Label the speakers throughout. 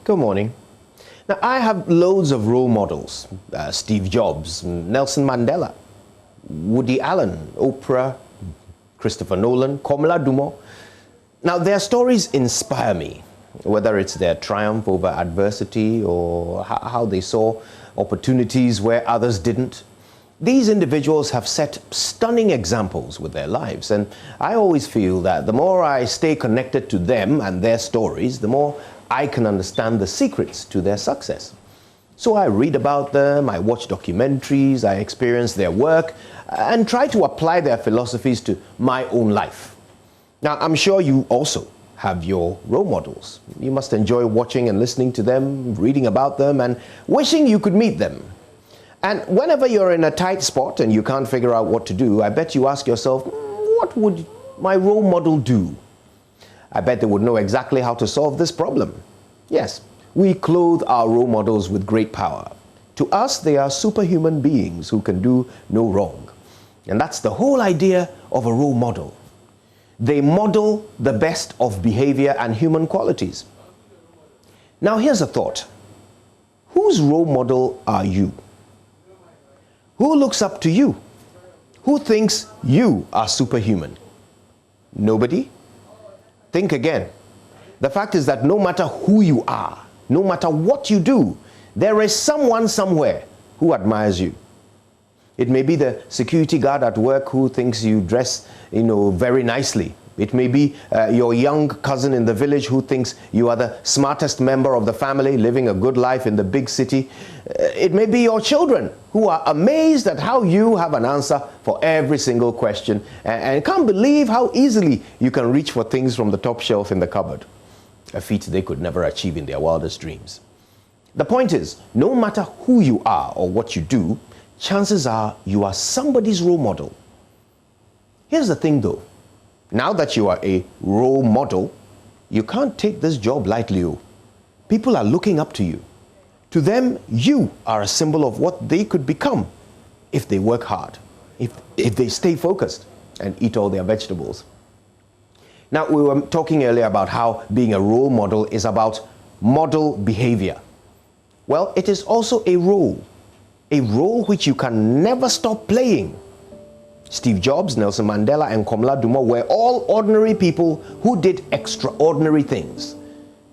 Speaker 1: Good morning. Now, I have loads of role models. Steve Jobs, Nelson Mandela, Woody Allen, Oprah, Christopher Nolan, Komla Dumont. Now, their stories inspire me, whether it's their triumph over adversity or how they saw opportunities where others didn't. These individuals have set stunning examples with their lives, and I always feel that the more I stay connected to them and their stories, the more I can understand the secrets to their success. So I read about them, I watch documentaries, I experience their work, and try to apply their philosophies to my own life. Now, I'm sure you also have your role models. You must enjoy watching and listening to them, reading about them, and wishing you could meet them. And whenever you're in a tight spot and you can't figure out what to do, I bet you ask yourself, what would my role model do? I bet they would know exactly how to solve this problem. Yes, we clothe our role models with great power. To us, they are superhuman beings who can do no wrong. And that's the whole idea of a role model. They model the best of behavior and human qualities. Now, here's a thought. Whose role model are you? Who looks up to you? Who thinks you are superhuman? Nobody? Think again. The fact is that no matter who you are, no matter what you do, there is someone somewhere who admires you. It may be the security guard at work who thinks you dress, very nicely. It may be your young cousin in the village who thinks you are the smartest member of the family living a good life in the big city. It may be your children who are amazed at how you have an answer for every single question and can't believe how easily you can reach for things from the top shelf in the cupboard, a feat they could never achieve in their wildest dreams. The point is, no matter who you are or what you do, chances are you are somebody's role model. Here's the thing though. Now that you are a role model, you can't take this job lightly. People are looking up to you. To them, you are a symbol of what they could become if they work hard, if they stay focused and eat all their vegetables. Now, we were talking earlier about how being a role model is about model behavior. Well, it is also a role which you can never stop playing. Steve Jobs, Nelson Mandela, and Komla Dumont were all ordinary people who did extraordinary things.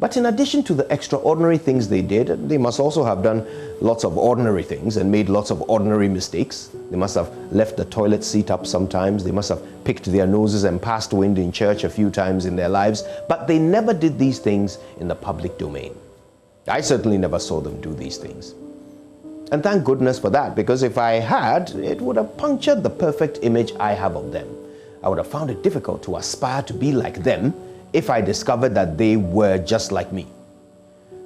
Speaker 1: But in addition to the extraordinary things they did, they must also have done lots of ordinary things and made lots of ordinary mistakes. They must have left the toilet seat up sometimes. They must have picked their noses and passed wind in church a few times in their lives. But they never did these things in the public domain. I certainly never saw them do these things. And thank goodness for that, because if I had, it would have punctured the perfect image I have of them. I would have found it difficult to aspire to be like them if I discovered that they were just like me.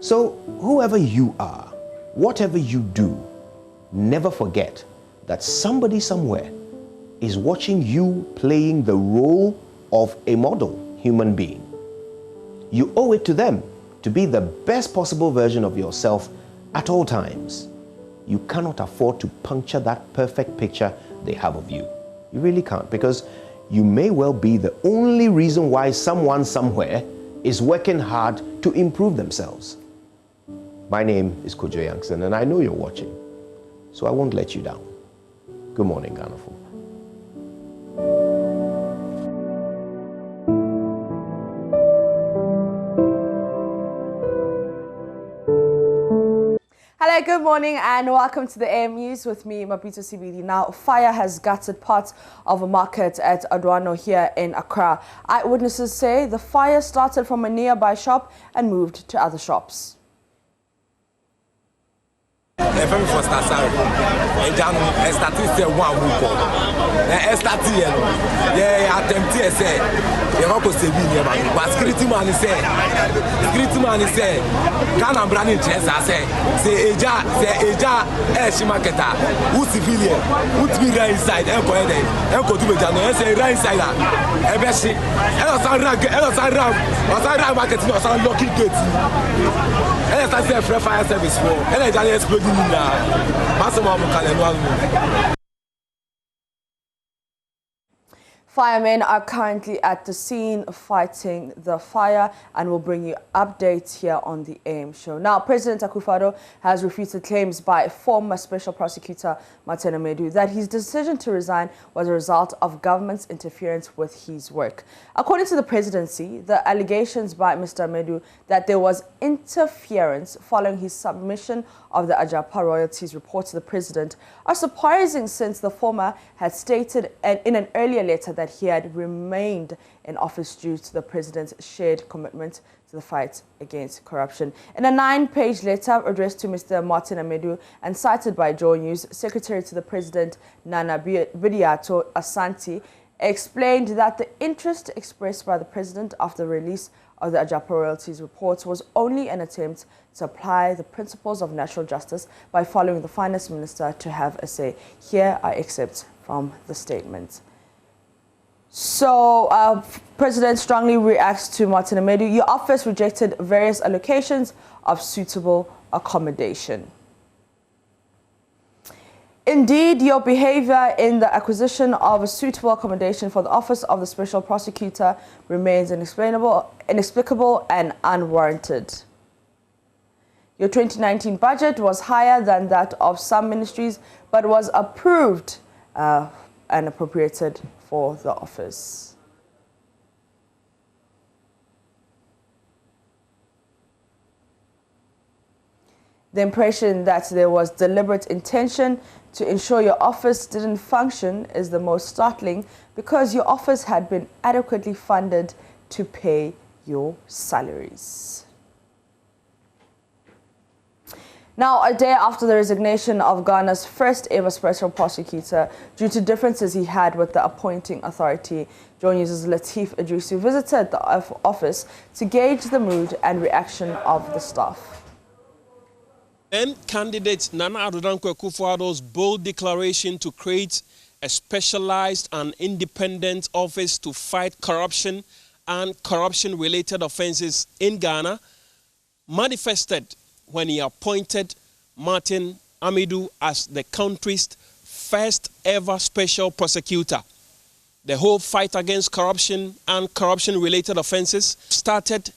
Speaker 1: So, whoever you are, whatever you do, never forget that somebody somewhere is watching you playing the role of a model human being. You owe it to them to be the best possible version of yourself at all times. You cannot afford to puncture that perfect picture they have of you. You really can't, because you may well be the only reason why someone somewhere is working hard to improve themselves. My name is Kojo Yankson, and I know you're watching, so I won't let you down. Good morning, Ghanafo.
Speaker 2: Hello, good morning and welcome to the AM News with me, Mabito CBD. Now, fire has gutted parts of a market at Adwano here in Accra. Eyewitnesses say the fire started from a nearby shop and moved to other shops.
Speaker 3: Security man is saying, can I'm branding chest? I say Eja, Shimaketa, who's civilian, who's be right inside, and go to the Jano, and say right inside, Ebeshi, Elsa marketing or some lucky gates. And I say free fire service for, and I just exploding in the Massimo Calendar.
Speaker 2: Firemen are currently at the scene fighting the fire and will bring you updates here on the AM show. Now, President Akufo-Addo has refuted claims by former Special Prosecutor Martin Amedu that his decision to resign was a result of government's interference with his work. According to the presidency, the allegations by Mr. Amedu that there was interference following his submission of the Ajapa royalties report to the president are surprising, since the former had stated in an earlier letter that he had remained in office due to the president's shared commitment to the fight against corruption. In a 9-page letter addressed to Mr. Martin Amedu and cited by Joy News, Secretary to the President Nana Bidiato Asante explained that the interest expressed by the president after the release of the Ajapa royalties reports was only an attempt to apply the principles of natural justice by following the finance minister to have a say. Here are excerpts from the statement. So, President strongly reacts to Martin Amedu. Your office rejected various allocations of suitable accommodation. Indeed, your behavior in the acquisition of a suitable accommodation for the office of the Special Prosecutor remains inexplicable and unwarranted. Your 2019 budget was higher than that of some ministries, but was approved and appropriated for the office. The impression that there was deliberate intention to ensure your office didn't function is the most startling, because your office had been adequately funded to pay your salaries. Now, a day after the resignation of Ghana's first ever special prosecutor due to differences he had with the appointing authority, Joy News' Lateef Idrisu visited the office to gauge the mood and reaction of the staff.
Speaker 4: Then candidate Nana Addo Dankwa Akufo-Addo's bold declaration to create a specialized and independent office to fight corruption and corruption-related offenses in Ghana manifested when he appointed Martin Amedu as the country's first ever special prosecutor. The whole fight against corruption and corruption-related offenses started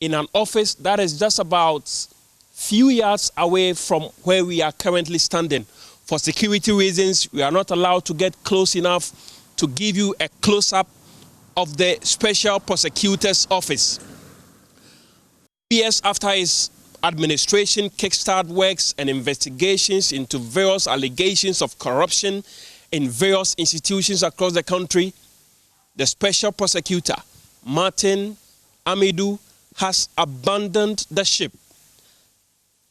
Speaker 4: in an office that is just about few yards away from where we are currently standing. For security reasons, we are not allowed to get close enough to give you a close-up of the Special Prosecutor's office. Years after his administration kickstart works and investigations into various allegations of corruption in various institutions across the country, the Special Prosecutor, Martin Amedu, has abandoned the ship.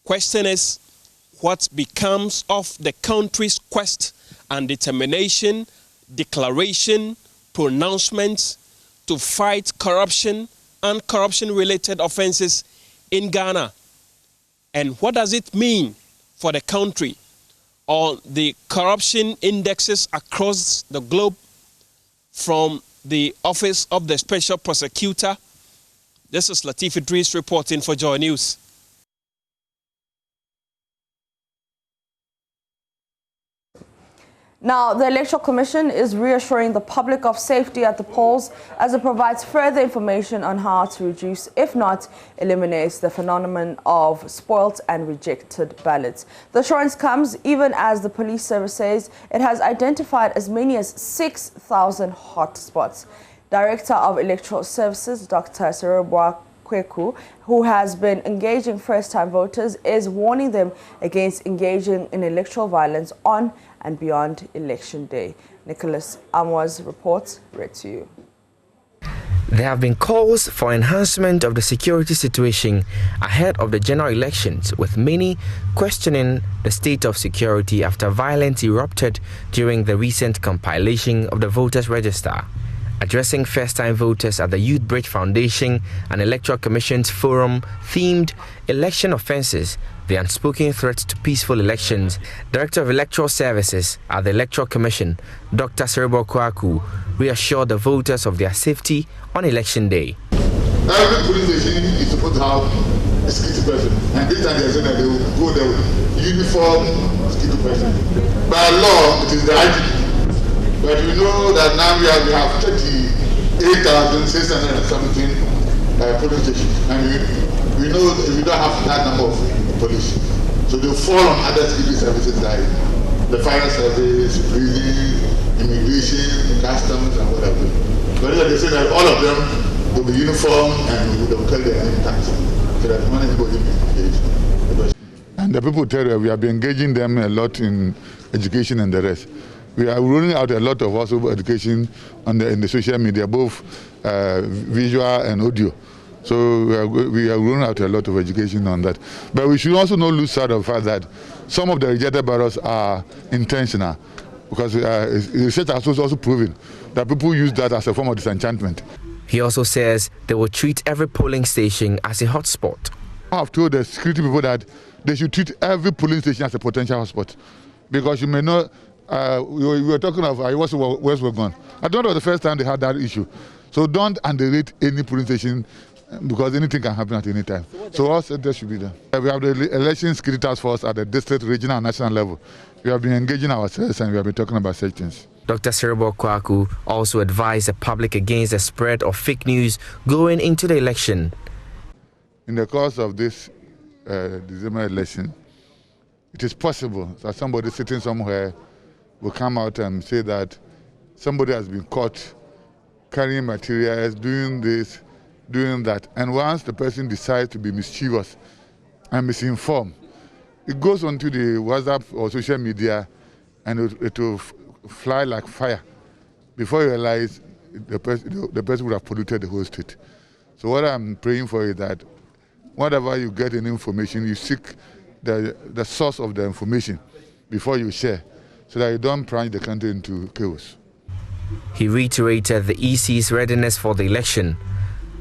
Speaker 4: Question is, what becomes of the country's quest and determination, declaration, pronouncements to fight corruption and corruption-related offenses in Ghana? And what does it mean for the country on the corruption indexes across the globe from the Office of the Special Prosecutor? This is Lateef Idrisu reporting for Joy News.
Speaker 2: Now, the Electoral Commission is reassuring the public of safety at the polls as it provides further information on how to reduce, if not eliminate, the phenomenon of spoilt and rejected ballots. The assurance comes even as the police service says it has identified as many as 6,000 hotspots. Director of Electoral Services, Dr. Cyril Kweku, who has been engaging first-time voters, is warning them against engaging in electoral violence on and beyond Election Day. Nicholas Amwa's report read to you.
Speaker 5: There have been calls for enhancement of the security situation ahead of the general elections, with many questioning the state of security after violence erupted during the recent compilation of the voters' register. Addressing first-time voters at the Youth Bridge Foundation and Electoral Commission's forum themed Election Offences, the Unspoken Threat to Peaceful Elections, Director of Electoral Services at the Electoral Commission, Dr. Cyril Kweku, reassured the voters of their safety on Election Day.
Speaker 6: Every police station is supposed to have a security person, and this time they will go there with uniform security person. By law, it is the IGP But we know that now we have 38,617 police stations, and we know that we don't have that number of police. So they fall on other security services like the fire service, prison, immigration, customs, and whatever. But they say that all of them will be uniform and they will collect their own tax, so that money will be engaged. And the people tell you we have been engaging them a lot in education and the rest. We are rolling out a lot of also education in the social media, both visual and audio. So we are rolling out a lot of education on that. But we should also not lose sight of the fact that some of the rejected ballots are intentional, because research has also proven that people use that as a form of disenchantment.
Speaker 5: He also says they will treat every polling station as a hotspot.
Speaker 6: I have told the security people that they should treat every polling station as a potential hotspot, because you may not. We were talking of West Legon. I don't know the first time they had that issue. So don't underrate any polling station, because anything can happen at any time. So all that should be done. We have the election security task force at the district, regional, and national level. We have been engaging ourselves and we have been talking about such things.
Speaker 5: Dr. Serebo Kwaku also advised the public against the spread of fake news going into the election.
Speaker 6: In the course of this December election, it is possible that somebody sitting somewhere will come out and say that somebody has been caught carrying materials, doing this, doing that. And once the person decides to be mischievous and misinformed, it goes onto the WhatsApp or social media and it will fly like fire. Before you realize, the person would have polluted the whole state. So what I'm praying for is that whatever you get in information, you seek the source of the information before you share, so that you don't plunge the country into chaos.
Speaker 5: He reiterated the EC's readiness for the election.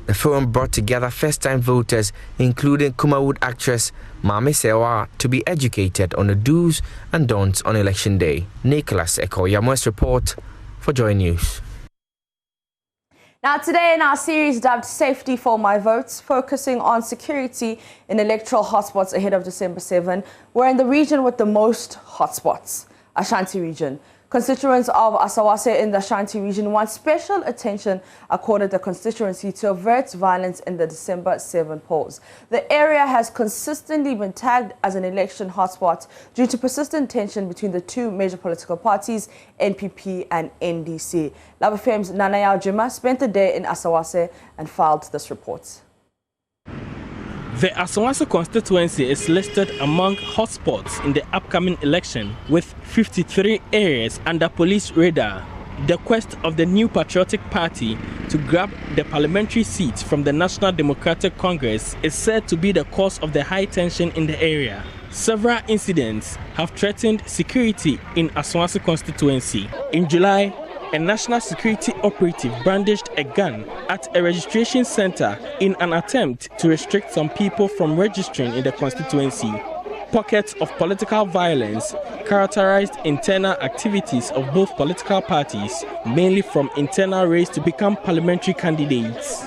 Speaker 5: The forum brought together first-time voters, including Kumawood actress Mame Sewa, to be educated on the do's and don'ts on election day. Nicholas Ekoyamo's report for Joy News.
Speaker 2: Now today in our series dubbed Safety for My Votes, focusing on security in electoral hotspots ahead of December 7, we're in the region with the most hotspots, Ashanti region. Constituents of Asawase in the Ashanti region want special attention accorded the constituency to avert violence in the December 7 polls. The area has consistently been tagged as an election hotspot due to persistent tension between the two major political parties, NPP and NDC. Love FM's Nanaya Juma spent the day in Asawase and filed this report.
Speaker 7: The Asawase constituency is listed among hotspots in the upcoming election, with 53 areas under police radar. The quest of the New Patriotic Party to grab the parliamentary seats from the National Democratic Congress is said to be the cause of the high tension in the area. Several incidents have threatened security in Asawase constituency. In July, a national security operative brandished a gun at a registration center in an attempt to restrict some people from registering in the constituency. Pockets of political violence characterized internal activities of both political parties, mainly from internal race to become parliamentary candidates.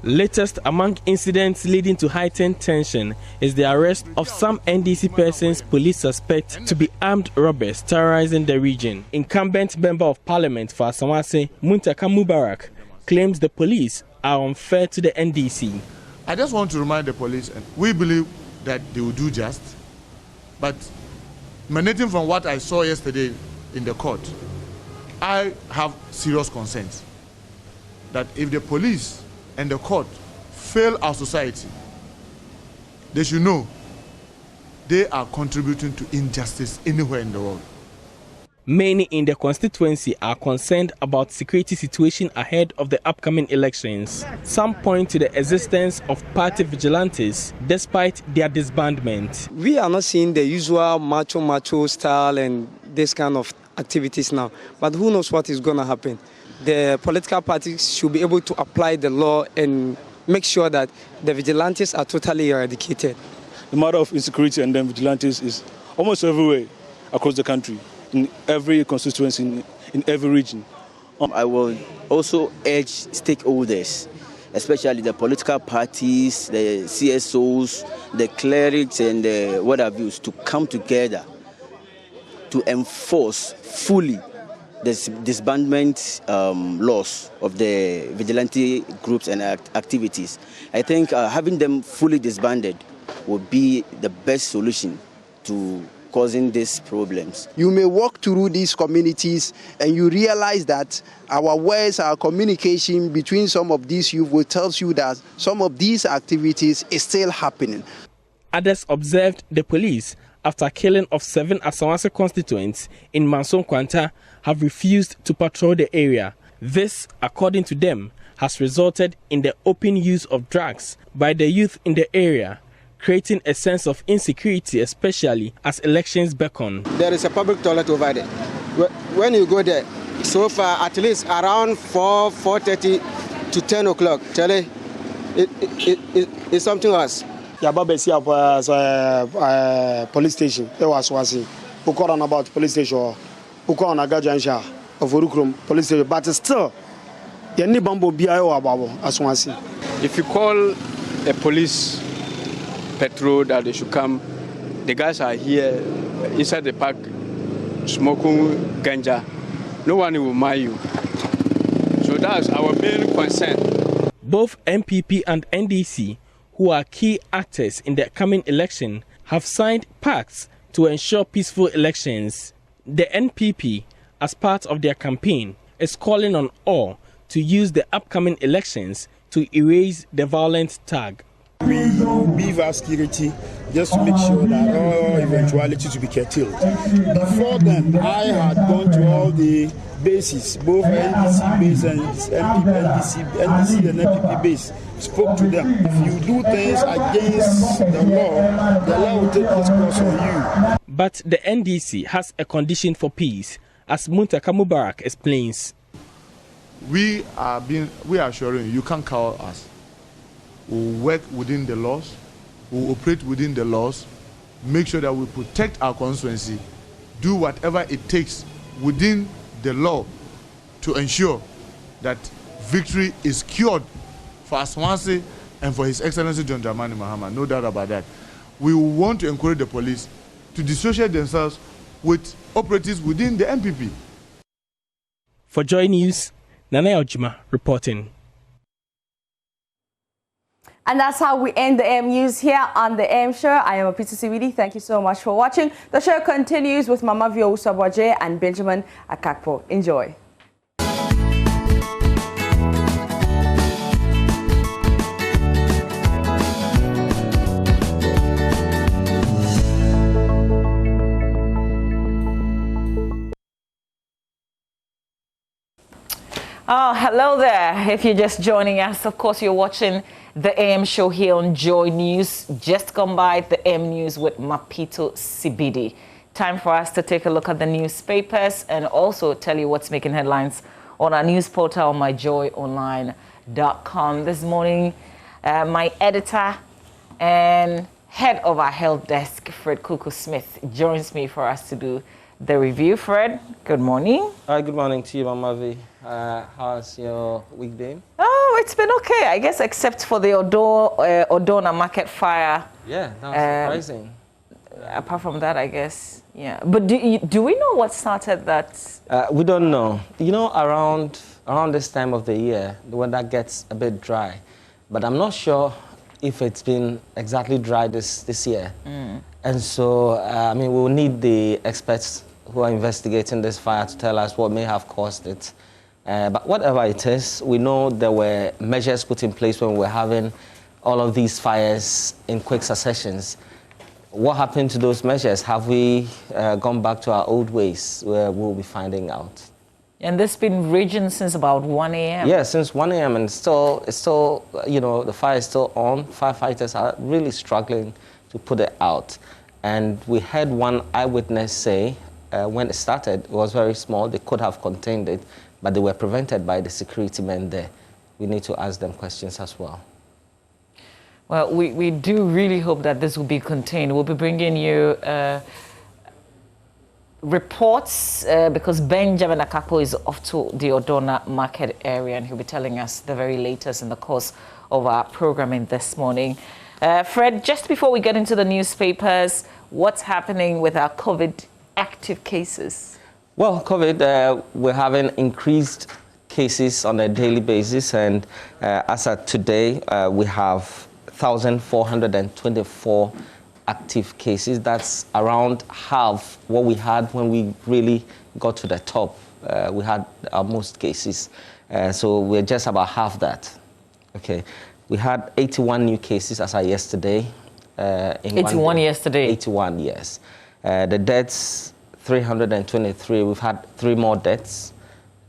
Speaker 7: Latest among incidents leading to heightened tension is the arrest of some NDC persons police suspect to be armed robbers terrorizing the region. Incumbent Member of Parliament for Asawase, Muntaka Mubarak, claims the police are unfair to the NDC.
Speaker 8: I just want to remind the police, we believe that they will do just, but emanating from what I saw yesterday in the court, I have serious concerns that if the police and the court fail our society, they should know they are contributing to injustice anywhere in the world.
Speaker 7: Many in the constituency are concerned about security situation ahead of the upcoming elections. Some point to the existence of party vigilantes despite their disbandment.
Speaker 9: We are not seeing the usual macho style and this kind of activities now, but who knows what is going to happen. The political parties should be able to apply the law and make sure that the vigilantes are totally eradicated.
Speaker 10: The matter of insecurity and then vigilantes is almost everywhere across the country, in every constituency, in every region.
Speaker 11: I will also urge stakeholders, especially the political parties, the CSOs, the clerics and the what have you, to come together to enforce fully disbandment laws of the vigilante groups and activities. I think having them fully disbanded would be the best solution to causing these problems.
Speaker 12: You may walk through these communities and you realize that our words, our communication between some of these youth will tell you that some of these activities is still happening.
Speaker 7: Others observed the police after killing of 7 Asawase constituents in Manson Kwanta have refused to patrol the area. This, according to them, has resulted in the open use of drugs by the youth in the area, creating a sense of insecurity, especially as elections beckon.
Speaker 13: There is a public toilet over there. When you go there, so far at least around 4:30 to 10 o'clock, Charlie, it's something else.
Speaker 14: Yababesi police station. There was Swasi. Who called on about police station? Who called on Agajansha of Urukrum police station? But still, the only bamboo BIO about Aswansi.
Speaker 15: If you call a police patrol that they should come, the guys are here inside the park smoking ganja. No one will mind you. So that's our main concern.
Speaker 7: Both MPP and NDC, who are key actors in the coming election, have signed pacts to ensure peaceful elections. The NPP, as part of their campaign, is calling on all to use the upcoming elections to erase the violent tag.
Speaker 14: We beef our security just to make sure that all eventualities will be curtailed. Before then, I had gone to all the bases, both NDC base and NDC and NPP base, spoke to them. If you do things against the law will take its course on you.
Speaker 7: But the NDC has a condition for peace, as Muntaka Mubarak explains.
Speaker 8: We are assuring you can't call us. We'll work within the laws, we'll operate within the laws, make sure that we protect our constituency, do whatever it takes within the law to ensure that victory is secured for Aswanse and for His Excellency John Dramani Mahama, no doubt about that. We want to encourage the police to dissociate themselves with operatives within the MPP.
Speaker 7: For Joy News, Nana Ojima reporting.
Speaker 2: And that's how we end the AM News here on the AM Show. I am Apita CBD. Thank you so much for watching. The show continues with Mama Vio Usabwaje and Benjamin Akakpo. Enjoy.
Speaker 16: Oh, hello there. If you're just joining us, of course, you're watching the AM Show here on Joy News. Just come by the AM News with Mapito CBD. Time for us to take a look at the newspapers and also tell you what's making headlines on our news portal, myjoyonline.com. This morning, my editor and head of our health desk, Fred Kuku Smith, joins me for us to do the review. Fred, good morning.
Speaker 17: Good morning to you, Mama V. How's your week been?
Speaker 16: Oh, it's been okay, I guess, except for the Odona market fire.
Speaker 17: Yeah, that was surprising.
Speaker 16: Apart from that, I guess, yeah. But do we know what started that?
Speaker 17: We don't know. You know, around this time of the year, the weather gets a bit dry. But I'm not sure if it's been exactly dry this year. And so, I mean, we'll need the experts who are investigating this fire to tell us what may have caused it. But whatever it is, we know there were measures put in place when we were having all of these fires in quick successions. What happened to those measures? Have we gone back to our old ways? Where we'll be finding out.
Speaker 16: And this has been raging since about 1 a.m.?
Speaker 17: Yeah, since 1 a.m. and it's still, you know, the fire is still on. Firefighters are really struggling to put it out. And we had one eyewitness say when it started, it was very small. They could have contained it, but they were prevented by the security men there. We need to ask them questions as well.
Speaker 16: Well, we do really hope that this will be contained. We'll be bringing you reports because Benjamin Akakpo is off to the Odona market area and he'll be telling us the very latest in the course of our programming this morning. Fred, just before we get into the newspapers, what's happening with our COVID active cases?
Speaker 17: Well, COVID, we're having increased cases on a daily basis, and as of today, we have 1,424 active cases. That's around half what we had when we really got to the top. We had our most cases, so we're just about half that. Okay, we had 81 new cases as of yesterday.
Speaker 16: 81 yesterday?
Speaker 17: 81, yes. The deaths, 323. We've had 3 more deaths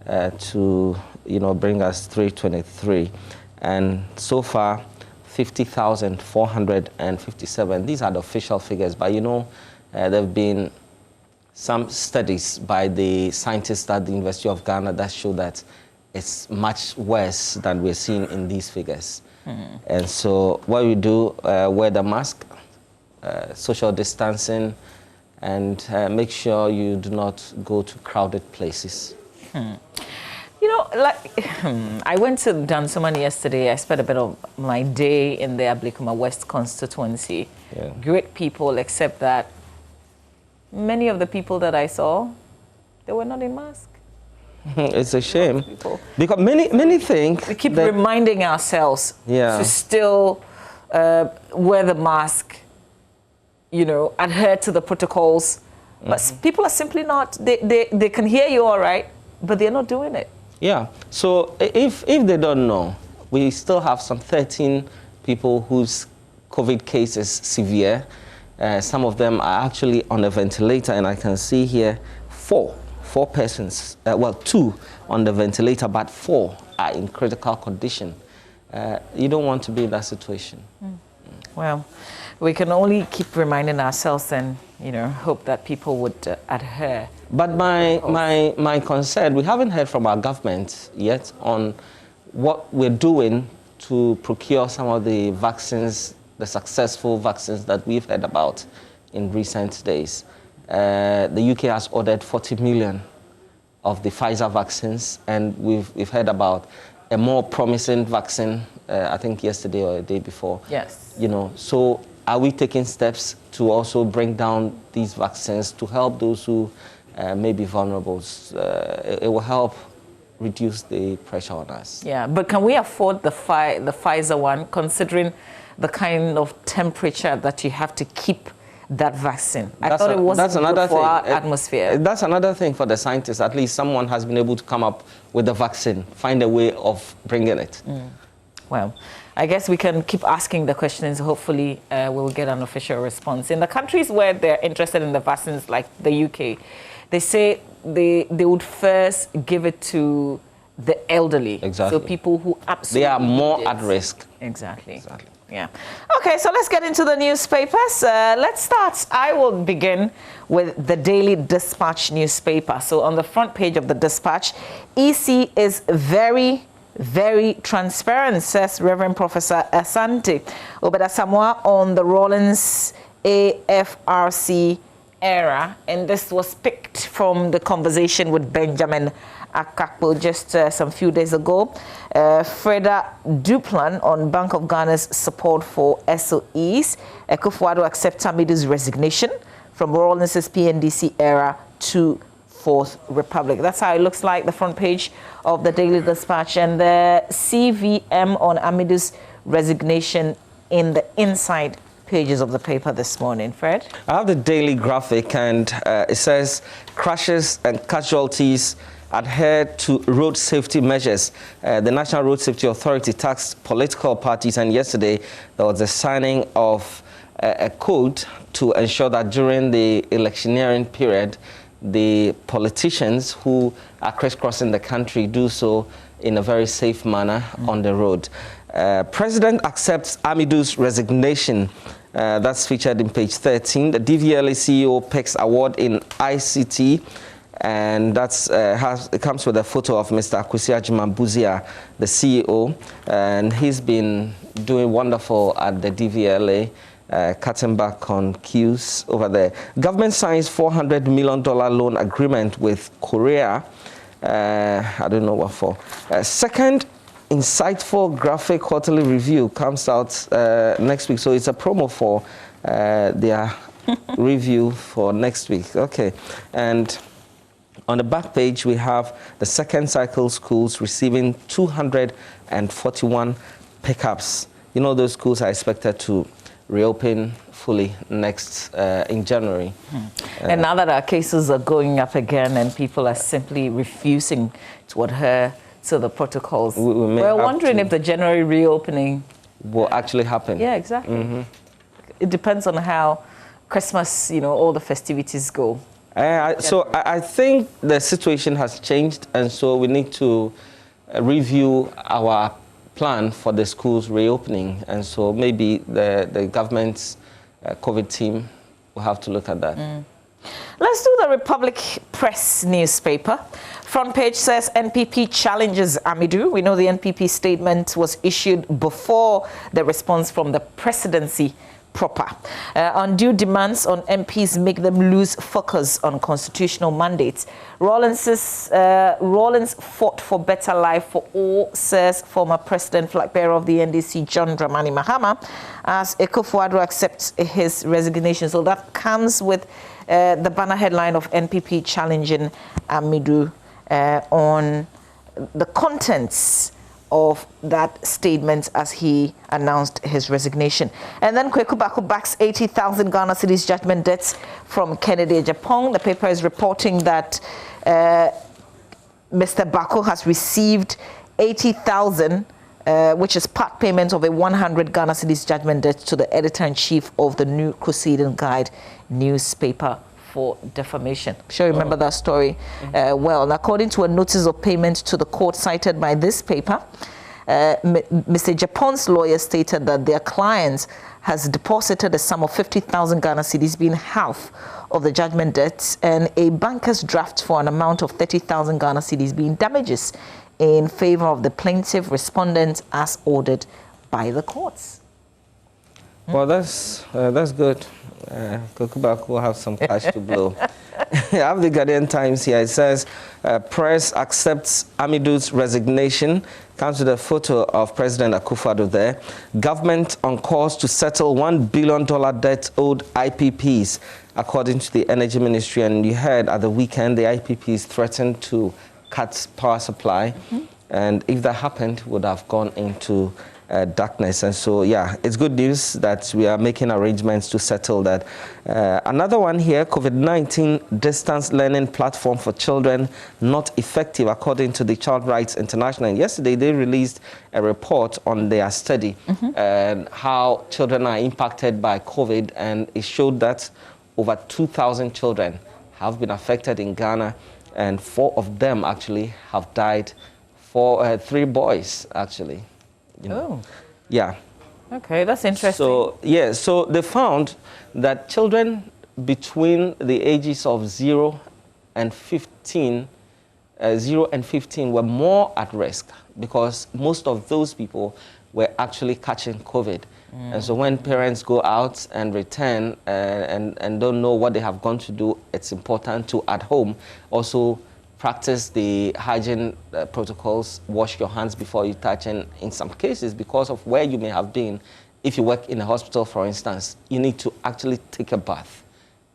Speaker 17: to, bring us 323. And so far, 50,457. These are the official figures, but there have been some studies by the scientists at the University of Ghana that show that it's much worse than we're seeing in these figures. And so what we do, wear the mask, social distancing, and make sure you do not go to crowded places.
Speaker 16: I went to Dansoman yesterday. I spent a bit of my day in the Ablikuma West constituency.
Speaker 17: Yeah.
Speaker 16: Great people, except that many of the people that I saw, they were not in mask.
Speaker 17: It's a shame. Because many think...
Speaker 16: We keep reminding ourselves to still wear the mask, adhere to the protocols. But people are simply not, they can hear you all right, but they're not doing it.
Speaker 17: Yeah, so if they don't know, we still have some 13 people whose COVID case is severe. Some of them are actually on a ventilator, and I can see here 4 persons, 2 on the ventilator, but 4 are in critical condition. You don't want to be in that situation.
Speaker 16: Well, we can only keep reminding ourselves and, hope that people would adhere.
Speaker 17: But my concern, we haven't heard from our government yet on what we're doing to procure some of the vaccines, the successful vaccines that we've heard about in recent days. The UK has ordered 40 million of the Pfizer vaccines, and we've heard about a more promising vaccine, I think yesterday or the day before.
Speaker 16: Yes.
Speaker 17: So are we taking steps to also bring down these vaccines to help those who may be vulnerable? It will help reduce the pressure on us.
Speaker 16: Yeah, but can we afford the Pfizer one, considering the kind of temperature that you have to keep that vaccine? I thought it wasn't good for our atmosphere.
Speaker 17: That's another thing for the scientists. At least someone has been able to come up with the vaccine, find a way of bringing it.
Speaker 16: Well, I guess we can keep asking the questions. Hopefully, we will get an official response. In the countries where they're interested in the vaccines, like the UK, they say they would first give it to the elderly.
Speaker 17: Exactly.
Speaker 16: So people who absolutely
Speaker 17: they are more
Speaker 16: need it.
Speaker 17: At risk.
Speaker 16: Exactly. Yeah. Okay, so let's get into the newspapers. Let's start. I will begin with the Daily Dispatch newspaper. So on the front page of the Dispatch, EC is very transparent, says Reverend Professor Asante Obeda-Samoa on the Rawlings AFRC era. And this was picked from the conversation with Benjamin Akakpo just some few days ago. Freda Duplan on Bank of Ghana's support for SOEs. Akufo-Addo accepts Hamidu's resignation from Rawlings' PNDC era to Fourth Republic. That's how it looks like, the front page of the Daily Dispatch, and the CVM on Hamidu's resignation in the inside pages of the paper this morning. Fred?
Speaker 17: I have the Daily Graphic, and it says crashes and casualties adhere to road safety measures. The National Road Safety Authority tasked political parties, and yesterday there was the signing of a code to ensure that during the electioneering period, the politicians who are crisscrossing the country do so in a very safe manner on the road. President accepts Hamidu's resignation. That's featured in page 13. The DVLA CEO picks award in ICT, and it comes with a photo of Mr. Kwesi Agyeman-Busia, the CEO, and he's been doing wonderful at the DVLA. Cutting back on queues over there. Government signs $400 million loan agreement with Korea. I don't know what for. Second insightful graphic quarterly review comes out next week. So it's a promo for their review for next week. Okay. And On the back page, we have the second cycle schools receiving 241 pickups. You know, those schools are expected to reopen fully next in January.
Speaker 16: And now that our cases are going up again and people are simply refusing to adhere to the protocols, we're wondering if the January reopening
Speaker 17: will actually happen.
Speaker 16: Yeah, exactly. It depends on how Christmas, you know, all the festivities go.
Speaker 17: So I think the situation has changed, and so we need to review our plan for the schools reopening, and so maybe the government's COVID team will have to look at that.
Speaker 16: Let's do the Republic Press newspaper. Front page says NPP challenges Amidu. We know the NPP statement was issued before the response from the presidency proper. Undue demands on MPs make them lose focus on constitutional mandates. Rawlins fought for better life for all, says former President flag bearer of the NDC, John Dramani Mahama, as Akufo-Addo accepts his resignation. So that comes with the banner headline of NPP challenging Amidu on the contents of that statement as he announced his resignation. And then Kweku Bako backs 80,000 Ghana cedis judgment debts from Kennedy Japan. The paper is reporting that Mr. Bako has received 80,000, which is part payment of a 100 Ghana cedis judgment debt to the editor-in-chief of the New Crusading Guide newspaper for defamation. I'm sure you remember that story well. And according to a notice of payment to the court cited by this paper, Mr. Japan's lawyer stated that their client has deposited a sum of 50,000 Ghana cedis, being half of the judgment debts, and a banker's draft for an amount of 30,000 Ghana cedis being damages in favor of the plaintiff respondent as ordered by the courts.
Speaker 17: Well, that's good. Kweku Bako will have some cash to blow. I have the Guardian Times here. It says, press accepts Amidu's resignation. Comes with a photo of President Akufo-Addo there. Government on course to settle $1 billion debt owed IPPs, according to the Energy Ministry. And you heard at the weekend, the IPPs threatened to cut power supply. And if that happened, would have gone into darkness. And so, yeah, it's good news that we are making arrangements to settle that. Another one here, COVID-19 distance learning platform for children not effective, according to the Child Rights International. And yesterday, they released a report on their study and how children are impacted by COVID. And it showed that over 2,000 children have been affected in Ghana, and 4 of them actually have died. 3 boys, actually. You know.
Speaker 16: Oh.
Speaker 17: Yeah.
Speaker 16: Okay, that's interesting.
Speaker 17: So, yeah, so they found that children between the ages of 0 and 15 were more at risk, because most of those people were actually catching COVID. And so when parents go out and return and don't know what they have gone to do, it's important to, at home, also practice the hygiene protocols, wash your hands before you touch, and in some cases, because of where you may have been, if you work in a hospital, for instance, you need to actually take a bath.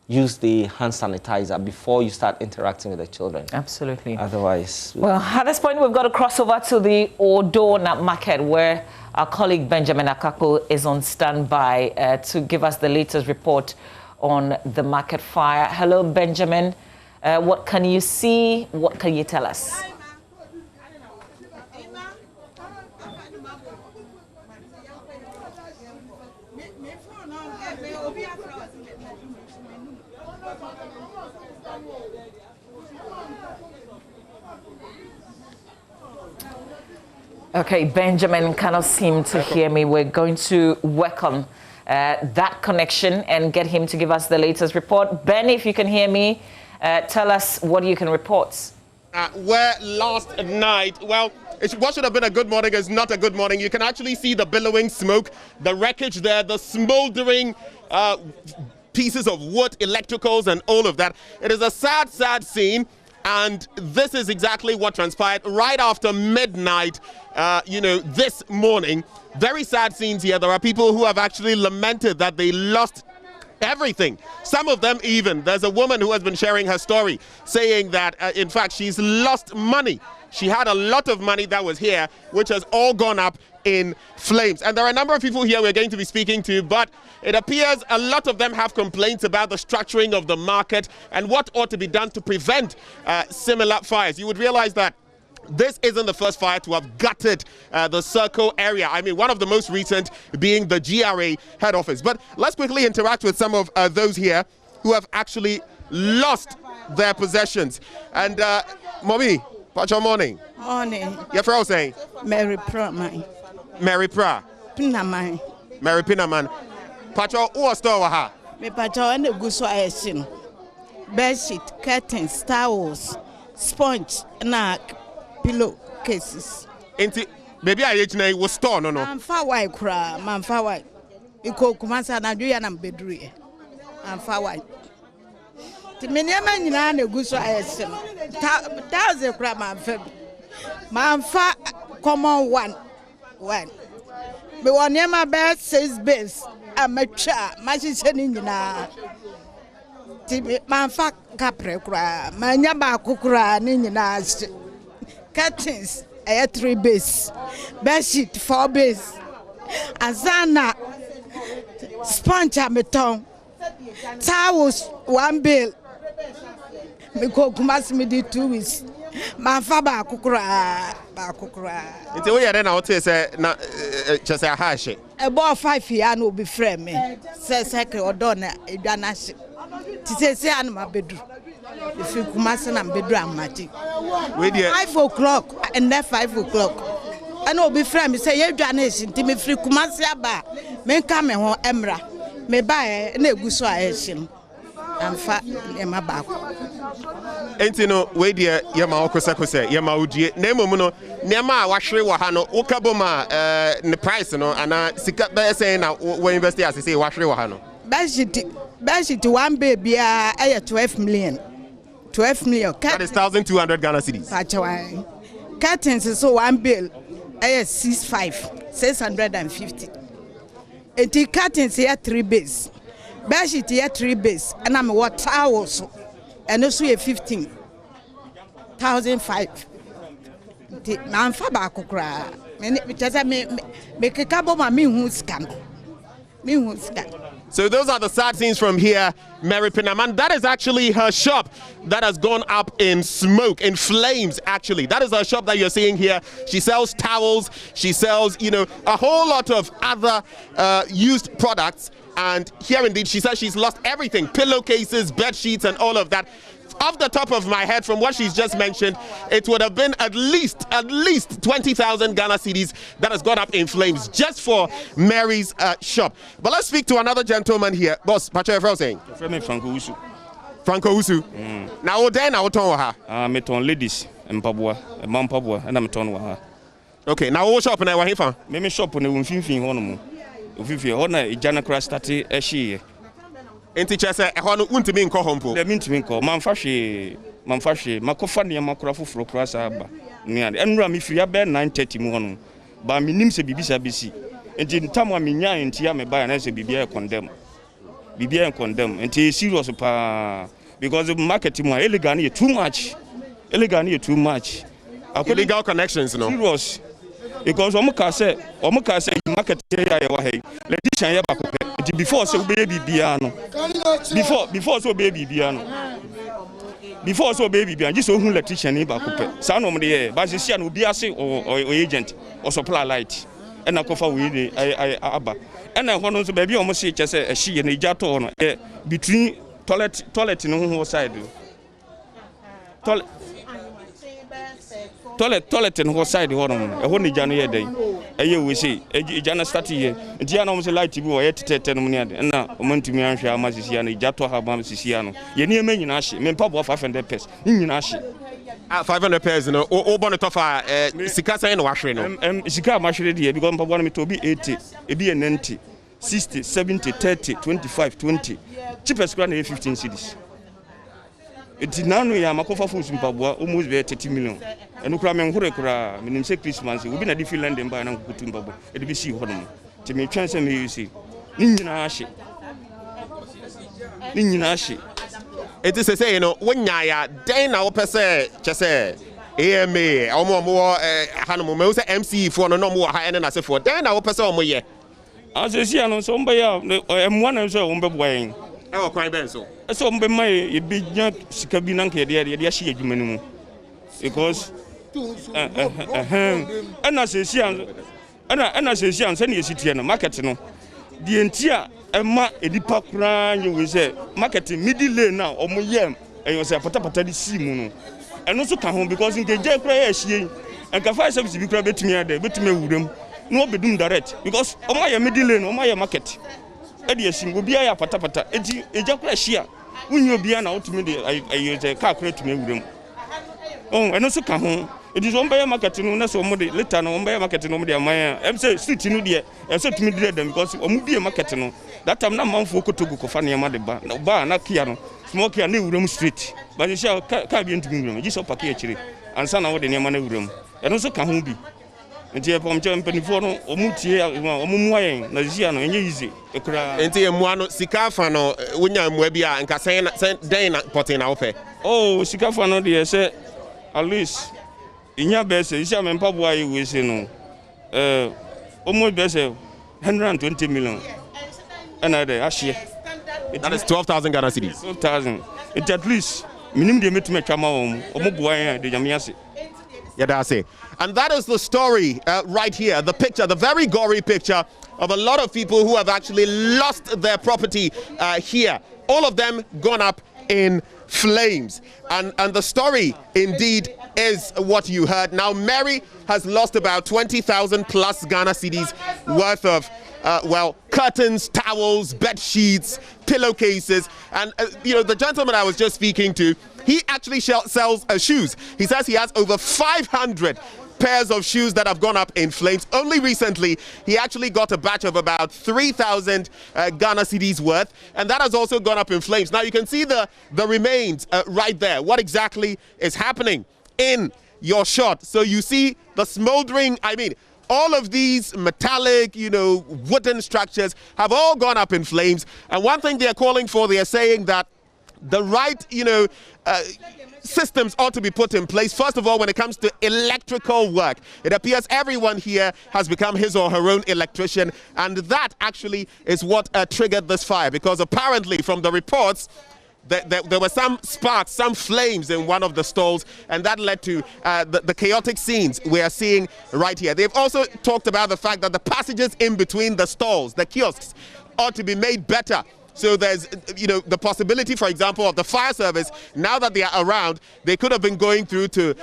Speaker 17: Use the hand sanitizer before you start interacting with the children.
Speaker 16: Absolutely.
Speaker 17: Otherwise...
Speaker 16: Well, at this point, we've got to cross over to the Odona market, where our colleague Benjamin Akako is on standby to give us the latest report on the market fire. Hello, Benjamin. What can you see? What can you tell us? Okay, Benjamin cannot seem to hear me. We're going to work on that connection and get him to give us the latest report. Ben, if you can hear me, tell us what you can report.
Speaker 18: Where last night, well, what should have been a good morning is not a good morning. You can actually see the billowing smoke, the wreckage there, the smoldering pieces of wood, electricals, and all of that. It is a sad, sad scene. And this is exactly what transpired right after midnight, this morning. Very sad scenes here. There are people who have actually lamented that they lost everything. Some of them even, there's a woman who has been sharing her story saying that, in fact, she's lost money. She had a lot of money that was here, which has all gone up in flames. And there are a number of people here we're going to be speaking to, but it appears a lot of them have complaints about the structuring of the market and what ought to be done to prevent similar fires. You would realize that this isn't the first fire to have gutted the Circle area. I mean, one of the most recent being the GRA head office. But let's quickly interact with some of those here who have actually lost their possessions. And Mommy, what's your morning?
Speaker 19: Morning.
Speaker 18: Your friend saying?
Speaker 19: Mary Pra.
Speaker 18: Mary Pra.
Speaker 19: Pinaman.
Speaker 18: Mary Pinaman. Pacho, who was store ha?
Speaker 19: Me pacho and the guso ayesin. Bedsheet, curtains, towels, sponge, na pillow cases.
Speaker 18: Inti, baby, I was store no.
Speaker 19: Man fa wai kura, man fa wai. Iko kumasa na juya na mbedruye. Man fa wai. Ti menyama nyina na guso ayesin. Thousand kura man fa. Man fa common one. Me want my bed 6 base. I'm a cha, my sending na. Man fa capre cra, my yaba kukra, nina. Curtains, 3 base. Bed sheet 4 base. Azana sponge a meton. Towels 1 bill. Me cook mas me di 2 weeks. Man fa ba kukra.
Speaker 18: It's the way I know to say, just a hash.
Speaker 19: About 5 years, no be friend me. Says second or done a danash. To say, I'm a bedroom. If you come as an bedroom, Matty. 5 o'clock and then 5 o'clock. I know be friend me say, you're donation to me free Kumasia bar. Men come home, Emra. Me buy a neguso action. I'm fat in my back.
Speaker 18: Ain't you know, wait dear, Yama Okosakose, Yama Uji, Nemono, Nema, Washri Wahano, Okaboma, the price, no, and Sikat Bear saying now, we invest as I say, Washri Wahano.
Speaker 19: Bashi to 1 baby, I 12 million. 12 million.
Speaker 18: That is 1,200 Ghana cedis.
Speaker 19: Curtains is so 1 bill, I 650. And the curtains here 3 base. Bashit here 3 base, and I'm what towels, and also a 15,005. Man fa ba kokra. Me just me kabo ma me hu scan.
Speaker 18: So those are the sad scenes from here, Mary Pinaman. That is actually her shop that has gone up in smoke, in flames, actually. That is her shop that you're seeing here. She sells towels. She sells, you know, a whole lot of other used products. And here indeed, she says she's lost everything, pillowcases, bed sheets, and all of that. Off the top of my head, from what she's just mentioned, it would have been at least 20,000 Ghana cedis that has gone up in flames just for Mary's shop. But let's speak to another gentleman here. Boss, what are you saying?
Speaker 10: Franco Usu.
Speaker 18: Franco Usu. Now, then, I will turn her.
Speaker 10: I'm ladies and Pabua, and Mom Pabua, and I'm turning her.
Speaker 18: Okay, now what shop and I want here for?
Speaker 10: Maybe shop on the Winfin Honomu. If you honor a Janacra started a she.
Speaker 18: And teacher said, I want to be in Kohompo.
Speaker 10: They mean to me call Manfashi, Makofania Macrafu for Crassa. And Ram if you are bare 9:30 morning. But my name is Bibisa BC. And in Tamwa Minya and Tiame by an answer Bibia condemn. Bibia condemn and T serious because the marketing more elegant too much. Too much.
Speaker 18: Illegal connections, no.
Speaker 10: Serious. Because Omuka say market area Letitia before so baby piano. Before so baby piano. Before so baby piano, just so who Letitia neighbor coupe. Son of the air, but she will be a say or agent or supply light. And I cover with I abba. And I want to baby almost say just a she and a jato on between toilet in whole side. Toilet and whole side, a one January day. A year we say, a Jana started here. And Diana was a light to go at 10 minutes. And now, a month to me, I'm sure Mazisiano, Jato Habam Siciano. You near me in Ashi, men pop 500 pairs. In Ashi.
Speaker 18: 500 pairs, you know, or bonnet of Sikasa and Washing.
Speaker 10: Sika Mashred here because I want me to be 80, a be an 90, 60, 70, 30, 25, 20. Cheapest grand 15 cities. It's now we are Makofa Foods in Pabua, almost 30 million. And Ukraman Hurekura, meaning say Christmas, we've been a different land and buy an uncle to Babu. It'll be see what to me chance and you see. Ninja Ashi. ne nyinaa hye.
Speaker 18: It is say, you know, when ya then now person just say AMA omo hanu mo say MC for no mo ha ene na se for then now person omo ye.
Speaker 10: Asesi ano so mba ya emwa na so ombe boyen.
Speaker 18: E wo kwan ben so.
Speaker 10: So mbe mai e bi nya sika bi na nke de hye adwuma ni mu. Because ana sesi an se ne yesitie no market no de entia ema edipa kura nye we say market middle lane now omo yem eyo say patapata di si mu no eno so ka ho because nke je kura ya hie enka fa service bi kura betumi ade betumi awuram no obedum direct because omo ya middle lane omo ya market e de asim obi ya patapata enti eja kura hie unyi obi na otumi de ayo say ka kura tumi awuram eno so ka ho. It is one by market no na so mo de later no one by market no mo de aman em say street no de e so tumi dire dem because o mu bi market no that time na manfo kotogu ko fa ne ma de ba na kia no small kia na wuram street but you say ka bi ntumi wuram ji so park e chire ansa na wo de ne ma na wuram e no so ka ho bi nti e pom che mpanifo no o mu tie o mu mu ayen na zia no enye easy e kura
Speaker 18: nti e mu ano sika fa no wonya mu abi a nka sen den na potin na wo pe
Speaker 10: oh sika fa no de say at least inya bese isi amempa boa yi we se no almost bese 120 million another ashie
Speaker 18: that is 12,000 Ghana cedis
Speaker 10: 12,000 it at least minimum de metuma twama omo boa yi de nyamiase.
Speaker 18: Yeah, that's it. And that is the story right here, the picture, the very gory picture of a lot of people who have actually lost their property here. All of them gone up in flames. And the story indeed is what you heard. Now, Mary has lost about 20,000 plus Ghana cedis worth of curtains, towels, bed sheets, pillowcases. And, the gentleman I was just speaking to, he actually sells shoes. He says he has over 500 pairs of shoes that have gone up in flames. Only recently, he actually got a batch of about 3,000 Ghana cedis worth, and that has also gone up in flames. Now, you can see the remains right there. What exactly is happening in your shot? So you see the smoldering, all of these metallic, wooden structures have all gone up in flames. And one thing they're calling for, they're saying that the right, systems ought to be put in place. First of all, when it comes to electrical work, it appears everyone here has become his or her own electrician, and that actually is what triggered this fire, because apparently from the reports, there were some sparks, some flames in one of the stalls, and that led to the chaotic scenes we are seeing right here. They've also talked about the fact that the passages in between the stalls, the kiosks, ought to be made better. So there's, the possibility, for example, of the fire service, now that they are around, they could have been going through to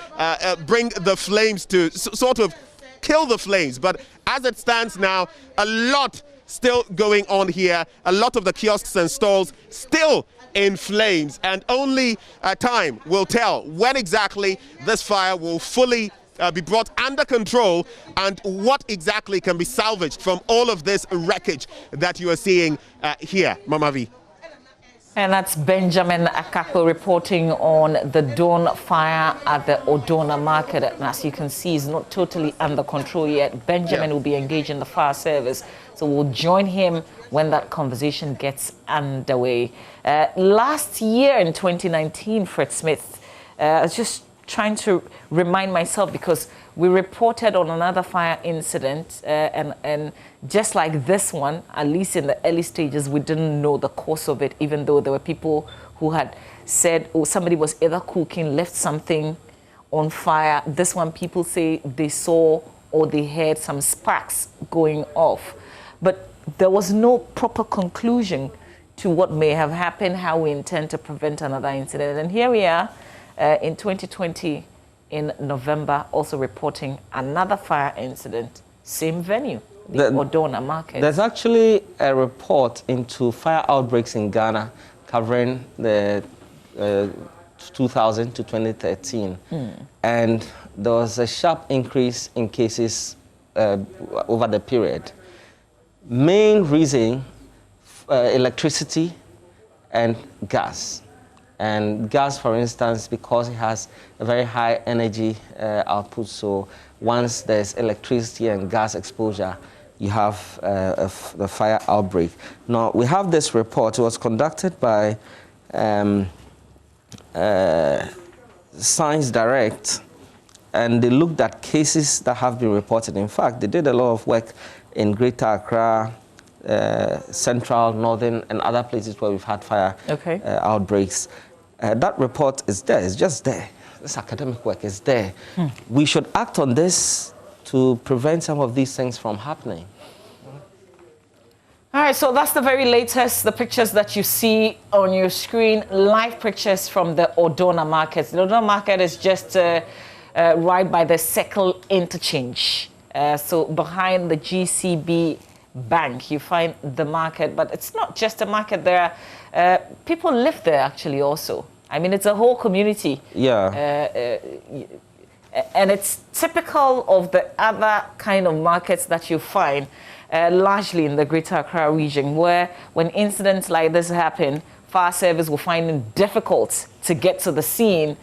Speaker 18: bring the flames to sort of kill the flames. But as it stands now, a lot still going on here. A lot of the kiosks and stalls still in flames. And only time will tell when exactly this fire will fully be brought under control and what exactly can be salvaged from all of this wreckage that you are seeing here. Mama V.
Speaker 16: And that's Benjamin Akako reporting on the dawn fire at the Odona market. And as you can see, it's not totally under control yet. Benjamin will be engaged in the fire service. So we'll join him when that conversation gets underway. Last year in 2019, Fred Smith, I was just trying to remind myself, because we reported on another fire incident and just like this one, at least in the early stages, we didn't know the cause of it, even though there were people who had said, oh, somebody was either cooking, left something on fire. This one, people say they saw or they heard some sparks going off. But there was no proper conclusion to what may have happened, how we intend to prevent another incident. And here we are, in 2020, in November, also reporting another fire incident, same venue, the Odona market.
Speaker 17: There's actually a report into fire outbreaks in Ghana covering the 2000 to 2013. And there was a sharp increase in cases over the period. Main reason, electricity and gas. And gas, for instance, because it has a very high energy output, so once there's electricity and gas exposure, you have the fire outbreak. Now, we have this report. It was conducted by Science Direct, and they looked at cases that have been reported. In fact, they did a lot of work in Greater Accra, Central, Northern, and other places where we've had fire outbreaks. That report is there. It's just there. This academic work is there. We should act on this to prevent some of these things from happening.
Speaker 16: All right, so that's the very latest, the pictures that you see on your screen, live pictures from the Odona market. The Odona market is just right by the Circle interchange. So behind the GCB Bank, you find the market, but it's not just a market there. People live there actually also. I mean, it's a whole community.
Speaker 17: Yeah.
Speaker 16: And it's typical of the other kind of markets that you find largely in the Greater Accra region, where when incidents like this happen, fire service will find it difficult to get to the scene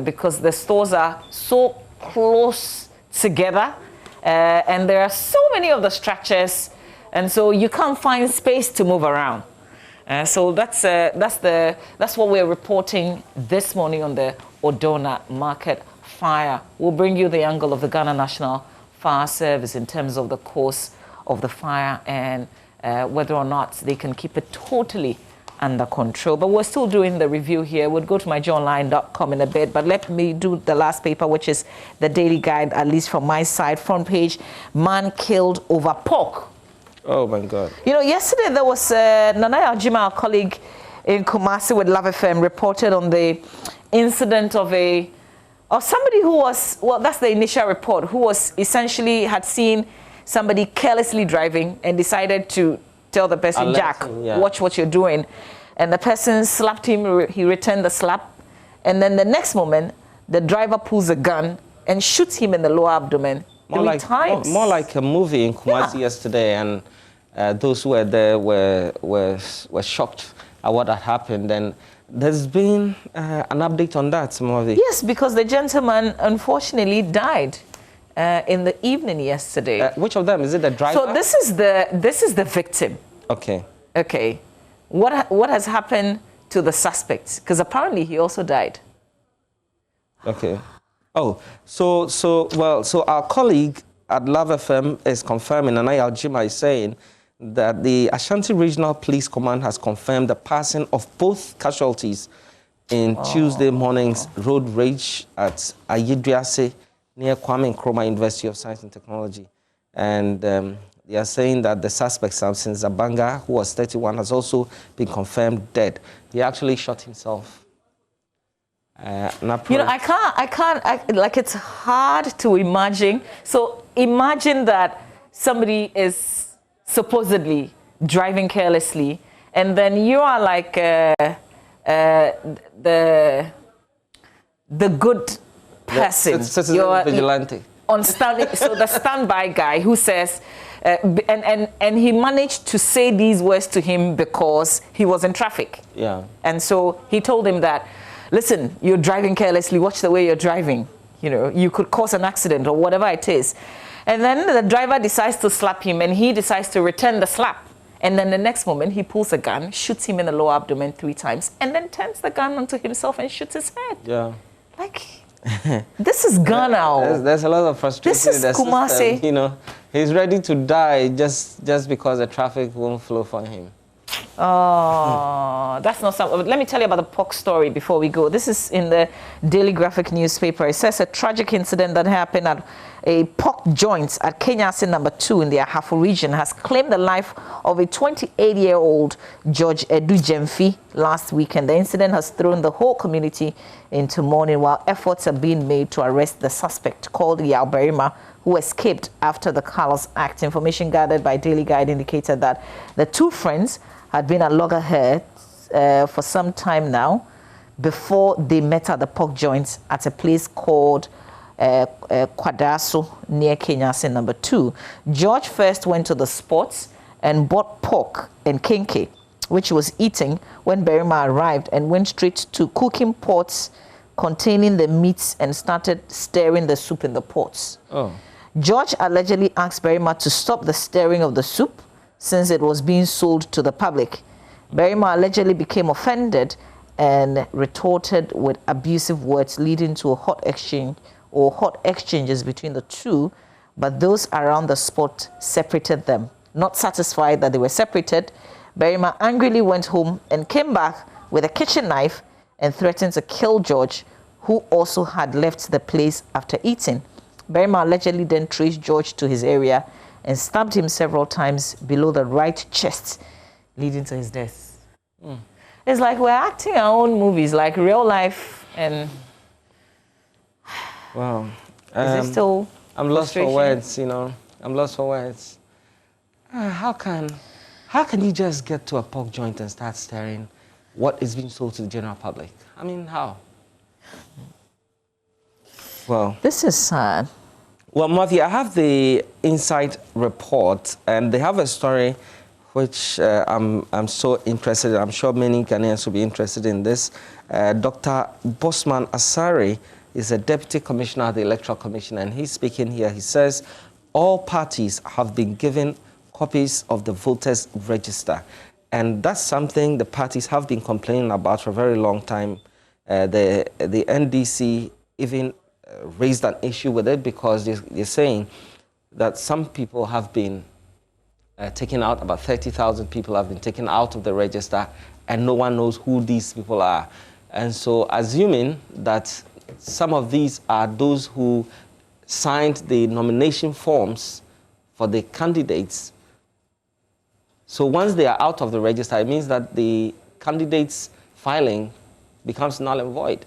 Speaker 16: because the stores are so close together and there are so many of the structures, and so you can't find space to move around. So that's what we're reporting this morning on the Odona market fire. We'll bring you the angle of the Ghana National Fire Service in terms of the cause of the fire and whether or not they can keep it totally under control. But we're still doing the review here. We'll go to myjoyonline.com in a bit, but let me do the last paper, which is the Daily Guide, at least from my side. Front page, man killed over pork.
Speaker 17: Oh my God.
Speaker 16: You know, yesterday there was Nanaya Ajima, our colleague in Kumasi with Love FM, reported on the incident of somebody who was, well, that's the initial report, who was essentially had seen somebody carelessly driving and decided to tell the person, Jack, watch what you're doing. And the person slapped him, he returned the slap. And then the next moment, the driver pulls a gun and shoots him in the lower abdomen three times.
Speaker 17: More like a movie in Kumasi yesterday, and those who were there were shocked at what had happened. And there's been an update on that, Movi.
Speaker 16: Yes, because the gentleman unfortunately died in the evening yesterday.
Speaker 17: Which of them? Is it the driver?
Speaker 16: So this is the victim.
Speaker 17: Okay.
Speaker 16: Okay. What has happened to the suspect? Because apparently he also died.
Speaker 17: Okay. Oh, so our colleague at Love FM is confirming, and Nanaya Ajima is saying that the Ashanti Regional Police Command has confirmed the passing of both casualties in Tuesday morning's road rage at Ayidriase near Kwame Nkrumah University of Science and Technology. And they are saying that the suspect, Samson Zabanga, who was 31, has also been confirmed dead. He actually shot himself.
Speaker 16: You know, I can't, like, it's hard to imagine. So imagine that somebody is supposedly driving carelessly, and then you are like the good person.
Speaker 17: You're vigilante.
Speaker 16: On standing, so the standby guy who says, and he managed to say these words to him because he was in traffic.
Speaker 17: Yeah.
Speaker 16: And so he told him that, listen, you're driving carelessly, watch the way you're driving. You know, you could cause an accident or whatever it is. And then the driver decides to slap him, and he decides to return the slap. And then the next moment, he pulls a gun, shoots him in the lower abdomen 3 times, and then turns the gun onto himself and shoots his head.
Speaker 17: Yeah.
Speaker 16: Like, this is Ghana.
Speaker 17: There's a lot of frustration.
Speaker 16: This is
Speaker 17: in the
Speaker 16: Kumasi.
Speaker 17: system. You know, he's ready to die just because the traffic won't flow for him.
Speaker 16: Oh, that's not something. Let me tell you about the pork story before we go. This is in the Daily Graphic newspaper. It says a tragic incident that happened at a pork joint at Kenyasi number 2 in the Ahafo region has claimed the life of a 28-year-old George Edu Jemfi last weekend. The incident has thrown the whole community into mourning while efforts are being made to arrest the suspect called Yalberima, who escaped after the Carlos Act. Information gathered by Daily Guide indicated that the two friends had been at loggerheads for some time now before they met at the pork joint at a place called Kwadaso near Kenyasi number 2. George first went to the spots and bought pork and kenke, which he was eating when Berima arrived, and went straight to cooking pots containing the meats and started stirring the soup in the pots.
Speaker 17: Oh.
Speaker 16: George allegedly asked Berima to stop the stirring of the soup since it was being sold to the public. Berima allegedly became offended and retorted with abusive words, leading to a hot exchanges between the two, but those around the spot separated them. Not satisfied that they were separated, Berima angrily went home and came back with a kitchen knife and threatened to kill George, who also had left the place after eating. Berima allegedly then traced George to his area and stabbed him several times below the right chest, leading to his death. It's like we're acting our own movies, like real life, and
Speaker 17: wow.
Speaker 16: Is it still
Speaker 17: I'm lost for words, you know. I'm lost for words. How can you just get to a pork joint and start stirring what is being sold to the general public? I mean, how? Well,
Speaker 16: this is sad.
Speaker 17: Well, Matthew, I have the Insight report, and they have a story which I'm so interested in. I'm sure many Ghanaians will be interested in this. Dr. Bosman Asare is a Deputy Commissioner at the Electoral Commission, and he's speaking here. He says all parties have been given copies of the voters' register, and that's something the parties have been complaining about for a very long time. The NDC even raised an issue with it because they're saying that some people have been taken out, about 30,000 people have been taken out of the register, and no one knows who these people are. And so, assuming that some of these are those who signed the nomination forms for the candidates, so once they are out of the register, it means that the candidates' filing becomes null and void.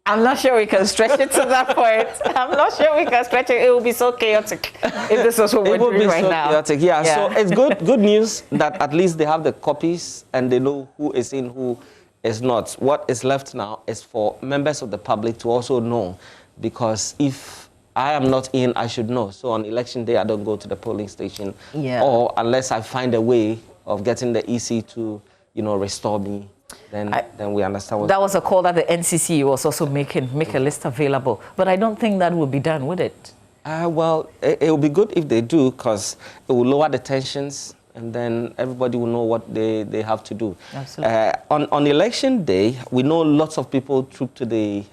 Speaker 16: I'm not sure we can stretch it to that point. I'm not sure we can stretch it. It will be so chaotic if this was what we're doing right now.
Speaker 17: Chaotic, yeah. So it's good news that at least they have the copies and they know who is in, who is not. What is left now is for members of the public to also know, because if I am not in, I should know. So on election day, I don't go to the polling station, or unless I find a way of getting the EC to, restore me. Then we understand.
Speaker 16: That was a call that the NCC was also making, make a list available. But I don't think that will be done, would it?
Speaker 17: Well, it will be good if they do, because it will lower the tensions, and then everybody will know what they have to do.
Speaker 16: Absolutely.
Speaker 17: On election day, we know lots of people troop to the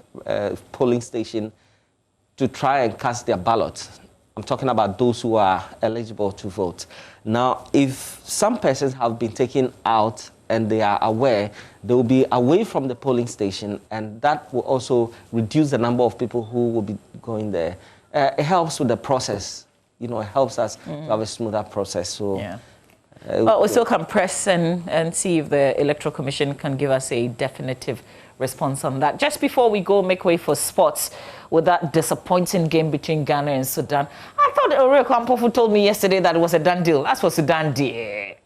Speaker 17: polling station to try and cast their ballot. I'm talking about those who are eligible to vote. Now, if some persons have been taken out and they are aware, they will be away from the polling station, and that will also reduce the number of people who will be going there. It helps with the process. It helps us to have a smoother process. So,
Speaker 16: well, we still can press and see if the Electoral Commission can give us a definitive response on that. Just before we go make way for sports with that disappointing game between Ghana and Sudan, I thought Ore Kwampofu told me yesterday that it was a done deal. That's what Sudan did.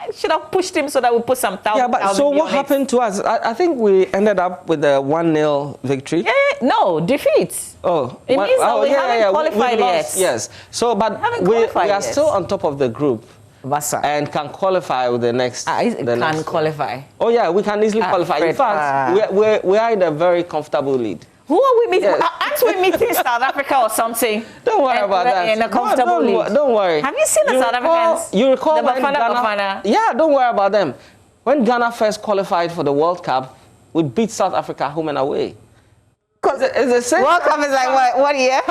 Speaker 16: I should have pushed him so that we put some thousand.
Speaker 17: Yeah, but so what happened to us? I think we ended up with a 1-0 victory.
Speaker 16: No, defeat.
Speaker 17: Oh,
Speaker 16: it means that we haven't qualified yet.
Speaker 17: Yes. So, but we are still on top of the group. And can qualify with the next.
Speaker 16: Qualify.
Speaker 17: Oh yeah, we can easily qualify. In fact, we are in a very comfortable lead.
Speaker 16: Who are we meeting? Yes. Aren't we meeting South Africa or something?
Speaker 17: Don't worry about that.
Speaker 16: In a comfortable league.
Speaker 17: Don't worry.
Speaker 16: Have you seen the South Africans?
Speaker 17: You recall
Speaker 16: the
Speaker 17: when Ghana? Yeah, don't worry about them. When Ghana first qualified for the World Cup, we beat South Africa home and away. Because it's the same.
Speaker 16: World Cup is like what year?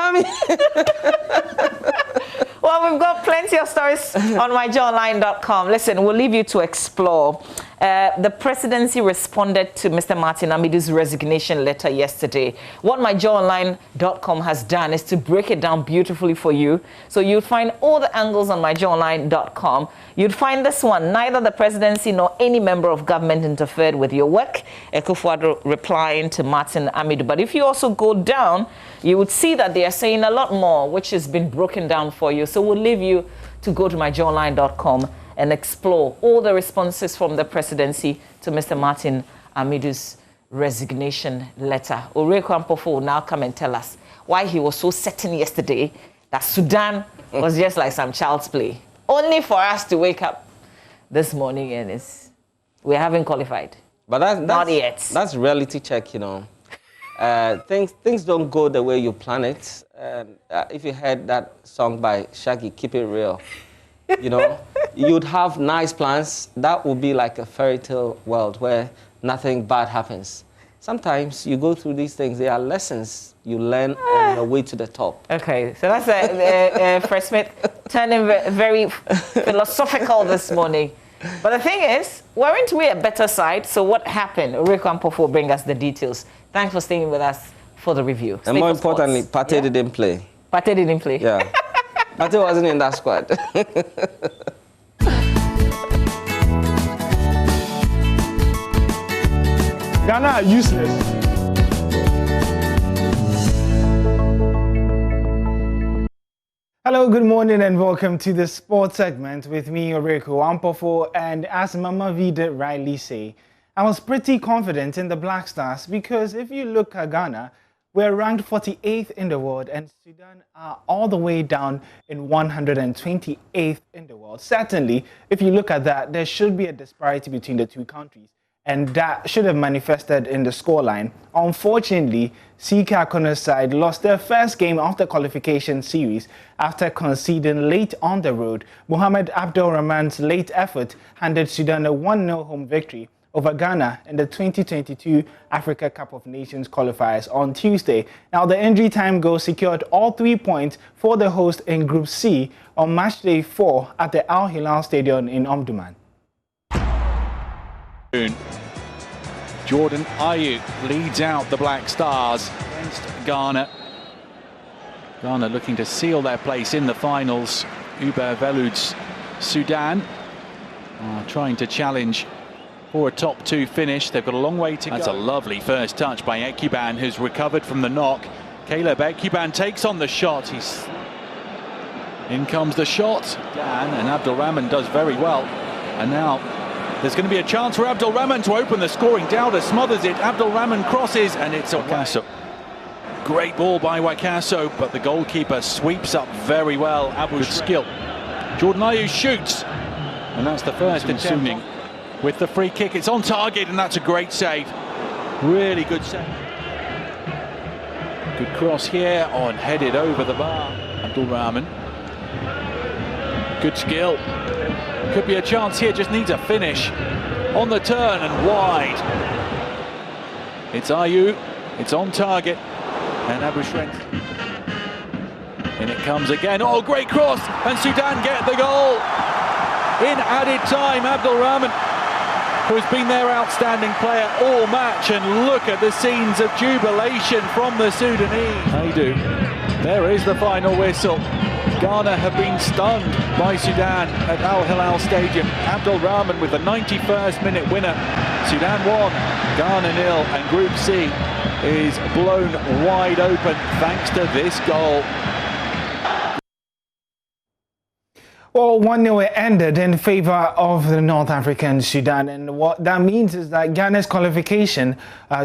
Speaker 16: Well, we've got plenty of stories on myjoyonline.com. Listen, we'll leave you to explore. The presidency responded to Mr. Martin Amidu's resignation letter yesterday. What myjoyonline.com has done is to break it down beautifully for you. So you'll find all the angles on myjoyonline.com. You'd find this one: neither the presidency nor any member of government interfered with your work. Akufo-Addo replying to Martin Amidu. But if you also go down, you would see that they are saying a lot more, which has been broken down for you. So we'll leave you to go to myjoyonline.com and explore all the responses from the presidency to Mr. Martin Amidu's resignation letter. Ore Kwampofu will now come and tell us why he was so certain yesterday that Sudan was just like some child's play. Only for us to wake up this morning and we haven't qualified.
Speaker 17: But that's
Speaker 16: not yet.
Speaker 17: That's reality check, things don't go the way you plan it. If you heard that song by Shaggy, Keep It Real, you know, you'd have nice plans. That would be like a fairy tale world where nothing bad happens. Sometimes you go through these things, there are lessons you learn on the way to the top.
Speaker 16: Okay, so that's Fred Smith turning very philosophical this morning. But the thing is, weren't we a better side? So what happened? Rico Ampofo will bring us the details. Thanks for staying with us for the review.
Speaker 17: And more importantly, Partey didn't play.
Speaker 16: Partey didn't play?
Speaker 17: Yeah. Partey wasn't in that squad.
Speaker 20: Ghana are useless. Hello, good morning and welcome to the sports segment with me, Rico Ampofo, and as Mama V did rightly say, I was pretty confident in the Black Stars because if you look at Ghana, we're ranked 48th in the world and Sudan are all the way down in 128th in the world. Certainly, if you look at that, there should be a disparity between the two countries. And that should have manifested in the scoreline. Unfortunately, CK Akono's side lost their first game of the qualification series after conceding late on the road. Mohamed Abdul Rahman's late effort handed Sudan a 1-0 home victory over Ghana in the 2022 Africa Cup of Nations qualifiers on Tuesday. Now, the injury time goal secured all 3 points for the host in Group C on matchday 4 at the Al Hilal Stadium in Omdurman.
Speaker 21: Jordan Ayew leads out the Black Stars against Ghana. Ghana looking to seal their place in the finals. Uber Velud's Sudan trying to challenge for a top 2 finish. They've got a long way to go. That's a lovely first touch by Ekuban, who's recovered from the knock. Caleb Ekuban takes on the shot. In comes the shot. Dan and Abdul Rahman does very well. And now there's going to be a chance for Abdul Rahman to open the scoring. Dowda smothers it. Abdul Rahman crosses, and it's Wakaso. Great ball by Wakaso, but the goalkeeper sweeps up very well. Good skill. Jordan Ayew shoots, and that's the first attempt. With the free kick, it's on target, and that's a great save. Really good save. Good cross here, headed over the bar. Abdul Rahman. Good skill. Could be a chance here, just needs a finish. On the turn and wide. It's Ayew, it's on target. And Abu Shrent. In it comes again. Oh, great cross! And Sudan get the goal! In added time, Abdul Rahman, who's been their outstanding player all match. And look at the scenes of jubilation from the Sudanese. They do. There is the final whistle. Ghana have been stunned by Sudan at Al Hilal Stadium. Abdul Rahman with the 91st minute winner. Sudan 1, Ghana 0, and Group C is blown wide open thanks to this goal.
Speaker 20: Well, 1-0 ended in favor of the North African Sudan, and what that means is that Ghana's qualification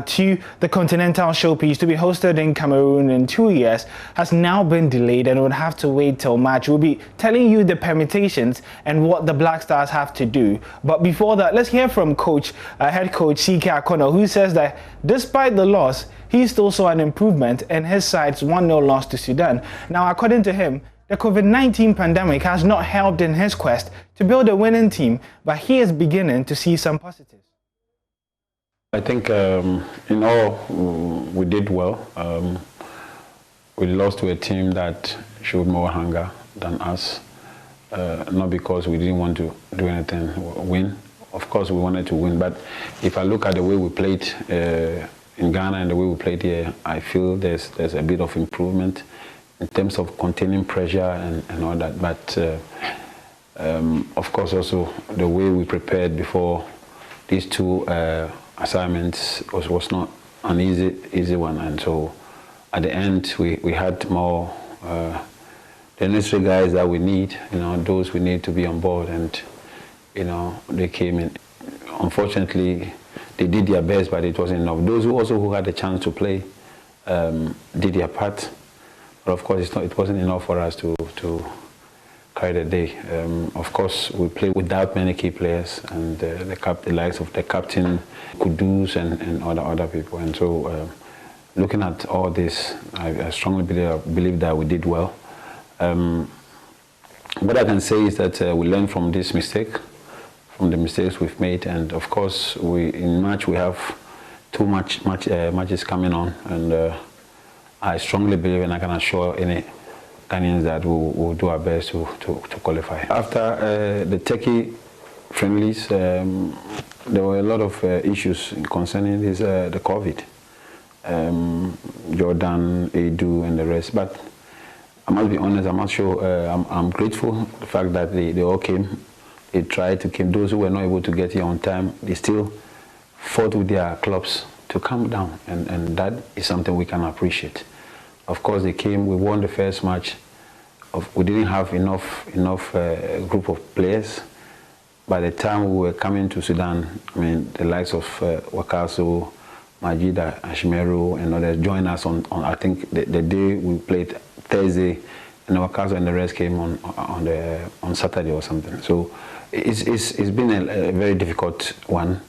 Speaker 20: to the Continental Showpiece to be hosted in Cameroon in 2 years has now been delayed and would have to wait till March. We'll be telling you the permutations and what the Black Stars have to do. But before that, let's hear from head coach CK Akono, who says that despite the loss, he still saw an improvement in his side's 1-0 loss to Sudan. Now, according to him, the COVID-19 pandemic has not helped in his quest to build a winning team, but he is beginning to see some positives.
Speaker 22: I think in all, we did well. We lost to a team that showed more hunger than us, not because we didn't want to do anything, win. Of course, we wanted to win, but if I look at the way we played in Ghana and the way we played here, I feel there's a bit of improvement in terms of containing pressure and all that. But of course also the way we prepared before these two assignments was not an easy one, and so at the end we had more the necessary guys that we need, those we need to be on board, and they came in. Unfortunately, they did their best, but it wasn't enough. Those who had the chance to play did their part. But of course, it wasn't enough for us to carry the day. Of course, we played without many key players, and the likes of the captain, Kudus, and other people. And so looking at all this, I strongly believe that we did well. What I can say is that we learned from this mistake, from the mistakes we've made, and of course, in March we have 2 matches coming on, and I strongly believe, and I can assure any Ghanaians that we'll do our best to qualify. After the Turkey friendlies, there were a lot of issues concerning the COVID. Jordan, Edu, and the rest, but I must be honest, I'm not sure, I'm grateful for the fact that they all came. They tried to come. Those who were not able to get here on time, they still fought with their clubs to come down, and that is something we can appreciate. Of course, they came, we won the first match. We didn't have enough group of players. By the time we were coming to Sudan, I mean, the likes of Wakaso, Majida, Ashmeru, and others joined us on I think, the day we played Thursday, and Wakaso and the rest came on Saturday or something. So it's been a very difficult one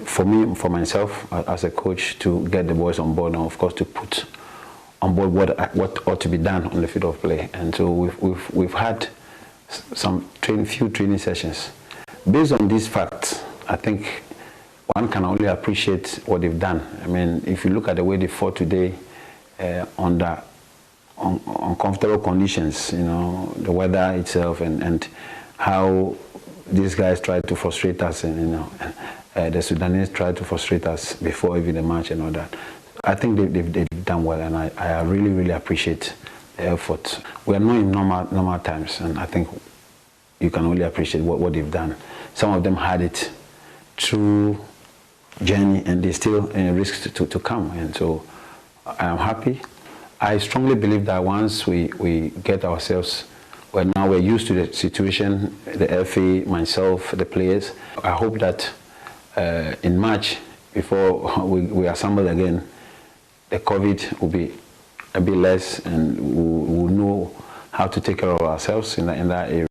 Speaker 22: for me, for myself as a coach, to get the boys on board, and of course to put on board what ought to be done on the field of play. And so we've had few training sessions. Based on these facts, I think one can only appreciate what they've done. I mean, if you look at the way they fought today under uncomfortable conditions, you know, the weather itself, and how these guys tried to frustrate us, and you know, the Sudanese tried to frustrate us before even the match and all that. I think they've done well, and I really, really appreciate the effort. We are not in normal times, and I think you can only appreciate what they've done. Some of them had it through journey, and they still risked to come, and so I am happy. I strongly believe that once we get ourselves, well, now we're used to the situation, the FA, myself, the players. I hope that in March, before we assemble again, the COVID will be a bit less, and we'll know how to take care of ourselves in that area.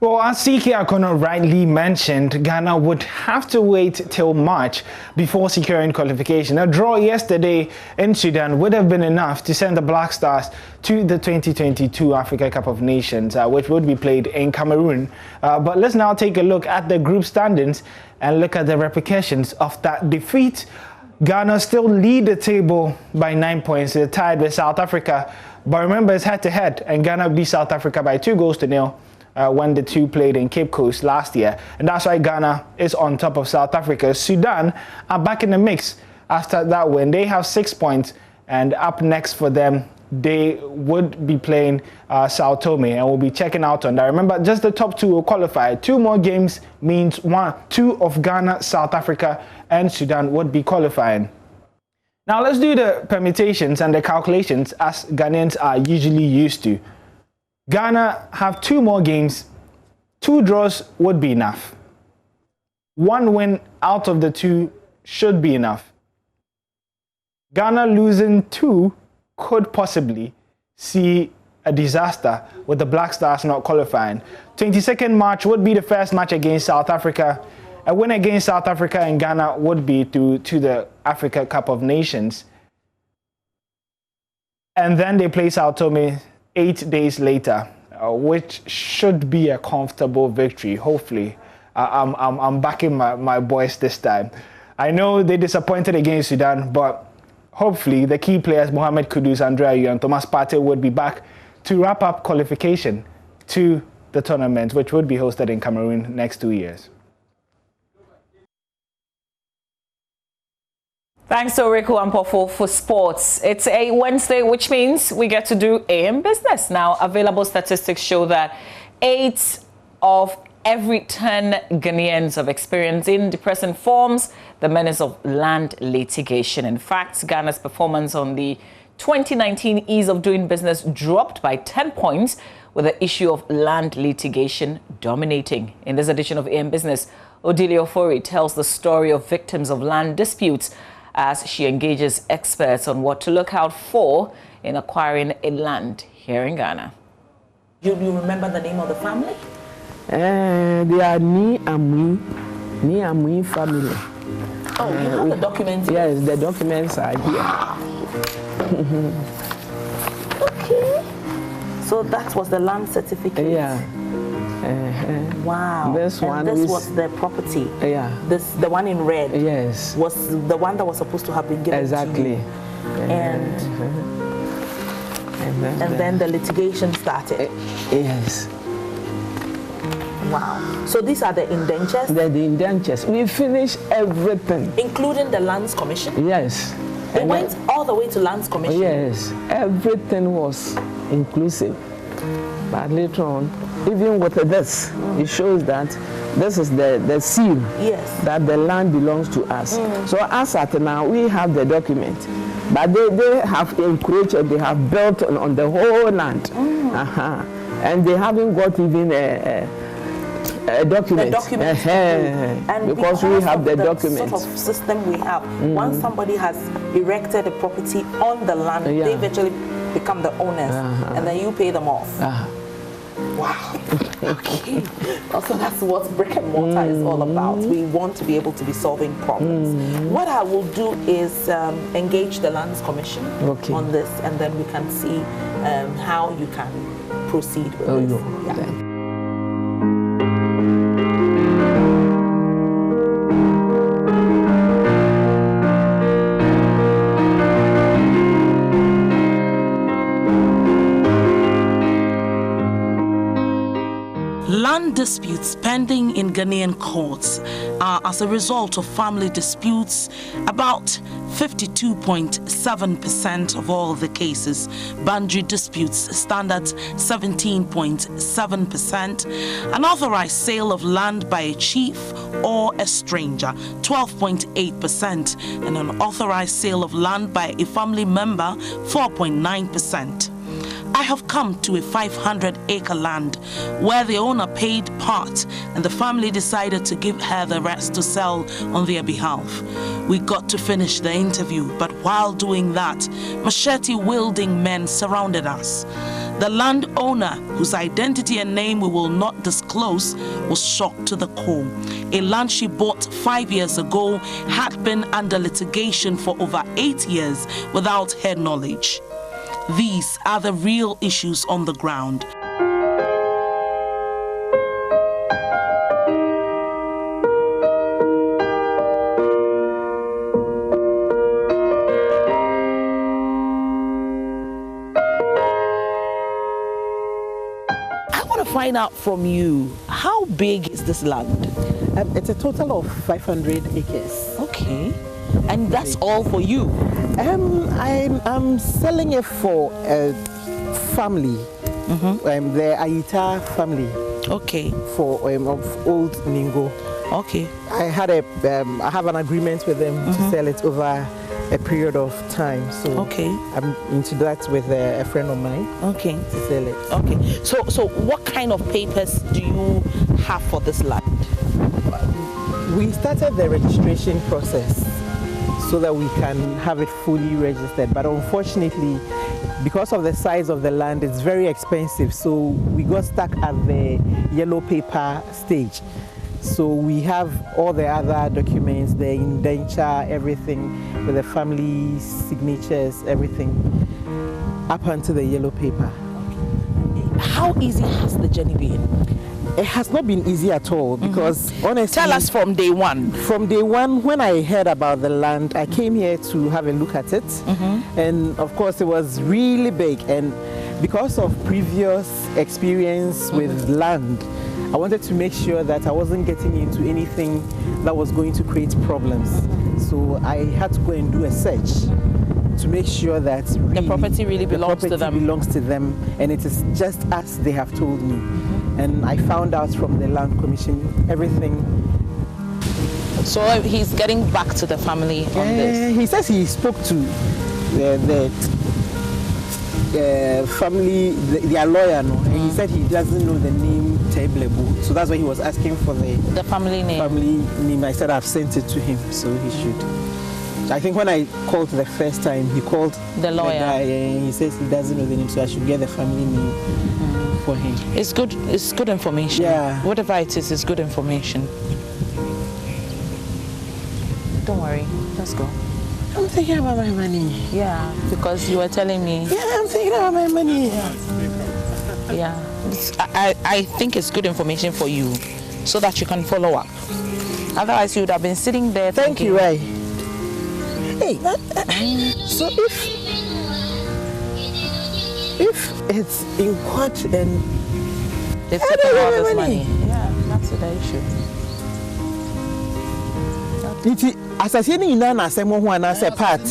Speaker 20: Well, as CK Akono rightly mentioned, Ghana would have to wait till March before securing qualification. A draw yesterday in Sudan would have been enough to send the Black Stars to the 2022 Africa Cup of Nations, which would be played in Cameroon. But let's now take a look at the group standings and look at the repercussions of that defeat. Ghana still lead the table by 9 points. They're tied with South Africa. But remember, it's head-to-head, and Ghana beat South Africa by 2-0 when the two played in Cape Coast last year. And that's why Ghana is on top of South Africa. Sudan are back in the mix after that win. They have 6 points, and up next for them, they would be playing Sao Tome, and we'll be checking out on that. Remember, just the top two will qualify. 2 more games means 2 of Ghana, South Africa, and Sudan would be qualifying. Now let's do the permutations and the calculations as Ghanaians are usually used to. Ghana have 2 more games. 2 draws would be enough. 1 win out of the 2 should be enough. Ghana losing 2 could possibly see a disaster with the Black Stars not qualifying. 22nd March would be the first match against South Africa. A win against South Africa and Ghana would be to the Africa Cup of Nations. And then they play Sao Tome 8 days later, which should be a comfortable victory, hopefully. I'm backing my boys this time. I know they disappointed against Sudan, but hopefully the key players, Mohamed Kudus, Andrea Ayew, and Thomas Partey, would be back to wrap up qualification to the tournament, which would be hosted in Cameroon next 2 years.
Speaker 16: Thanks to Riku Ampofo for sports. It's a Wednesday, which means we get to do AM business. Now, available statistics show that 8 of every 10 Ghanaians have experienced in depressing forms the menace of land litigation. In fact, Ghana's performance on the 2019 Ease of Doing Business dropped by 10 points, with the issue of land litigation dominating. In this edition of AM Business, Odilia Ofori tells the story of victims of land disputes as she engages experts on what to look out for in acquiring a land here in Ghana.
Speaker 1: Do you remember the name of the family?
Speaker 3: They are Ni Amui family.
Speaker 1: Oh, you have the documents?
Speaker 3: Yes, the documents are here.
Speaker 1: Okay. So that was the land certificate?
Speaker 3: Yeah.
Speaker 1: Wow.
Speaker 3: This
Speaker 1: and
Speaker 3: one
Speaker 1: this was the property?
Speaker 3: Yeah.
Speaker 1: The one in red?
Speaker 3: Yes.
Speaker 1: Was the one that was supposed to have been given
Speaker 3: exactly.
Speaker 1: to you? And then the litigation started?
Speaker 3: Yes.
Speaker 1: Wow. So these are the indentures?
Speaker 3: The indentures. We finished everything.
Speaker 1: Including the Lands Commission?
Speaker 3: Yes.
Speaker 1: They went all the way to Lands Commission?
Speaker 3: Yes. Everything was inclusive. But later on, even with this, it shows that this is the seal that the land belongs to us. So as at now, we have the document. But they have encroached, they have built on the whole land. And they haven't got even a document.
Speaker 1: And
Speaker 3: because we have the documents.
Speaker 1: Sort of system we have. Once somebody has erected a property on the land, they eventually become the owners, and then you pay them off. Wow. Okay. Also, that's what brick and mortar is all about. We want to be able to be solving problems. What I will do is engage the Lands Commission on this, and then we can see how you can proceed with this.
Speaker 4: Land disputes pending in Ghanaian courts are as a result of family disputes. About 52.7% of all the cases. Boundary disputes stand at 17.7%. Unauthorized sale of land by a chief or a stranger, 12.8%. And unauthorized sale of land by a family member, 4.9%. I have come to a 500-acre land where the owner paid part and the family decided to give her the rest to sell on their behalf. We got to finish the interview, but while doing that, machete-wielding men surrounded us. The landowner, whose identity and name we will not disclose, was shocked to the core. A land she bought 5 years ago had been under litigation for over 8 years without her knowledge. These are the real issues on the ground.
Speaker 1: I want to find out from you, how big is this land?
Speaker 23: It's a total of 500 acres.
Speaker 1: Okay. And that's all for you?
Speaker 23: I'm selling it for a family, the Ayita family.
Speaker 1: Okay.
Speaker 23: For of Old Ningo.
Speaker 1: Okay.
Speaker 23: I have an agreement with them to sell it over a period of time. So I'm into that with a friend of mine.
Speaker 1: Okay.
Speaker 23: To sell it.
Speaker 1: Okay. So what kind of papers do you have for this land?
Speaker 23: We started the registration process so that we can have it fully registered. But unfortunately, because of the size of the land, it's very expensive. So we got stuck at the yellow paper stage. So we have all the other documents, the indenture, everything, with the family signatures, everything, up onto the yellow paper.
Speaker 1: How easy has the journey been?
Speaker 23: It has not been easy at all because honestly...
Speaker 1: Tell us from day one.
Speaker 23: From day one, when I heard about the land, I came here to have a look at it. And of course, it was really big. And because of previous experience with land, I wanted to make sure that I wasn't getting into anything that was going to create problems. So I had to go and do a search to make sure that really
Speaker 1: the property really belongs to them.
Speaker 23: Belongs to them, and it is just as they have told me. And I found out from the Land Commission everything.
Speaker 1: So he's getting back to the family on this.
Speaker 23: He says he spoke to the family, their lawyer, and he said he doesn't know the name Teblebu. So that's why he was asking for the
Speaker 1: family name.
Speaker 23: I said I've sent it to him, so he should. I think when I called the first time, he called
Speaker 1: the lawyer,
Speaker 23: guy, and he says he doesn't know the name, so I should get the family name for him.
Speaker 1: It's good information.
Speaker 23: Yeah.
Speaker 1: Whatever it is, it's good information.
Speaker 16: don't worry. Let's go.
Speaker 3: I'm thinking about my money.
Speaker 16: Yeah, because you were telling me.
Speaker 3: Yeah, I'm thinking about my money.
Speaker 16: Yeah. I think it's good information for you so that you can follow up. Otherwise, you would have been sitting there.
Speaker 3: Thank you, Ray. Hey, so if it's in court and
Speaker 16: they've taken all this money. Yeah, that's the issue.
Speaker 3: As I said, you know, I said, one as a part.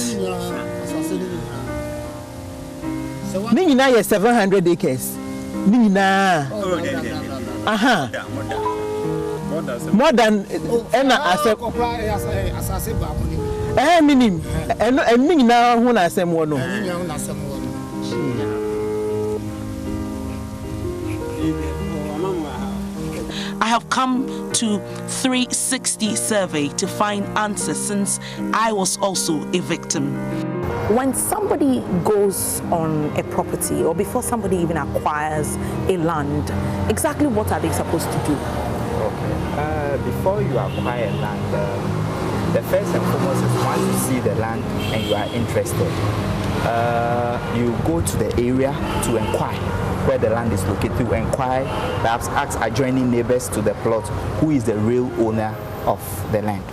Speaker 3: Nina, yes, 700 acres. Nina. More than
Speaker 4: I have come to 360 survey to find answers since I was also a victim.
Speaker 1: When somebody goes on a property or before somebody even acquires a land, exactly what are they supposed to do?
Speaker 5: Okay. Before you acquire land, the first and foremost is once you see the land and you are interested, you go to the area to inquire where the land is located, to inquire, perhaps ask adjoining neighbors to the plot who is the real owner of the land.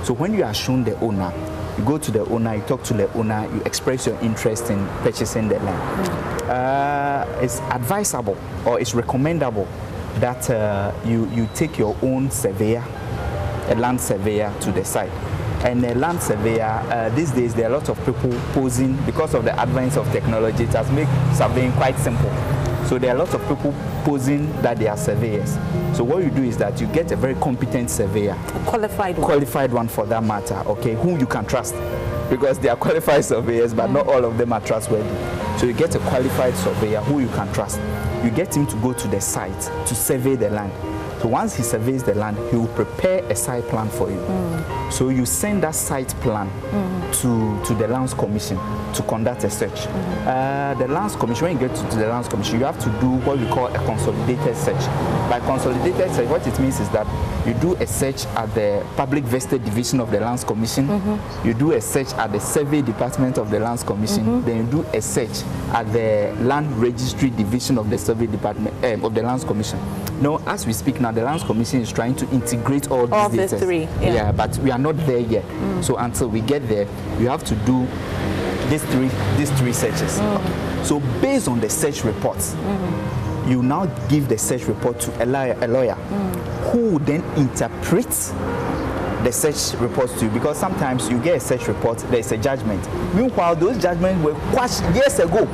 Speaker 5: So when you are shown the owner, you go to the owner, you talk to the owner, you express your interest in purchasing the land. It's advisable or it's recommendable that you take your own surveyor, a land surveyor, to the site. And a land surveyor, these days there are a lot of people posing because of the advance of technology. It has made surveying quite simple. So there are lots of people posing that they are surveyors. So what you do is that you get a very competent surveyor.
Speaker 1: A qualified one.
Speaker 5: Qualified one for that matter, okay, whom you can trust. Because they are qualified surveyors, but not all of them are trustworthy. So you get a qualified surveyor who you can trust. You get him to go to the site to survey the land. So once he surveys the land, he will prepare a site plan for you. So you send that site plan to the Lands Commission to conduct a search. The Lands Commission, when you get to the Lands Commission, you have to do what we call a consolidated search. By consolidated search, what it means is that you do a search at the Public Vested Division of the Lands Commission, you do a search at the Survey Department of the Lands Commission, then you do a search at the Land Registry Division of the Survey Department of the Lands Commission. Now, as we speak now, the Lands Commission is trying to integrate all these data.
Speaker 1: Three,
Speaker 5: yeah, but we are not there yet. So until we get there, we have to do these three searches. So based on the search reports, you now give the search report to a lawyer who will then interpret the search reports to you, because sometimes you get a search report, there's a judgment. Meanwhile, those judgments were quashed years ago.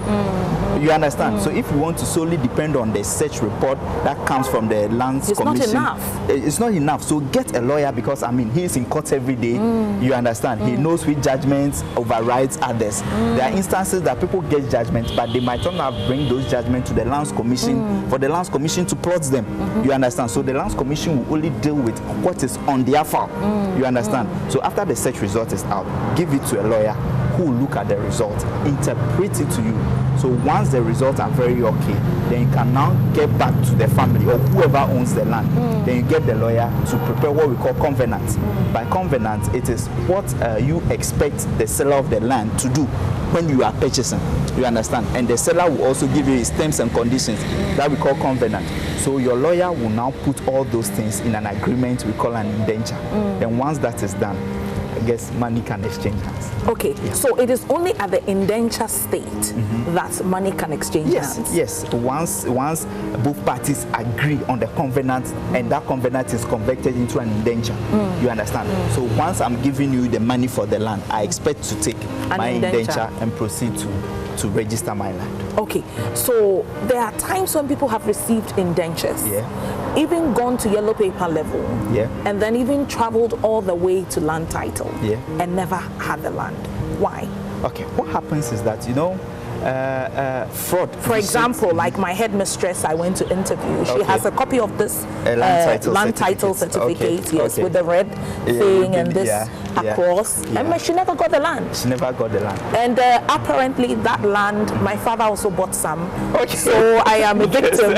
Speaker 5: You understand? So if you want to solely depend on the search report that comes from the Lands Commission,
Speaker 1: it's not enough.
Speaker 5: It's not enough. So get a lawyer, because I mean, he's in court every day. You understand? He knows which judgments overrides others. There are instances that people get judgments, but they might not bring those judgments to the Lands Commission for the Lands Commission to plot them. You understand? So the Lands Commission will only deal with what is on their file. You understand? So after the search result is out, give it to a lawyer who will look at the result, interpret it to you. So once the results are very okay, then you can now get back to the family or whoever owns the land. Then you get the lawyer to prepare what we call covenant. By covenant, it is what you expect the seller of the land to do when you are purchasing. You understand? And the seller will also give you his terms and conditions that we call covenant. So your lawyer will now put all those things in an agreement we call an indenture. Then once that is done, I guess money can exchange hands.
Speaker 1: Okay, so it is only at the indenture state that money can exchange hands?
Speaker 5: Yes, once both parties agree on the covenant and that covenant is converted into an indenture. You understand? So once I'm giving you the money for the land, I expect to take my indenture and proceed to register my land.
Speaker 1: Okay, so there are times when people have received indentures, even gone to yellow paper level, and then even traveled all the way to land title, and never had the land. Why?
Speaker 5: Okay, what happens is that, you know, fraud.
Speaker 1: For example, like my headmistress I went to interview, she has a copy of this land title certificate, with the red thing and this across, and she never got the land.
Speaker 5: She never got the land.
Speaker 1: And apparently that land, my father also bought some, so I am a victim,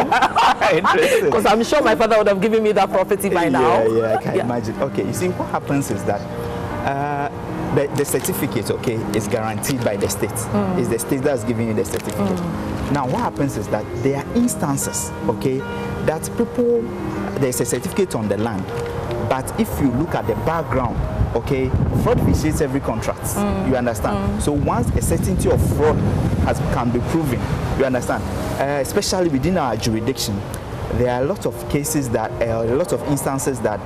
Speaker 1: because I'm sure my father would have given me that property by now.
Speaker 5: Yeah, I can imagine. Okay, you see, what happens is that The certificate, okay, is guaranteed by the state. It's the state that's giving you the certificate. Now, what happens is that there are instances, okay, that people, there's a certificate on the land, but if you look at the background, okay, fraud vitiates every contract. You understand? So once a certainty of fraud can be proven, you understand, especially within our jurisdiction, there are a lot of cases that, a lot of instances that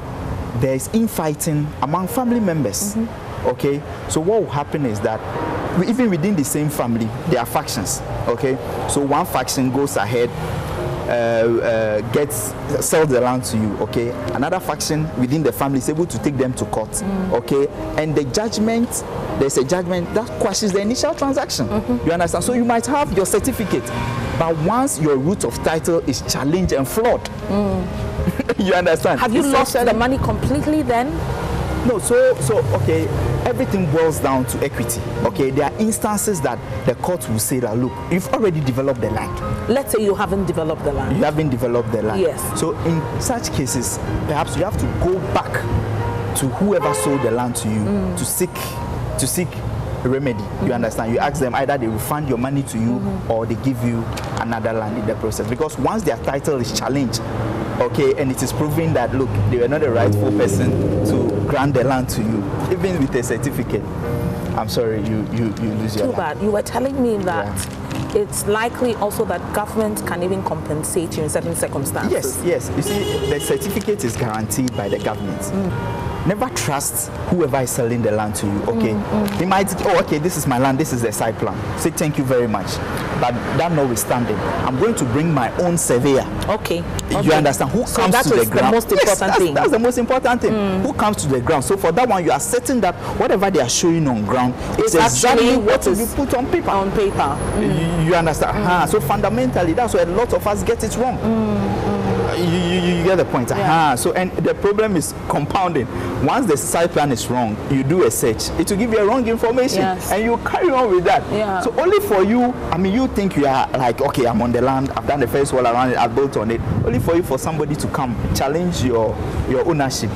Speaker 5: there is infighting among family members. Okay, so what will happen is that even within the same family, there are factions. Okay, so one faction goes ahead, sells the land to you. Okay, another faction within the family is able to take them to court. Okay, and the judgment, there's a judgment that quashes the initial transaction. You understand? So you might have your certificate, but once your root of title is challenged and flawed, you understand?
Speaker 1: Have you lost the money completely then?
Speaker 5: No, so okay, everything boils down to equity. Okay, there are instances that the court will say that, look, you've already developed the land.
Speaker 1: Let's say you haven't developed the land.
Speaker 5: You haven't developed the land.
Speaker 1: Yes.
Speaker 5: So in such cases, perhaps you have to go back to whoever sold the land to you to seek a remedy. You understand? You ask them either they refund your money to you or they give you another land in the process. Because once their title is challenged, okay, and it is proven that, look, they were not the rightful person to grant the land to you, even with a certificate, I'm sorry, you lose your land.
Speaker 1: Too bad. You were telling me that it's likely also that government can even compensate you in certain circumstances.
Speaker 5: Yes. You see, the certificate is guaranteed by the government. Never trust whoever is selling the land to you, okay? He might, okay, this is my land, this is the site plan. Say thank you very much. But that notwithstanding, I'm going to bring my own surveyor.
Speaker 1: Okay.
Speaker 5: You understand? Who comes to the ground?
Speaker 1: The most important thing.
Speaker 5: That's the most important thing. Who comes to the ground? So for that one, you are certain that whatever they are showing on ground is exactly what will be put on paper. You understand? So fundamentally, that's where a lot of us get it wrong. You get the point. So, and the problem is compounding. Once the site plan is wrong, you do a search, it will give you a wrong information, and you carry on with that. So only for you, I mean, you think you are like, okay, I'm on the land, I've done the first wall around it, I've built on it. Only for somebody to come challenge your ownership.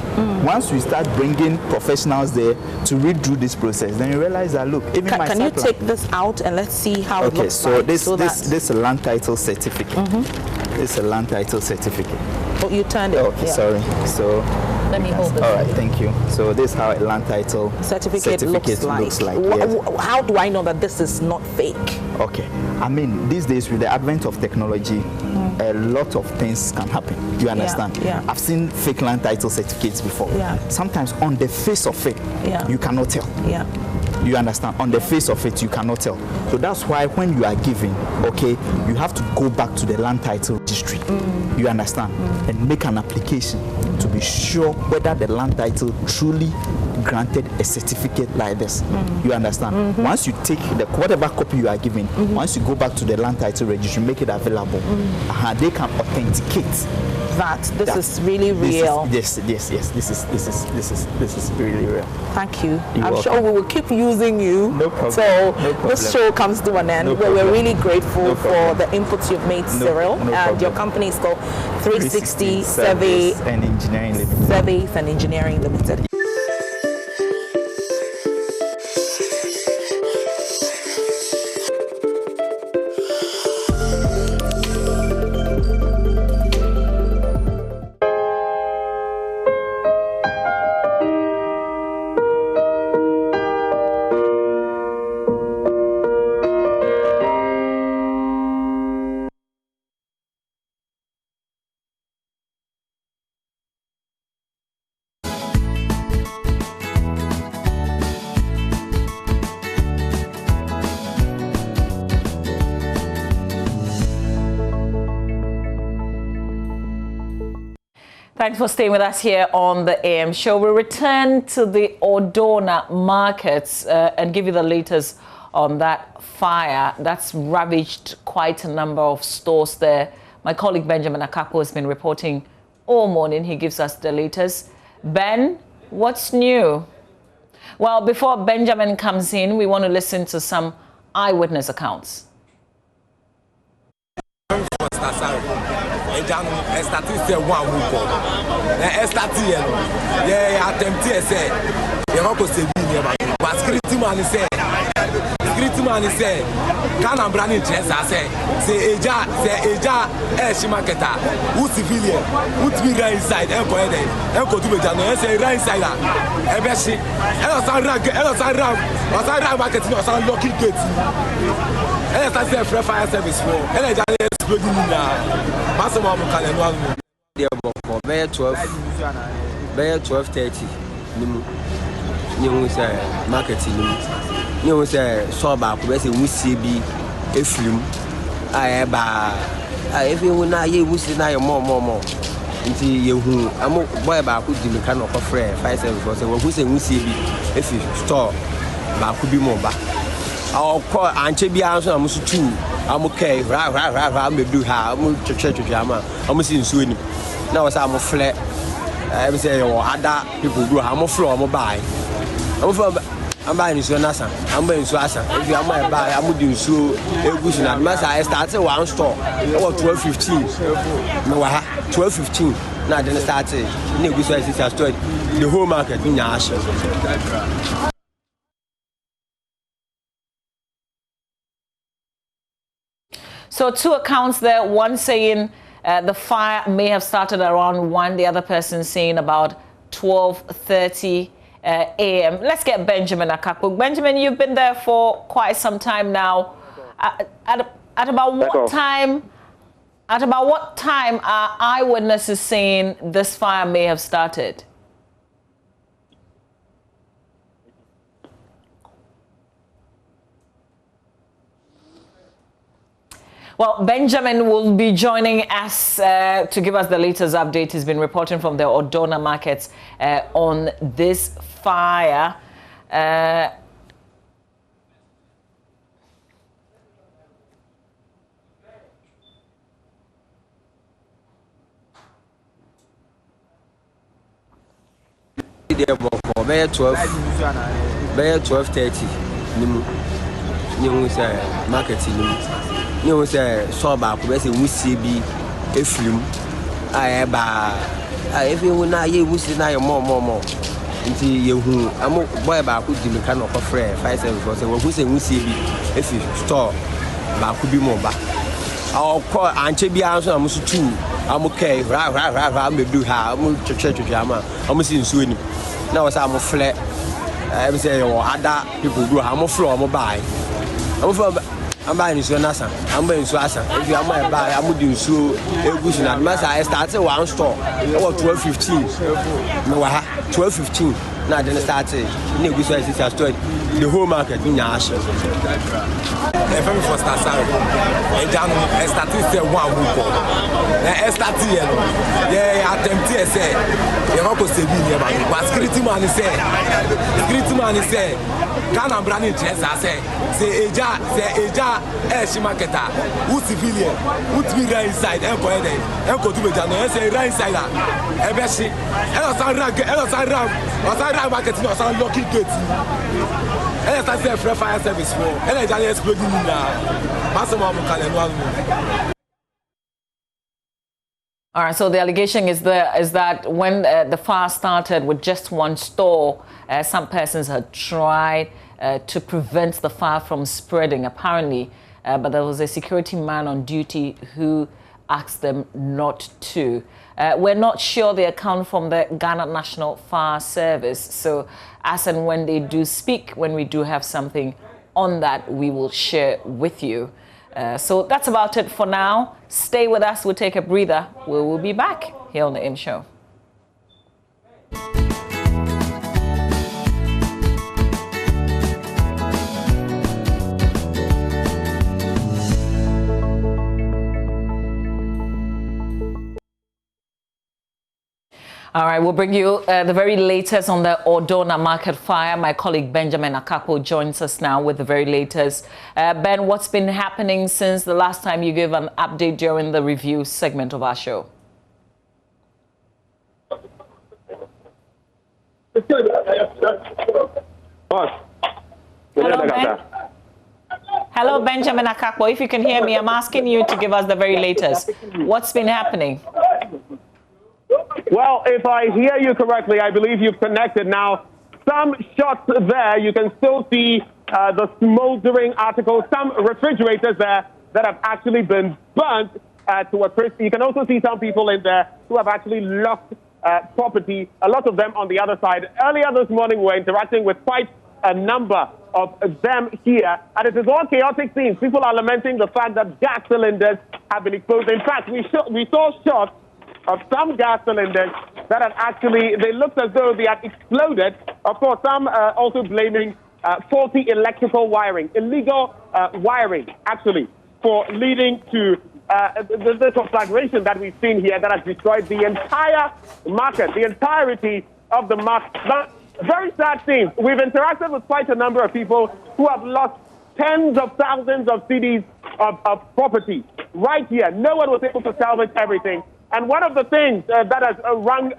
Speaker 5: Once you start bringing professionals there to read through this process, then you realize that, look, even my
Speaker 1: can you take this out and let's see how it looks
Speaker 5: so
Speaker 1: like?
Speaker 5: This is a land title certificate. This is a land title certificate.
Speaker 1: Oh, you turned it.
Speaker 5: Okay, sorry. So
Speaker 1: let me hold this.
Speaker 5: All right, thank you. So this is how a land title
Speaker 1: certificate looks like.
Speaker 5: Yes.
Speaker 1: How do I know that this is not fake?
Speaker 5: Okay, I mean, these days with the advent of technology, a lot of things can happen. You understand? I've seen fake land title certificates before. Sometimes on the face of it, you cannot tell. You understand? On the face of it, you cannot tell. So that's why when you are giving, okay, you have to go back to the land title registry. You understand? And make an application to be sure whether the land title truly granted a certificate like this. You understand? Once you take whatever copy you are giving, once you go back to the land title registry, make it available, they can authenticate
Speaker 1: that this is really real.
Speaker 5: Yes. This is really real.
Speaker 1: Thank you. I'm sure we will keep using you.
Speaker 5: No problem.
Speaker 1: So this show comes to an end. We're really grateful for the inputs you've made, Cyril. And your company is called 360 Surveys
Speaker 5: and Engineering Limited.
Speaker 1: Surveys and Engineering Limited. Thanks for staying with us here on the AM show. We'll return to the Ordona markets and give you the latest on that fire that's ravaged quite a number of stores there. My colleague Benjamin Akapo has been reporting all morning. He gives us the latest. Ben, what's new? Well, before Benjamin comes in, we want to listen to some eyewitness accounts.
Speaker 6: Ejano, started say one week. Started yeah, attempt say you not go say but security man is say can am brand interest say eja shimaketa who civilian who be right inside e ko ede e ko tu beja no e say right inside e be shi e no san ram market no san lucky gate e start say free fire service for e na ja exploding na pass mo am kale no anu dey for be 12:30 nimu you say marketing you say so ba ko be say wusie bi efrim aye ba if you na ye wusie na ye mo nti ye hu am boy ba ko di me kan ko frɛ 57 say wo say wusie bi efi store ba ko bi mo ba akọ anche bi anso na musu tu am kai ra me do ha am twetwe ama am si nsuo ni na wo say am flɛ I say yo other people do am floor am buy I'm buying nsuo nasa. I'm buying nsuo asa. If you am buy, I'm doing nsuo egusi na. Masa I started one store. About 12:15. Me wa ha 12:15. Na then started. Na egusi I see store. The whole market in Asha.
Speaker 16: So two accounts there. One saying the fire may have started around 1. The other person saying about 12:30. a.m. Let's get Benjamin Akakpo. Benjamin, you've been there for quite some time now. At about what time? At about what time are eyewitnesses saying this fire may have started? Well, Benjamin will be joining us to give us the latest update. He's been reporting from the Odona markets on this fire.
Speaker 6: By 12:30, you say marketing. You say so ba ko be say wusie bi efrim aye ba if you na ye wusie na ye mo nti ye hu am boy ba ko di me kan ko frɛ 57 say wo say wusie bi efi store ba ko bi mo ba akọ anche bi anso na musu tu am kai ra me do ha am twetwe ama am si nsuo ni na wo say am flɛ I say yo other people do am floor am buy I'm buying nsuo nasa. I'm buying nsuo asa. If you am buy, I'm doing nsuo egusi na. Masa I started one store. About 12:15. Me wa ha 12:15. Na then started. Na egusi I see store. The whole market in Asha. Every for start sorry. Ejano started say one week. Na started here. Yeah, attempt here say. You no go say be here but security man say. Can am brand interest say eja shimaketa who civilian who be right inside e ko ede e ko tu beja no e say right inside e be shi e san ram market no san lucky gate e start say free fire service for e na ja exploding na pass mo am kale no anu.
Speaker 16: All right, so the allegation is that when the fire started with just one store, some persons had tried to prevent the fire from spreading, apparently, but there was a security man on duty who asked them not to. We're not sure the account from the Ghana National Fire Service, so as and when they do speak, when we do have something on that, we will share with you. So that's about it for now. Stay with us. We'll take a breather. We will be back here on the M Show. All right, we'll bring you the very latest on the Odona market fire. My colleague Benjamin Akakpo joins us now with the very latest. Ben, what's been happening since the last time you gave an update during the review segment of our show? Hello, Ben. Hello, Benjamin Akakpo. If you can hear me, I'm asking you to give us the very latest. What's been happening?
Speaker 18: Well, if I hear you correctly, I believe you've connected now. Some shots there, you can still see the smoldering articles, some refrigerators there that have actually been burnt to a crisp. You can also see some people in there who have actually lost property, a lot of them on the other side. Earlier this morning, we were interacting with quite a number of them here, and it is all chaotic scenes. People are lamenting the fact that gas cylinders have been exposed. In fact, we saw shots of some gas cylinders that had actually, they looked as though they had exploded. Of course, some also blaming faulty electrical wiring, illegal wiring, actually, for leading to the conflagration that we've seen here that has destroyed the entire market, the entirety of the market. But very sad scenes. We've interacted with quite a number of people who have lost tens of thousands of cedis of property right here. No one was able to salvage everything. And one of the things that has rung,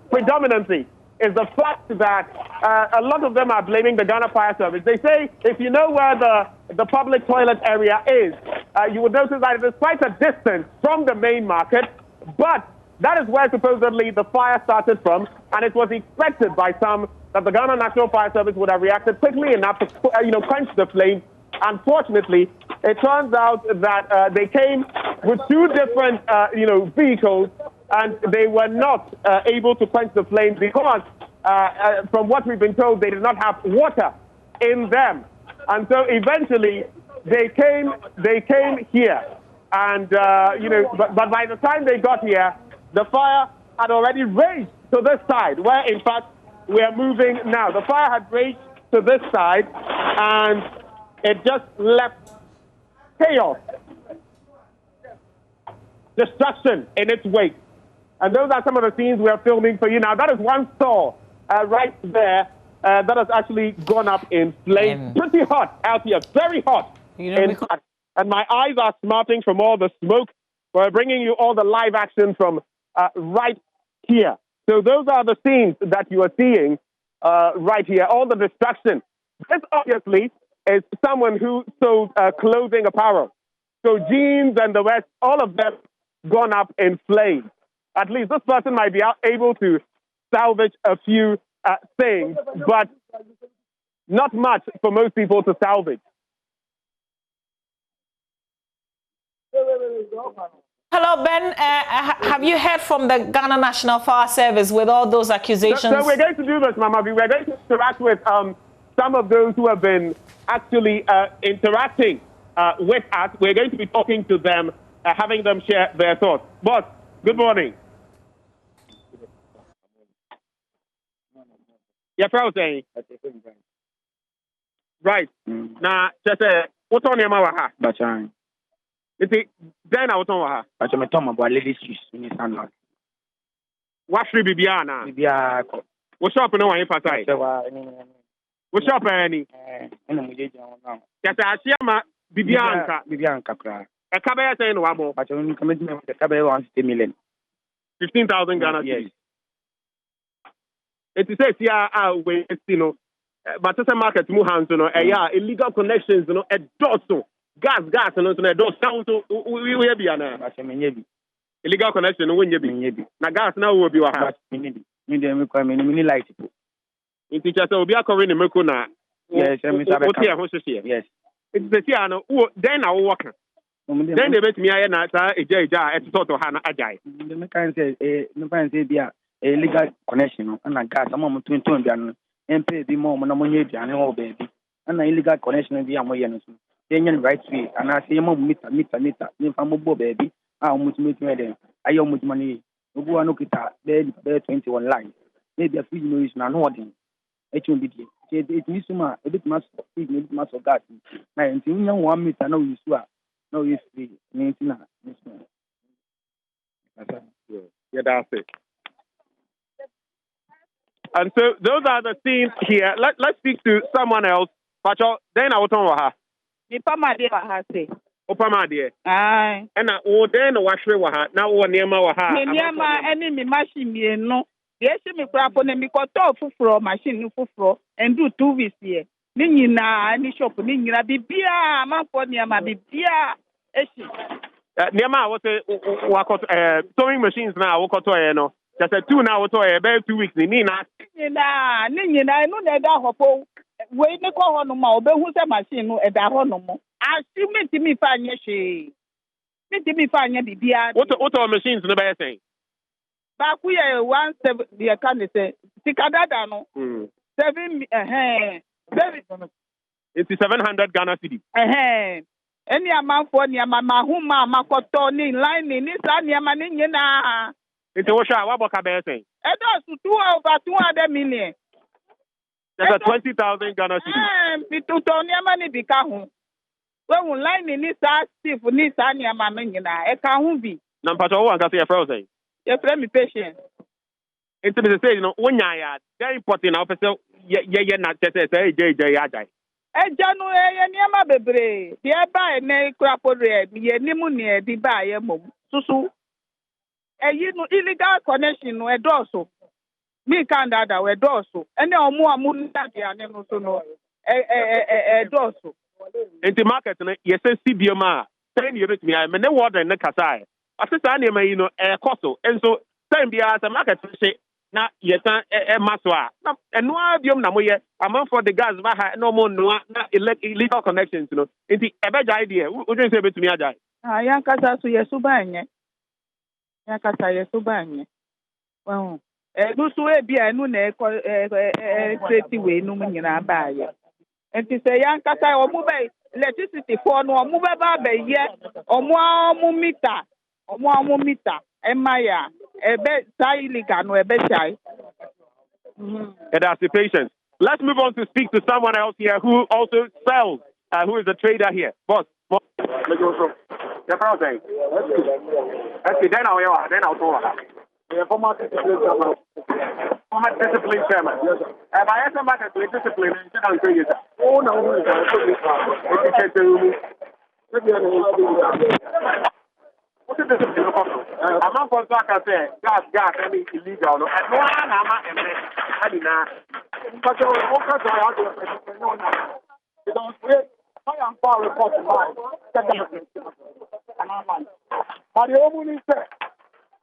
Speaker 18: predominantly is the fact that a lot of them are blaming the Ghana Fire Service. They say if you know where the public toilet area is, you would notice that it is quite a distance from the main market, but that is where supposedly the fire started from, and it was expected by some that the Ghana National Fire Service would have reacted quickly enough to quench the flame. Unfortunately, it turns out that they came with two different, vehicles, and they were not able to quench the flames because, from what we've been told, they did not have water in them. And so eventually, they came here, and but by the time they got here, the fire had already raged to this side, where in fact we are moving now. The fire had raged to this side, and it just left chaos, destruction in its wake. And those are some of the scenes we are filming for you now. That is one store right there that has actually gone up in flames. Pretty hot out here, very hot. And my eyes are smarting from all the smoke. We're bringing you all the live action from right here. So those are the scenes that you are seeing right here, all the destruction. This obviously is someone who sold clothing apparel. So jeans and the rest, all of them gone up in flames. At least this person might be able to salvage a few things, but not much for most people to salvage.
Speaker 16: Hello, Ben. Have you heard from the Ghana National Fire Service with all those accusations?
Speaker 18: So we're going to do this, Mama. We're going to interact with some of those who have been actually interacting with us. We're going to be talking to them, having them share their thoughts. Boss, good morning. Yeah, Frau saying. Right. Now, just what's on your mouth?
Speaker 9: Bachan.
Speaker 18: Then I was on her.
Speaker 9: But I'm talking about ladies' shoes in his hand.
Speaker 18: What should be Bibiana?
Speaker 9: Bibia.
Speaker 18: What's up in one emphasis? What's up, Annie? Yes, I see my
Speaker 9: Bibianca.
Speaker 18: A cabin saying, Wabo.
Speaker 9: But I'm committing the cabin wants 10 million.
Speaker 18: 15,000 Ghana.
Speaker 9: Yes.
Speaker 18: It says, yeah, wait, but it's a market Muhan, illegal connections, a dorsal. Gas, and those sound to we be an illegal connection when you be. Now, gas now will be a house.
Speaker 9: Mini light.
Speaker 18: In teachers will be a Corinne Mercuna.
Speaker 9: Yes,
Speaker 18: yes. It's the Tiano, then I'll walk. Then they bet me I not a jar at sort of Hannah Ajay.
Speaker 9: The mechanic says, a legal connection, and I got a moment to turn and pay the more money and all baby. And an illegal connection in the Amoyan. Right way, and I say, meter, if I'm a baby, I almost make me I almost money. You go and look at that, there 21 lines. Maybe a few minutes and nothing. It will be it needs to a bit much of feed, maybe much of that. 19 young 1 meter, no use, no use free, 19.
Speaker 18: Yeah, that's it. And so those are the scenes here. Let's speak to someone else. Then I will tell her.
Speaker 11: Nipama de wahase.
Speaker 18: Opama de.
Speaker 11: Aye.
Speaker 18: Ena o den no wahwe wa ha. Na o niema wa ha.
Speaker 11: Niema eni mi machine mienu. Yesi mi kura po ne mi koto fufuro machine nu fufuro and do 2 weeks here. Nina, any shop, Nina, Bibia, Mampo, Niama, Bibia, Eshi.
Speaker 18: Niama, what sewing machines now, what no. Just a 2 now, about 2 weeks, Nina.
Speaker 11: Nina, I know that hopo. Wait, the call on my who's a machine at the honomo. I still meet me fine, she. Meet me fine, Bibia.
Speaker 18: What are machines in the best thing?
Speaker 11: But we are 17, the account say, Tikadano. 7,
Speaker 18: it's 700 Ghana cedi.
Speaker 11: Any amount for Niama, whom Makotoni, lining, this Niama.
Speaker 18: It's a washer, what about Cabesi?
Speaker 11: And also 200 million.
Speaker 18: That's a 20,000 Ghana cedi.
Speaker 11: Pitutonia money become. Well, lining this active for Nisania Mamina, a Kahumbi.
Speaker 18: Nampato, I got a frozen.
Speaker 11: Your friend, patient.
Speaker 18: It's the same, one yard, very important officer. Yeah, not just a JJ Ajay.
Speaker 11: A January, Yama Bebre, the Abba, Nay Crapore, the Nimunia, the Bayer Mum, Susu. A illegal connection, a dorsal. Me can't add our dorsal. And no more Mundagia, and also no a dorsal.
Speaker 18: In the market, yes, CBMA, 10 years me, I'm no water in the Kasai. I said, a costo, and so, time be as a market say. Na yeta maswa na eno abiom na moye among for the gas ba ha no more no na illegal connections no nti ebeja idea wo dwen say betumi ajai
Speaker 11: yan kasa so yesu banye yan kasa yesu banye well no so e bia enu na safety we no nyina ba ye nti say yan kasa omu be electricity for no omu be ba be ye omu meter emaya ebe illegal no ebe chai.
Speaker 18: And that's the patience. Let's move on to speak to someone else here who also sells, who is a trader here. Boss. Let's go from. The problem. Okay, then I'll talk. Former discipline chairman. If I ask somebody to discipline, I'll tell you that. Oh no, what's the discipline? I'm not going to say gas, any illegal. And no one, I'm not. But you don't wait. I am far report to mine. But the only say,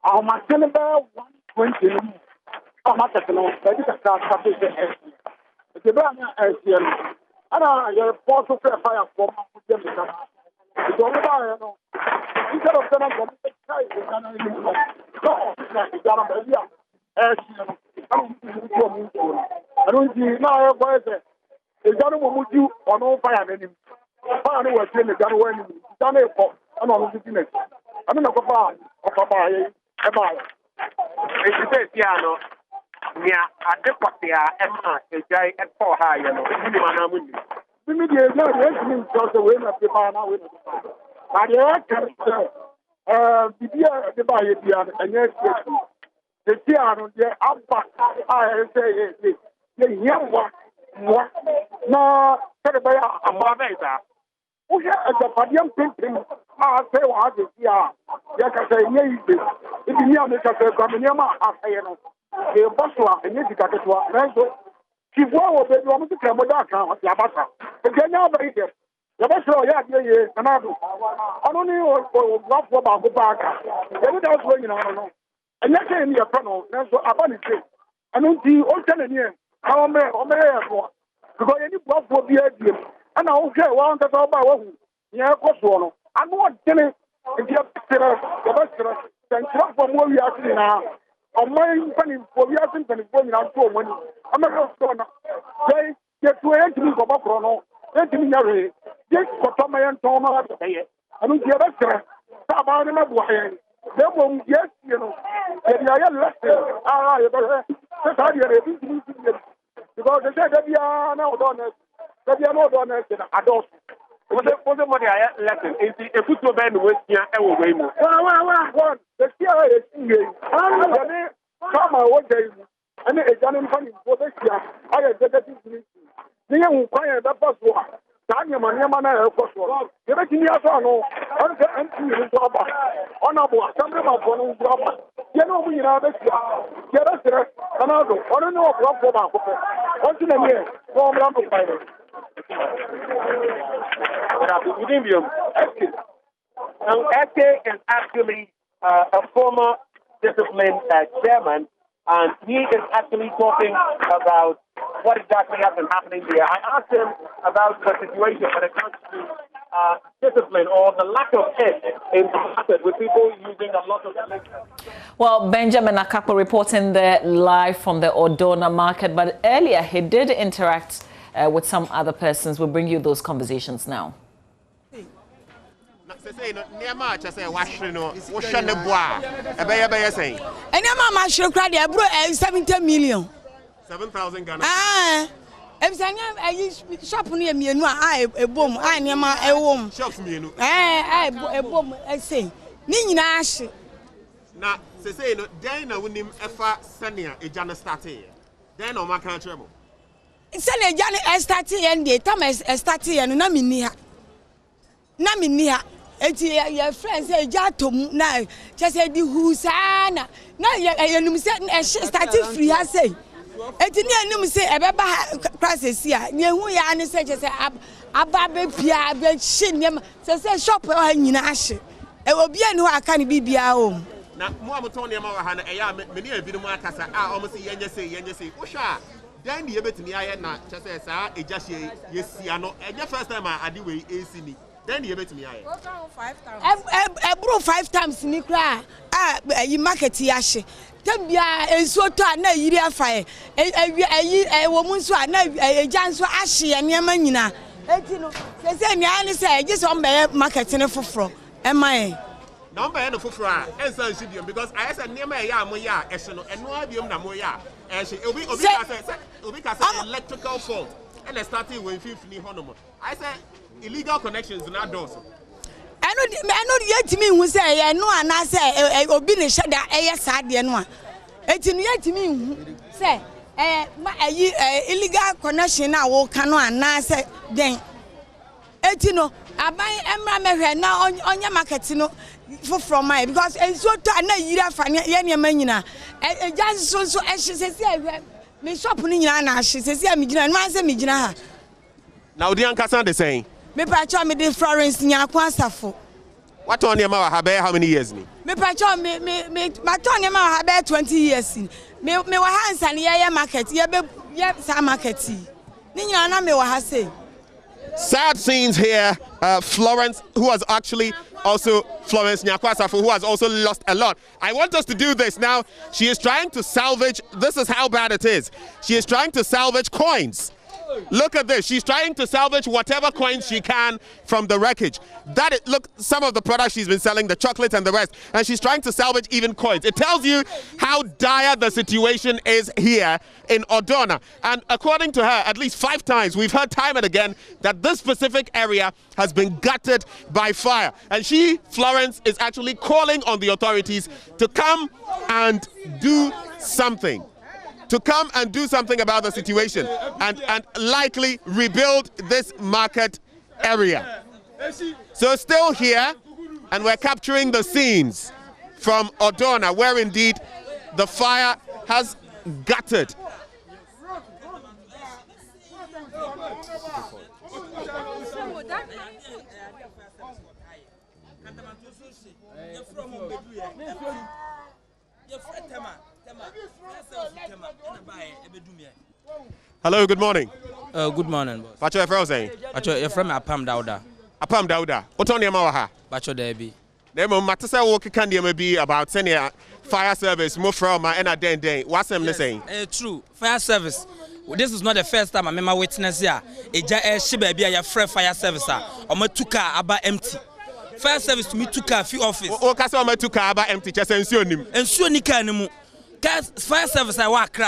Speaker 18: I'm not telling about 120. I'm not telling you, but it's a class sufficient. It's a brand new SCM. And you're forced to fire for them. It's all about, instead of telling them, I don't see now. The Ghana will you on all fire. Fire was saying the Ghana when Ghana for and all the business. I don't know about it says, Piano. Yeah, I depot there, Emma, a guy at 4 high, you know. The media is not just the way of the Ghana with the Bayer and yes, the piano, the Abba, I say, the young one, no, Sarabaya, Amaveza. Who has a Padium Pimpin? I say, what is ya? Yakasa, if you know the Communama, the Boswa, and Yakatua, Ranzo, she wore the woman to come with that count, Yabasa. Again, now, the best of yeah, and I don't know what about the back. Every day going on. And that's in your panel, that's what about it. I don't see all telling you how I'm there for. Because any block will be a deal. And I don't care what I'm talking about. Yeah, of course, one. I'm not telling if you have the best then trust from where we are now. On my penny for the Yasin and going out to money. I'm not going to say, get to entry for Bacrono. Let me know. Yes, for Tommy and Thomas, I don't care better. About them at Wayne. They won't yes, you know. And I am left there. That's how you're because they said that we are now done. That we are not done as an adult. Was the money I left him? Is a football band with you ever way more? Well, the CIA is singing. Come on, what day? And it's done funny for this year. I have said that the young quiet that was one. Tanya Maniamana, of course, you're making the other no. I'm going to go back. Honorable, some of my phone will drop. You know, we are the get us there. Another, I don't know what for my book. What's in the year? From Rambo Fire.
Speaker 12: Now, SK is actually a former discipline chairman, and he is actually talking about what exactly has been happening there. I asked him about the situation when it comes to discipline or the lack of it in the market with people using a lot of liquor.
Speaker 16: Well, Benjamin Akapo reporting there live from the Odona market, but earlier he did interact with some other persons. We'll bring you those conversations now.
Speaker 19: And 70 million.
Speaker 18: 7,000 Ghana.
Speaker 19: Shop near me, no, a boom, I near my home.
Speaker 18: Shops me, no.
Speaker 19: A boom, I say. Nina Ash.
Speaker 18: Now, say, no, Dana win him Efa Sania, a Jana started. Then on my country.
Speaker 19: Sanya Jana started and the Thomas started and Naminia. Naminia. Your friends say Jatum now, just said the Husana. Now you started free, I say. Etinia say a crisis here. You are such as a baby Pia, Shin, says shop or Nash. It will be no, I can't be home.
Speaker 18: Now, Moamatonia Mahana, many of you Marcasa are almost Yenjay, Osha. Then you bet me, I am not just as I just yes, I know, and the first time I do AC me. Then you bet me, I
Speaker 19: brought 5 times, Nikra. You market Yashi. Tambia is so tired, no, you are fire. A woman's one, a Jan's ashy and Yamanina. They say, just on my market in a fufro. Am I?
Speaker 18: Number and fufra, and so should you, because I said near my Yamoya, and no idea Namoya, and she will be electrical fault. And I started with 50 honor. I said, illegal connections in our doors.
Speaker 19: I know yet me who say, no, and I say, or be a shadow, a sad one. It's in yet me, say, illegal connection now, or canoe, and I say, then. Etino, I buy Emma now on your market, you know, from my because it's so tired, you have Yanina. And just so as she says, me shopping in she says, I'm Mijana.
Speaker 18: Now, the Uncle the saying.
Speaker 19: Me patch me the Florence Nyakwasafo.
Speaker 18: What on your mother how many years?
Speaker 19: Me patch me my ton your mother have 20 years. Me were hands and yeah market, yeah, some market. Nina me what I say.
Speaker 18: Sad scenes here. Florence, who was actually also Florence Nyakwasafo, who has also lost a lot. I want us to do this now. She is trying to salvage. This is how bad it is. She is trying to salvage coins. Look at this. She's trying to salvage whatever coins she can from the wreckage. That is, look, some of the products she's been selling, the chocolate and the rest, and she's trying to salvage even coins. It tells you how dire the situation is here in Odona. And according to her, at least 5 times, we've heard time and again that this specific area has been gutted by fire. And she, Florence, is actually calling on the authorities to come and do something. To come and do something about the situation and likely rebuild this market area. So still here, and we're capturing the scenes from Odona, where indeed the fire has gutted. Hello, good morning.
Speaker 13: Good morning, boss.
Speaker 18: Pacho, you're saying?
Speaker 13: Pacho, you're from Apam Dauda.
Speaker 18: Apam Dauda. What on your maha?
Speaker 13: Pacho, Debbie.
Speaker 18: Nemo Matasa walk can be about sending fire service, move from my end day. What's them saying?
Speaker 13: True. Fire service. This is not the first time I remember witness here. A baby, a fresh fire service. Or my 2 car about empty. Fire service to me 2 car, few office.
Speaker 18: Oh, Casa, my 2 car about empty, just ensure him.
Speaker 13: Ensure Nikanimo. Fire service I work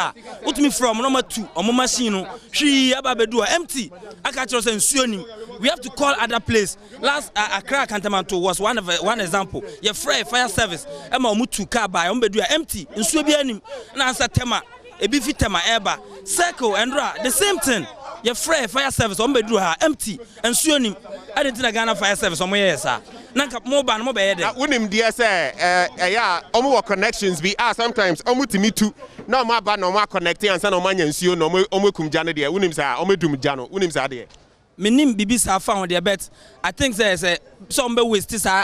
Speaker 13: what me from number 2 on my machine she ababedu empty I catch us ensuring we have to call other place. Last Accra Cantamanto was one example. Your fire service Emma mutu car by ombedu empty ensure bi anim na answer tema ebi fitema eba circle and the same thing. Your fire service ombedu ha empty ensure nim I didn't think Ghana fire service on my yes sir. Nanka mobile mo be there.
Speaker 18: Wouldn't dear say yeah omo connections be sometimes omo to me too. No ma connecting and no man nsuo no omo kumjane there. Wouldn't say omo dum jano. Wouldn't say there.
Speaker 13: Menim bibi sa fa on the bet. I think say some be waste sa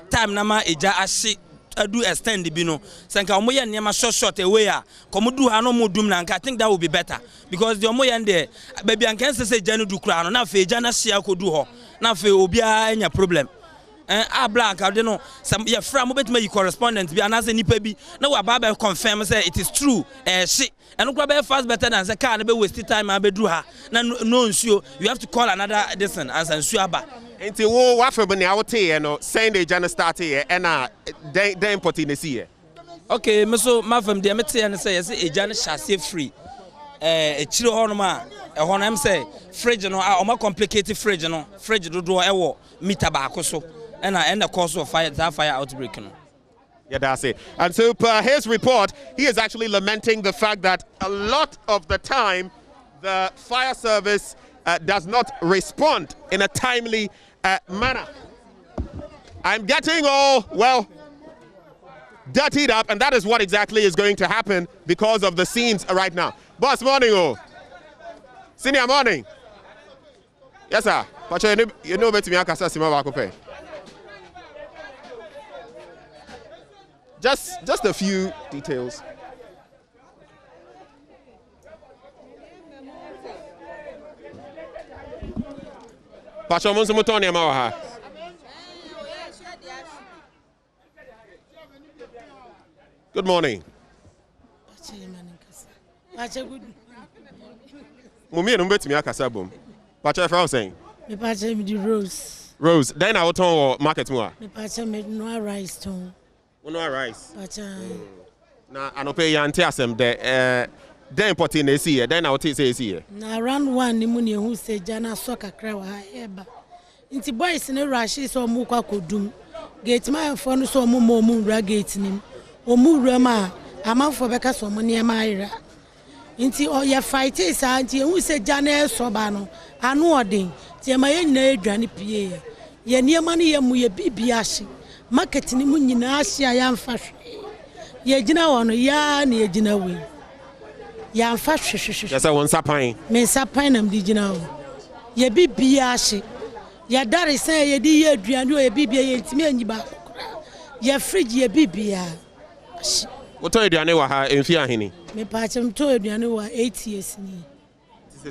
Speaker 13: time na ma eja ahye adu extend bi no. Senka omo ye niam short away a komodu ha no modum na nka I think that would be better because the omo ye there baby anka say janu du kura no na fa eja na hye akodu ho. Na fa obi a nya problem. Black, I don't know. Some yeah, from my correspondent, be another nipa bi. No, about confirm say it is true. Shit. And look about fast better than say can't be wasted time. I be do her. No, ensure you have to call another distance as ensure ba.
Speaker 18: Until what for when out here, no, saying they just start here and they importing the sea.
Speaker 13: Okay, so my from the meter and say a Jan chassis free. A chill hornoma. A horn say fridge no, or more complicated fridge no, fridge do ewo meter back so. And I end the course of fire outbreak.
Speaker 18: Yeah, that's it. And so per his report, he is actually lamenting the fact that a lot of the time the fire service does not respond in a timely manner. I'm getting all, well, dirtied up, and that is what exactly is going to happen because of the scenes right now. Boss, morning, oh. Senior, morning. Yes, sir. But you know better me, I can say, Just a few details. Good morning. Mummy no betimi akasa bom. Pacha fra saying.
Speaker 8: Me pacha me di Rose.
Speaker 18: Rose, then I will turn market mo a.
Speaker 8: Me pacha me no rice ton.
Speaker 18: No rice.
Speaker 8: Pacha.
Speaker 18: Na anope ya nte asem de then importing na esi here, then I will take say esi here.
Speaker 8: Na round 1 ni mu ne hu se jana so kakra wa ha eba. Nti boys ne rush so mu kwa kodum. Gate man for no so mu ra gate nim. Omu ra ma amanfo beka so mu ne ma ira. Nti o ya fight is anti hu se jana so ba no. Anu odin. Ti ma ye na edwane pie. Ye niema ne ye mu ye bibia hye. Market ni mu nyina ahye ya mfa hwe. Ye gina wono ya na ye gina we. Ya mfa hwe.
Speaker 18: Yes, I want sapan.
Speaker 8: Me sapan nam di gina wo. Ye bibia hye. Ya dare say ye di ye aduane o ye bibia ye ntimi anyi ba. Ye fridge ye bibia.
Speaker 18: What are you doing ha emfi ahini?
Speaker 8: Me pa chem to aduane wa 8 years ni.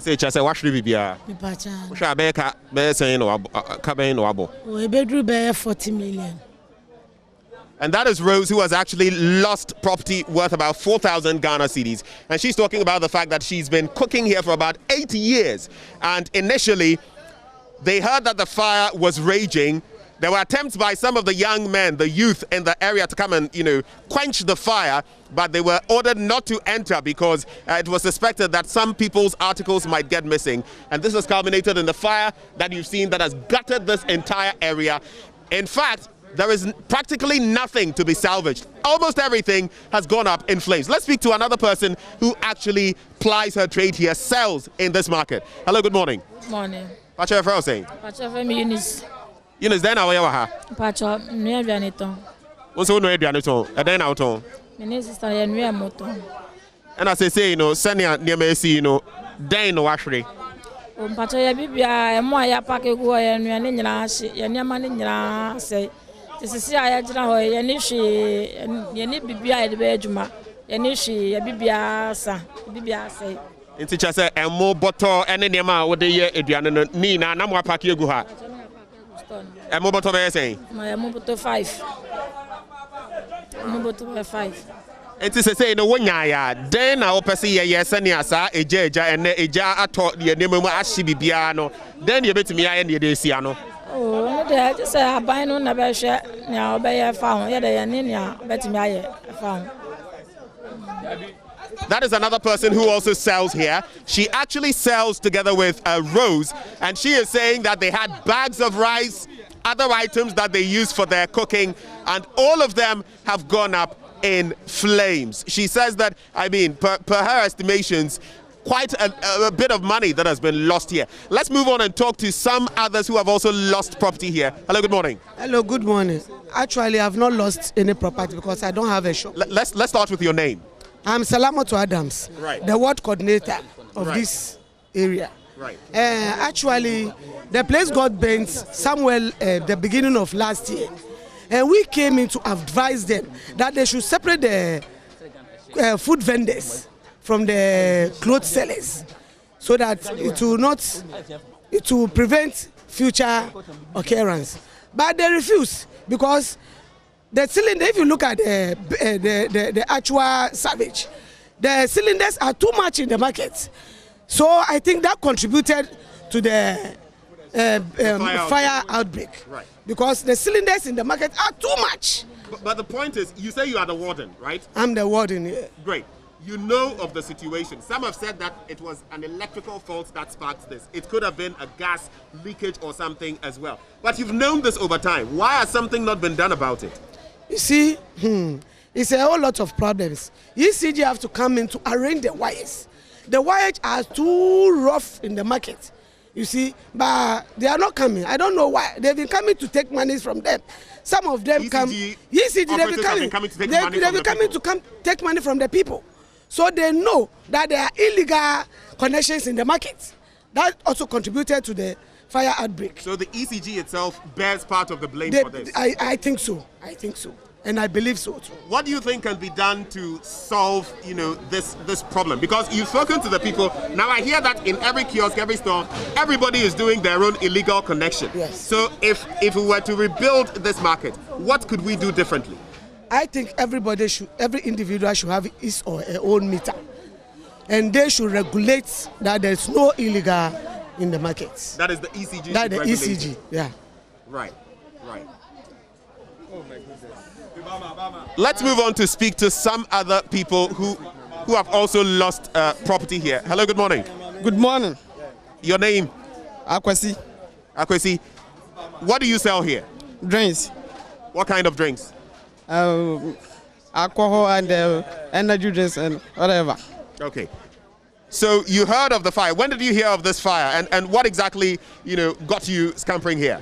Speaker 18: Say chase wash bibia.
Speaker 8: Me pa cha.
Speaker 18: Wo sha be ka be say no ka be no abo.
Speaker 8: O e bedru be 40 million.
Speaker 18: And that is Rose, who has actually lost property worth about 4,000 Ghana cedis. And she's talking about the fact that she's been cooking here for about 8 years. And initially, they heard that the fire was raging. There were attempts by some of the young men, the youth in the area, to come and, quench the fire. But they were ordered not to enter because it was suspected that some people's articles might get missing. And this has culminated in the fire that you've seen that has gutted this entire area. In fact, there is practically nothing to be salvaged. Almost everything has gone up in flames. Let's speak to another person who actually plies her trade here, sells in this market. Hello, good morning.
Speaker 14: Good morning.
Speaker 18: Pacha Frau saying.
Speaker 14: Pacha Frau Eunice.
Speaker 18: Eunice, then how are you?
Speaker 14: Pacha, no aduane.
Speaker 18: What's no aduane ton? And then out on.
Speaker 14: My sister, you no moton.
Speaker 18: And as I say, senior near me see, then no actually.
Speaker 14: Pacha ya bibia, e mo ya pack go ya nuane nyina hye, ya niam ne nyina say. Sisi aya jina ho ye ni hwe ye ni bibia ye de be adwuma ye ni hwe ye bibia sa bibia sai
Speaker 18: nti cha se emo boto ene nema wo de ye aduane no ni na mo apake egu ha emo boto be say
Speaker 14: ma emo boto 5 emo boto 5
Speaker 18: nti se no wonya ya den na wo pese ye sene asa eja ene eja ato ye nema mu ahye bibia no den ye betimi ya ye ne de sia no.
Speaker 14: Oh, no, they just say I buy no never share. Now, obey found. Yeah, they are in here. Bet me found.
Speaker 18: That is another person who also sells here. She actually sells together with Rose, and she is saying that they had bags of rice, other items that they use for their cooking, and all of them have gone up in flames. She says that, per her estimations, quite a bit of money that has been lost here. Let's move on and talk to some others who have also lost property here. Hello, good morning.
Speaker 15: Hello, good morning. Actually, I have not lost any property because I don't have a shop.
Speaker 18: Let's start with your name.
Speaker 15: I'm Salamoto Adams,
Speaker 18: right,
Speaker 15: the ward coordinator of this area.
Speaker 18: Right.
Speaker 15: Actually, the place got burnt somewhere the beginning of last year. And we came in to advise them that they should separate the food vendors from the clothes sellers so that it will prevent future occurrence. But they refuse because the cylinder, if you look at the actual salvage, the cylinders are too much in the market. So I think that contributed to the fire outbreak.
Speaker 18: Right.
Speaker 15: Because the cylinders in the market are too much.
Speaker 18: But the point is, you say you are the warden, right?
Speaker 15: I'm the warden here.
Speaker 18: Great. You know of the situation. Some have said that it was an electrical fault that sparked this. It could have been a gas leakage or something as well. But you've known this over time. Why has something not been done about it?
Speaker 15: You see, it's a whole lot of problems. ECG have to come in to arrange the wires. The wires are too rough in the market, you see, but they are not coming. I don't know why. They've been coming to take money from them. Some of them they've been coming to take money from the people. So they know that there are illegal connections in the market. That also contributed to the fire outbreak.
Speaker 18: So the ECG itself bears part of the blame for this?
Speaker 15: I think so. I think so. And I believe so too.
Speaker 18: What do you think can be done to solve, this problem? Because you've spoken to the people. Now I hear that in every kiosk, every store, everybody is doing their own illegal connection.
Speaker 15: Yes.
Speaker 18: So if we were to rebuild this market, what could we do differently?
Speaker 15: I think every individual should have his or her own meter. And they should regulate that there's no illegal in the markets.
Speaker 18: That is the ECG.
Speaker 15: That the ECG, yeah.
Speaker 18: Right. Oh my goodness. Let's move on to speak to some other people who have also lost property here. Hello, good morning.
Speaker 2: Good morning.
Speaker 18: Your name?
Speaker 2: Akwesi.
Speaker 18: Akwesi. What do you sell here?
Speaker 2: Drinks.
Speaker 18: What kind of drinks?
Speaker 2: Alcohol and energy drinks and whatever.
Speaker 18: Okay. So you heard of the fire. When did you hear of this fire? And what exactly, got you scampering here?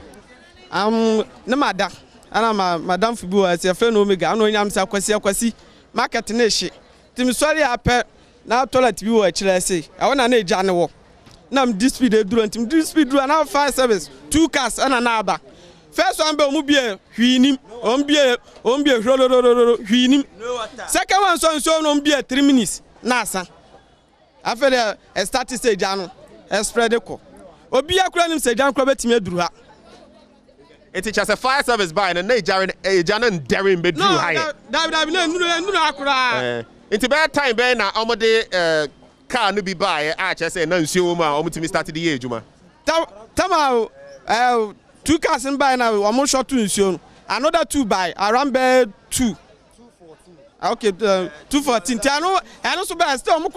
Speaker 2: Namada. And Madam Fibu as a friend Omega. I know I'm Akwesi. Market nation. Tim sorry I pet now toilet view actually say. I want to know January. Now I'm dispute do an fire service. 2 cars and an hour. First one be omubie hwinim ombie hwinim. Second one so ombie 3 minutes nasa. After the start stage anu spread ko. Obi akura nim se jan kro betimi aduru ha.
Speaker 18: It's just a fire service by and Jarin and Darren bedru high.
Speaker 2: No akura.
Speaker 18: It's about time be na omode car no be buy just say na nsuo ma omutimi start the year juma.
Speaker 2: Tama 2 cars in buy now almost short 2 nsuo. Another 2 buy around bed 2. Okay, 214. I know so bad. Still, I'm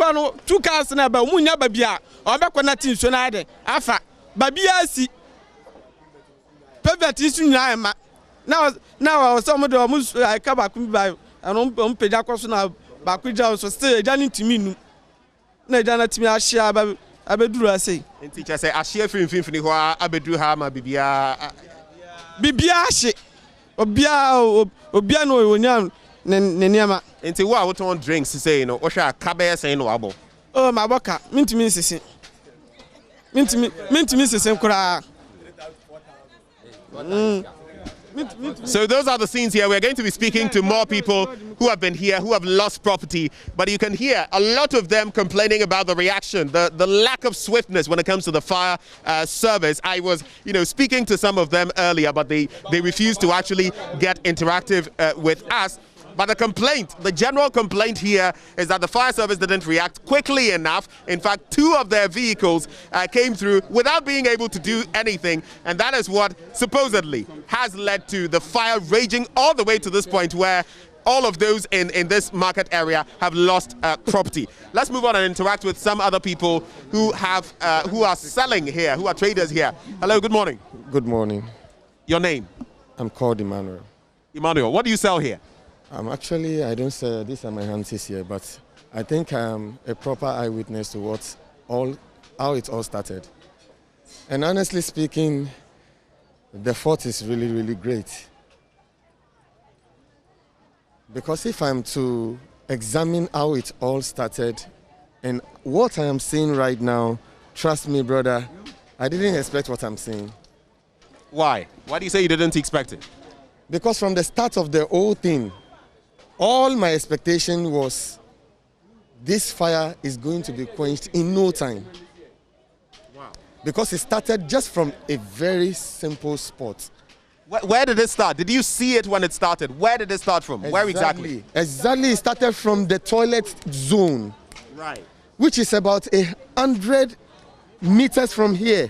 Speaker 2: 2 cars na ba umunya babia. Obe connect nsuo na ade. Afa babia si. Perfect issue na now some of the almost I come back by and peja kwaso na bakuja so still jani timi nu na jana timi ahia abeduru asei
Speaker 18: teacher say ahia finfini ho abeduru ha ma bibia
Speaker 2: ahie obia no wonya ne niama
Speaker 18: enti wo a woton drinks say no wo hwa kabe say no abo
Speaker 2: oh my boka mintimi sisi mintimi sisi nkura.
Speaker 18: So those are the scenes here. We're going to be speaking to more people who have been here, who have lost property. But you can hear a lot of them complaining about the reaction, the lack of swiftness when it comes to the fire service. I was, speaking to some of them earlier, but they refused to actually get interactive with us. But the general complaint here is that the fire service didn't react quickly enough. In fact, 2 of their vehicles came through without being able to do anything. And that is what supposedly has led to the fire raging all the way to this point where all of those in this market area have lost property. Let's move on and interact with some other people who are selling here, who are traders here. Hello, good morning.
Speaker 7: Good morning.
Speaker 18: Your name?
Speaker 7: I'm called Emmanuel.
Speaker 18: Emmanuel, what do you sell here?
Speaker 7: Actually, I don't say these are my aunties here, but I think I'm a proper eyewitness to how it all started. And honestly speaking, the fault is really, really great. Because if I'm to examine how it all started and what I am seeing right now, Trust me, brother. I didn't expect what I'm seeing.
Speaker 18: Why? Why do you say you didn't expect it?
Speaker 7: Because from the start of the whole thing, all my expectation was this fire is going to be quenched in no time.
Speaker 18: Wow.
Speaker 7: Because it started just from a very simple spot.
Speaker 18: Where did it start? Did you see it when it started? Where did it start from? Where exactly?
Speaker 7: Exactly, it started from the toilet zone.
Speaker 18: Right.
Speaker 7: Which is about 100 meters from here.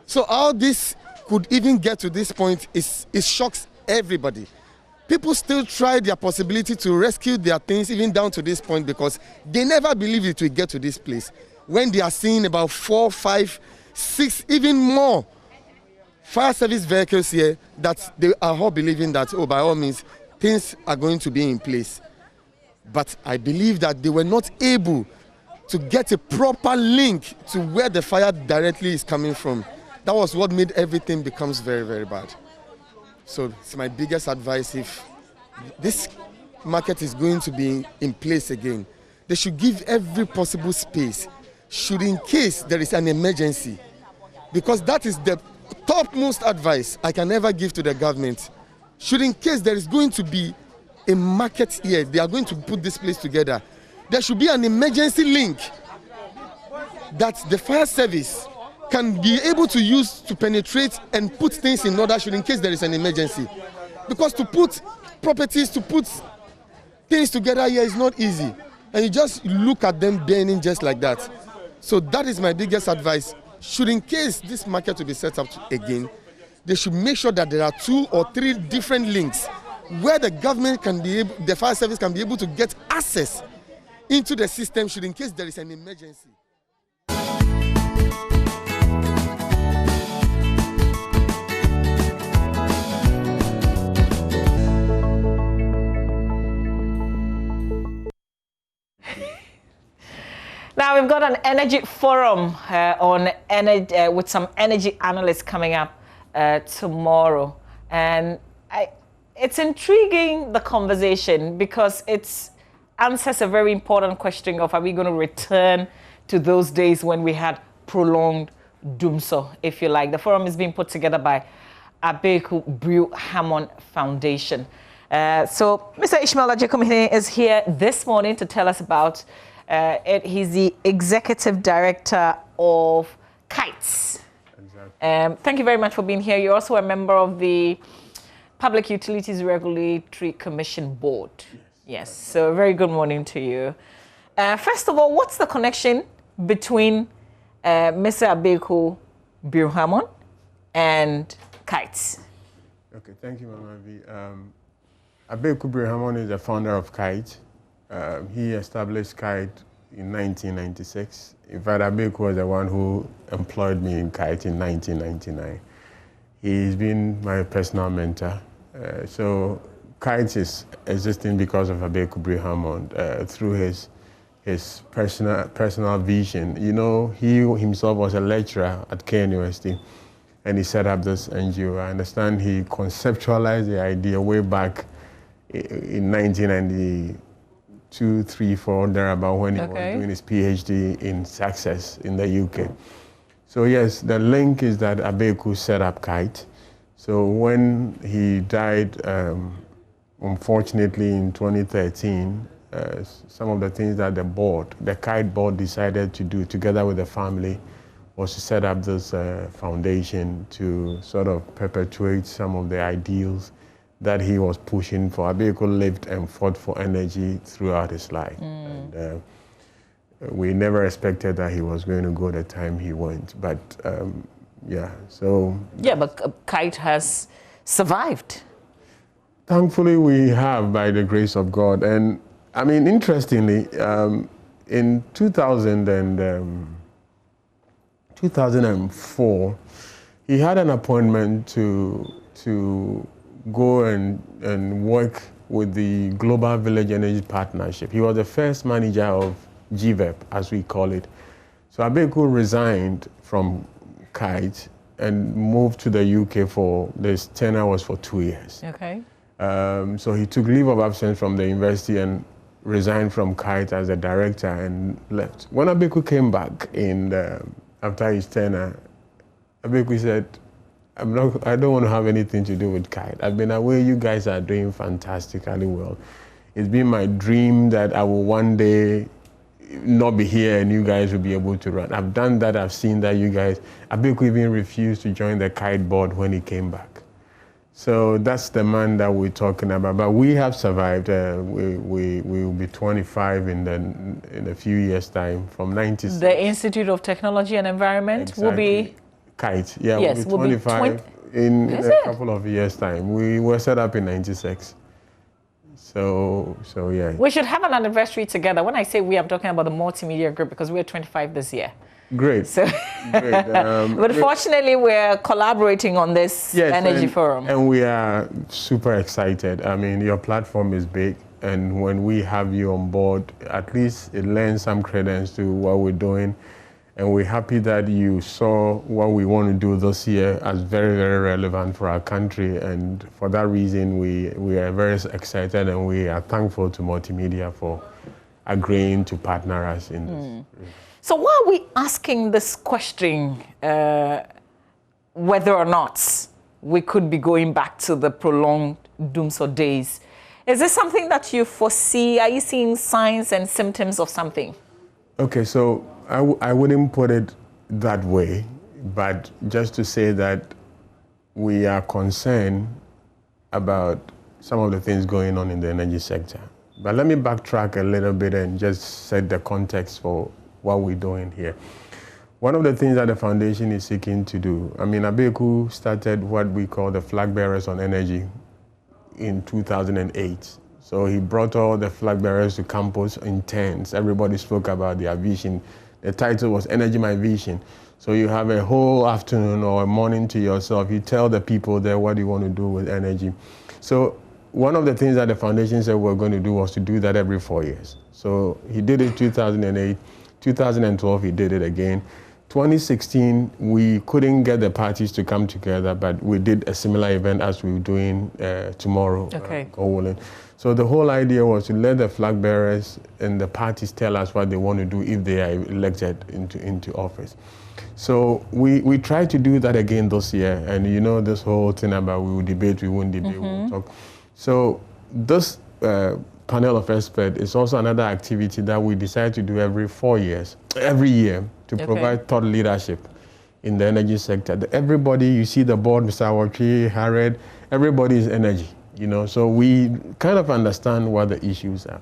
Speaker 7: So how this could even get to this point it shocks everybody. People still try their possibility to rescue their things even down to this point because they never believed it will get to this place. When they are seeing about 4, 5, 6, even more fire service vehicles here, that they are all believing that, oh, by all means, things are going to be in place. But I believe that they were not able to get a proper link to where the fire directly is coming from. That was what made everything becomes very, very bad. So it's my biggest advice, if this market is going to be in place again, they should give every possible space, should in case there is an emergency. Because that is the topmost advice I can ever give to the government. Should in case there is going to be a market here, they are going to put this place together, there should be an emergency link that the fire service can be able to use to penetrate and put things in order should in case there is an emergency. Because to put properties, to put things together here is not easy. And you just look at them burning just like that. So that is my biggest advice. Should in case this market will be set up again, they should make sure that there are 2 or 3 different links where the government can be able, the fire service can be able to get access into the system should in case there is an emergency.
Speaker 16: Now we've got an energy forum on energy, with some energy analysts coming up tomorrow, and it's intriguing, the conversation, because it answers a very important question of, are we going to return to those days when we had prolonged dumsor, if you like. The forum is being put together by Abeku Brew Hammond Foundation. So Mr. Ishmael Ajekomihene is here this morning to tell us about it. He's the executive director of KITES. Exactly. Thank you very much for being here. You're also a member of the Public Utilities Regulatory Commission Board. Yes. So very good morning to you. First of all, what's the connection between Mr. Abeku Brew Hammond and KITES?
Speaker 10: Okay, thank you, Mama V. Abeku Brew Hammond is the founder of KITES. He established KITES in 1996. In fact, Abeku was the one who employed me in KITES in 1999. He's been my personal mentor. So KITES is existing because of Abeku Brew Hammond through his personal vision. You know, he himself was a lecturer at K University, and he set up this NGO. I understand he conceptualized the idea way back in 1992, 3, 4, thereabout, when he was doing his PhD in Success in the UK. So yes, the link is that Abeku set up KITES. So when he died, unfortunately in 2013, some of the things that the KITES board decided to do together with the family was to set up this foundation to sort of perpetuate some of the ideals that he was pushing for. Abeku lived and fought for energy throughout his life. And we never expected that he was going to go the time he went. But yeah, so...
Speaker 16: Yeah, but KITES has survived.
Speaker 10: Thankfully, we have, by the grace of God. And I mean, interestingly, in 2004, he had an appointment to go and work with the Global Village Energy Partnership. He was the first manager of GVEP, as we call it. So Abeku resigned from KITES and moved to the UK for, this tenure was for 2 years.
Speaker 16: Okay.
Speaker 10: So he took leave of absence from the university and resigned from Kite as a director and left. When Abeku came back after his tenure, Abeku said, I don't want to have anything to do with Kite. I've been away, you guys are doing fantastically well. It's been my dream that I will one day not be here and you guys will be able to run. I've done that, I've seen that you guys, Abeku even refused to join the Kite board when he came back. So that's the man that we're talking about. But we have survived. We will be 25 in a few years' time, from 96.
Speaker 16: The Institute of Technology and Environment will be...
Speaker 10: Kite, yeah,
Speaker 16: yes,
Speaker 10: we'll be 25 in a couple of years' time. We were set up in 96. So yeah.
Speaker 16: We should have an anniversary together. When I say we, I'm talking about the multimedia group because we're 25 this year.
Speaker 10: Great.
Speaker 16: So,
Speaker 10: great.
Speaker 16: but fortunately, we're collaborating on this energy forum.
Speaker 10: And we are super excited. I mean, your platform is big. And when we have you on board, at least it lends some credence to what we're doing. And we're happy that you saw what we want to do this year as very, very relevant for our country. And for that reason, we are very excited and we are thankful to Multimedia for agreeing to partner us in this.
Speaker 16: So why are we asking this question, whether or not we could be going back to the prolonged doomsday days? Is this something that you foresee? Are you seeing signs and symptoms of something?
Speaker 10: Okay, so I wouldn't put it that way, but just to say that we are concerned about some of the things going on in the energy sector. But let me backtrack a little bit and just set the context for what we're doing here. One of the things that the foundation is seeking to do, I mean, Abeku started what we call the Flag Bearers on Energy in 2008. So he brought all the flag bearers to campus in tents. Everybody spoke about their vision. The title was Energy My Vision. So you have a whole afternoon or a morning to yourself. You tell the people there what you want to do with energy. So one of the things that the foundation said we're going to do was to do that every 4 years. So he did it 2008. 2012, he did it again. 2016, we couldn't get the parties to come together, but we did a similar event as we're doing tomorrow.
Speaker 16: Okay.
Speaker 10: So the whole idea was to let the flag bearers and the parties tell us what they want to do if they are elected into office. So we tried to do that again this year, and you know this whole thing about we will debate, we won't debate, we will talk. So this panel of experts is also another activity that we decide to do every year to provide thought leadership in the energy sector. Everybody, you see the board, Mr. Awatri, Harriet, everybody is energy, you know, so we kind of understand what the issues are.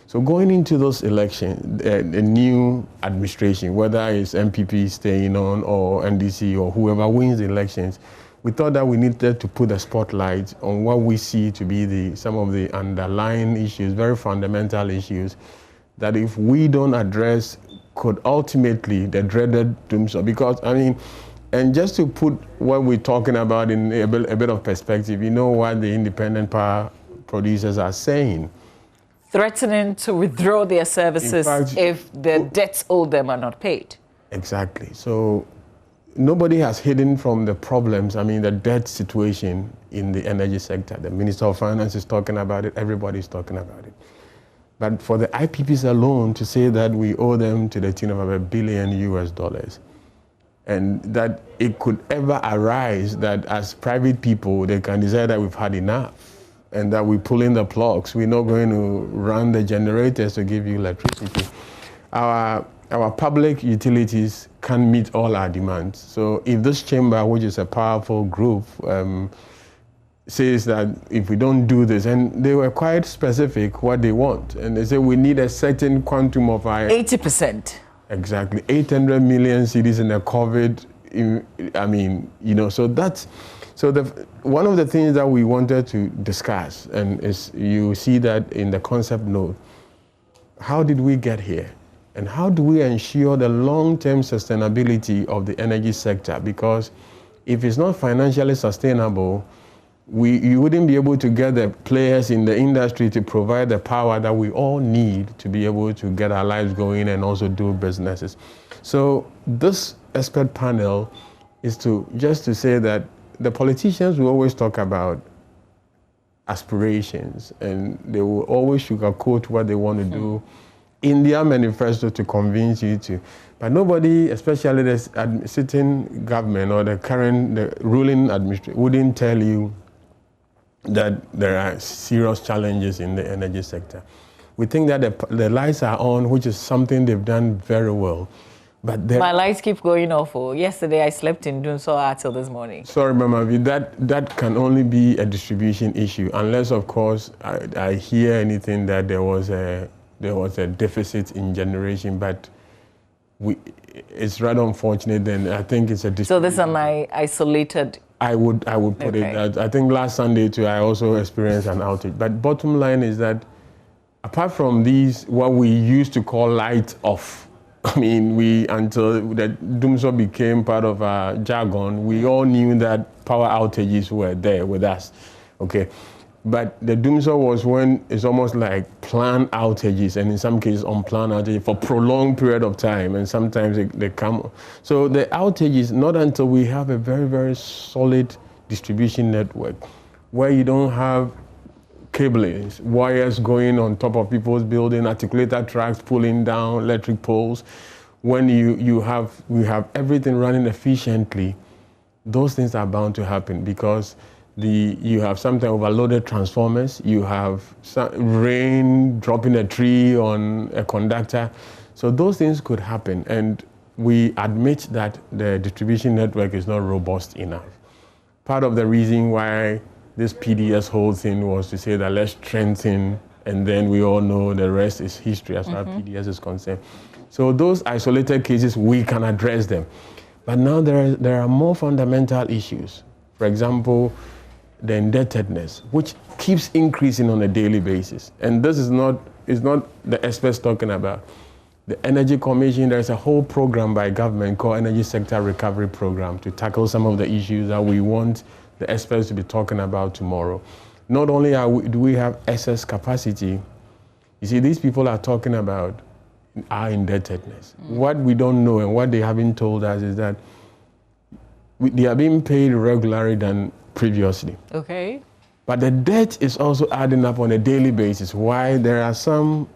Speaker 10: So going into those elections, a new administration, whether it's MPP staying on or NDC or whoever wins the elections, we thought that we needed to put a spotlight on what we see to be some of the underlying issues, very fundamental issues, that if we don't address, could ultimately the dreaded doomsday. Because, I mean, and just to put what we're talking about in a bit of perspective, you know what the independent power producers are saying.
Speaker 16: Threatening to withdraw their services if the debts owed them are not paid.
Speaker 10: Exactly. So nobody has hidden from the problems, I mean, the debt situation in the energy sector. The Minister of Finance is talking about it, everybody's talking about it. But for the IPPs alone to say that we owe them to the tune of $1 billion US, and that it could ever arise that as private people, they can decide that we've had enough and that we pull in the plugs, we're not going to run the generators to give you electricity. Our public utilities can't meet all our demands. So if this chamber, which is a powerful group, says that if we don't do this, and they were quite specific what they want, and they say we need a certain quantum of our
Speaker 16: 80%.
Speaker 10: Exactly, 800 million cedis in the COVID. I mean, you know, so that's one of the things that we wanted to discuss, and is you see that in the concept note. How did we get here? And how do we ensure the long-term sustainability of the energy sector? Because if it's not financially sustainable, you wouldn't be able to get the players in the industry to provide the power that we all need to be able to get our lives going and also do businesses. So this expert panel is just to say that the politicians will always talk about aspirations, and they will always sugarcoat what they want to do in their manifesto to convince you to. But nobody, especially the sitting government or the ruling administration, wouldn't tell you that there are serious challenges in the energy sector. We think that the lights are on, which is something they've done very well. But
Speaker 16: my lights keep going off. Yesterday I slept in Dunso till this morning.
Speaker 10: Sorry, Mama V, that can only be a distribution issue, unless, of course, I hear anything that there was a deficit in generation. But it's rather unfortunate. Then I think it's a distribution.
Speaker 16: So this are my isolated.
Speaker 10: I would put it that. I think last Sunday too, I also experienced an outage. But bottom line is that, apart from these, what we used to call light off. I mean, until the Dumso became part of our jargon, we all knew that power outages were there with us, okay? But the Dumso was when it's almost like planned outages, and in some cases unplanned outages for prolonged period of time, and sometimes they come. So the outages, not until we have a very, very solid distribution network, where you don't have cablings, wires going on top of people's building, articulator tracks pulling down electric poles. When we have everything running efficiently, those things are bound to happen because you have sometimes overloaded transformers, you have rain dropping a tree on a conductor. So those things could happen, and we admit that the distribution network is not robust enough. Part of the reason why this PDS whole thing was to say that let's strengthen, and then we all know the rest is history as far as PDS is concerned. So those isolated cases, we can address them. But now there are more fundamental issues. For example, the indebtedness, which keeps increasing on a daily basis. And this is not the experts talking about. The Energy Commission, there's a whole program by government called Energy Sector Recovery Program to tackle some of the issues that we want the experts to be talking about tomorrow. Not only do we have excess capacity, you see, these people are talking about our indebtedness. What we don't know and what they haven't told us is that they are being paid regularly than previously.
Speaker 16: Okay.
Speaker 10: But the debt is also adding up on a daily basis. Why? There are some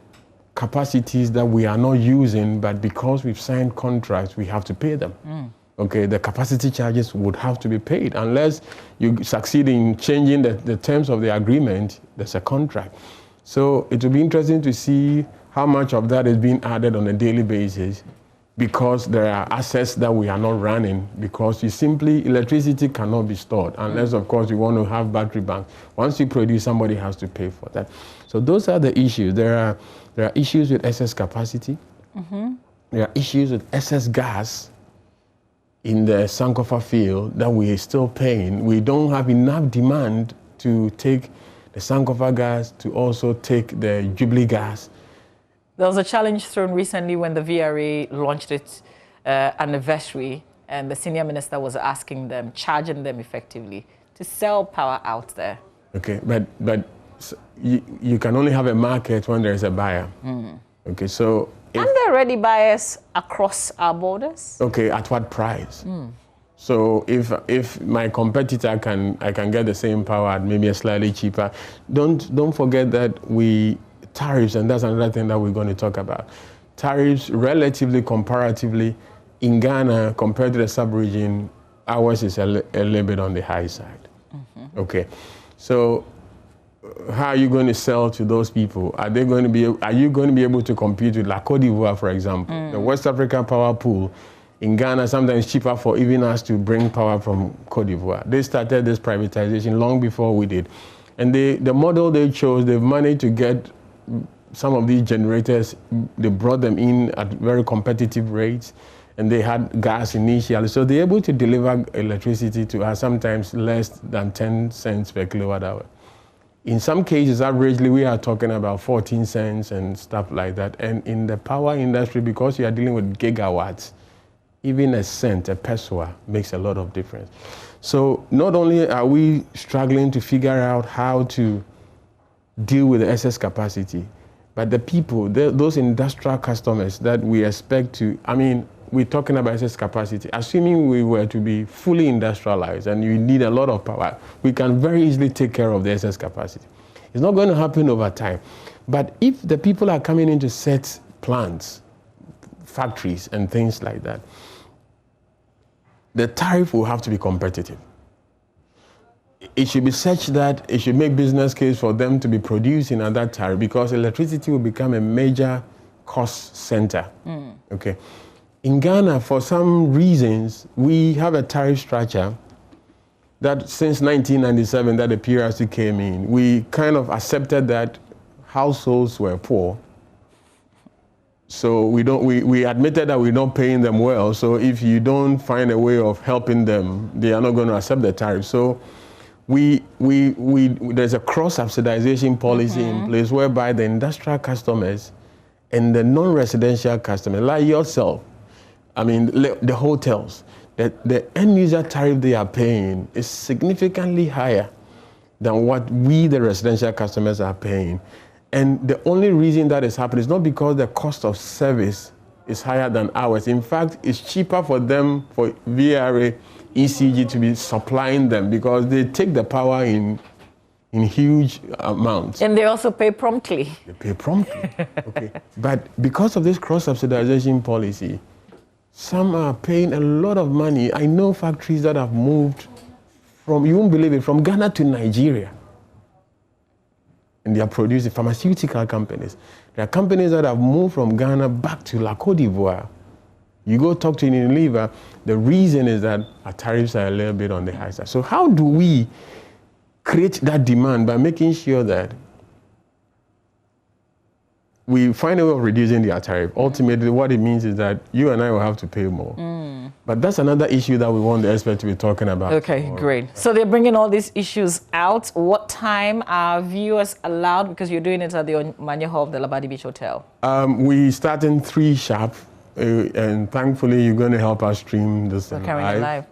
Speaker 10: capacities that we are not using, but because we've signed contracts, we have to pay them. Okay, the capacity charges would have to be paid. Unless you succeed in changing the terms of the agreement, there's a contract. So it will be interesting to see how much of that is being added on a daily basis, because there are assets that we are not running, because electricity cannot be stored, unless, of course, you want to have battery banks. Once you produce, somebody has to pay for that. So those are the issues. There are issues with excess capacity. There are issues with excess gas in the Sankofa field that we are still paying. We don't have enough demand to take the Sankofa gas, to also take the Jubilee gas.
Speaker 16: There was a challenge thrown recently when the VRA launched its anniversary, and the senior minister was asking them, charging them effectively to sell power out there.
Speaker 10: Okay, but you can only have a market when there is a buyer. Okay, so
Speaker 16: and there are already buyers across our borders? Okay,
Speaker 10: at what price? So if my competitor I can get the same power at maybe a slightly cheaper, don't forget that tariffs, and that's another thing that we're going to talk about. Tariffs, relatively, comparatively, in Ghana, compared to the sub-region, ours is a little bit on the high side. Okay, so how are you going to sell to those people? Are you going to be able to compete with La Côte d'Ivoire, for example? The West African power pool in Ghana, sometimes cheaper for even us to bring power from Côte d'Ivoire. They started this privatization long before we did. And the model they chose, they've managed to get some of these generators, they brought them in at very competitive rates, and they had gas initially. So they're able to deliver electricity to us sometimes less than 10 cents per kilowatt hour. In some cases, averagely, we are talking about 14 cents and stuff like that. And in the power industry, because you are dealing with gigawatts, even a cent, a peso, makes a lot of difference. So not only are we struggling to figure out how to deal with the excess capacity, but the people, those industrial customers that we expect to, we're talking about excess capacity, assuming we were to be fully industrialized and you need a lot of power, we can very easily take care of the excess capacity. It's not going to happen over time. But if the people are coming in to set plants, factories and things like that, the tariff will have to be competitive. It should be such that it should make business case for them to be producing at that tariff, because electricity will become a major cost center. Okay. In Ghana, for some reasons, we have a tariff structure that since 1997 that the PRC came in, we kind of accepted that households were poor. So we admitted that we're not paying them well. So if you don't find a way of helping them, they are not going to accept the tariff. So there's a cross-subsidization policy in place whereby the industrial customers and the non-residential customers, like yourself, I mean, the hotels, the end-user tariff they are paying is significantly higher than what we, the residential customers, are paying. And the only reason that is happening is not because the cost of service is higher than ours. In fact, it's cheaper for them, for VRA, ECG to be supplying them, because they take the power in huge amounts.
Speaker 16: And they also pay promptly.
Speaker 10: They pay promptly, okay. But because of this cross-subsidization policy, some are paying a lot of money. I know factories that have moved from, you won't believe it, from Ghana to Nigeria. And they are producing pharmaceutical companies. There are companies that have moved from Ghana back to La Côte d'Ivoire. You go talk to Unilever, the reason is that our tariffs are a little bit on the high side. So how do we create that demand? By making sure that we find a way of reducing their tariff. Ultimately, what it means is that you and I will have to pay more. But that's another issue that we want the expert to be talking about.
Speaker 16: Okay, great. So they're bringing all these issues out. What time are viewers allowed? Because you're doing it at the Manya Hall of the Labadi Beach Hotel.
Speaker 10: We start in 3 sharp. And thankfully, you're going to help us stream this live.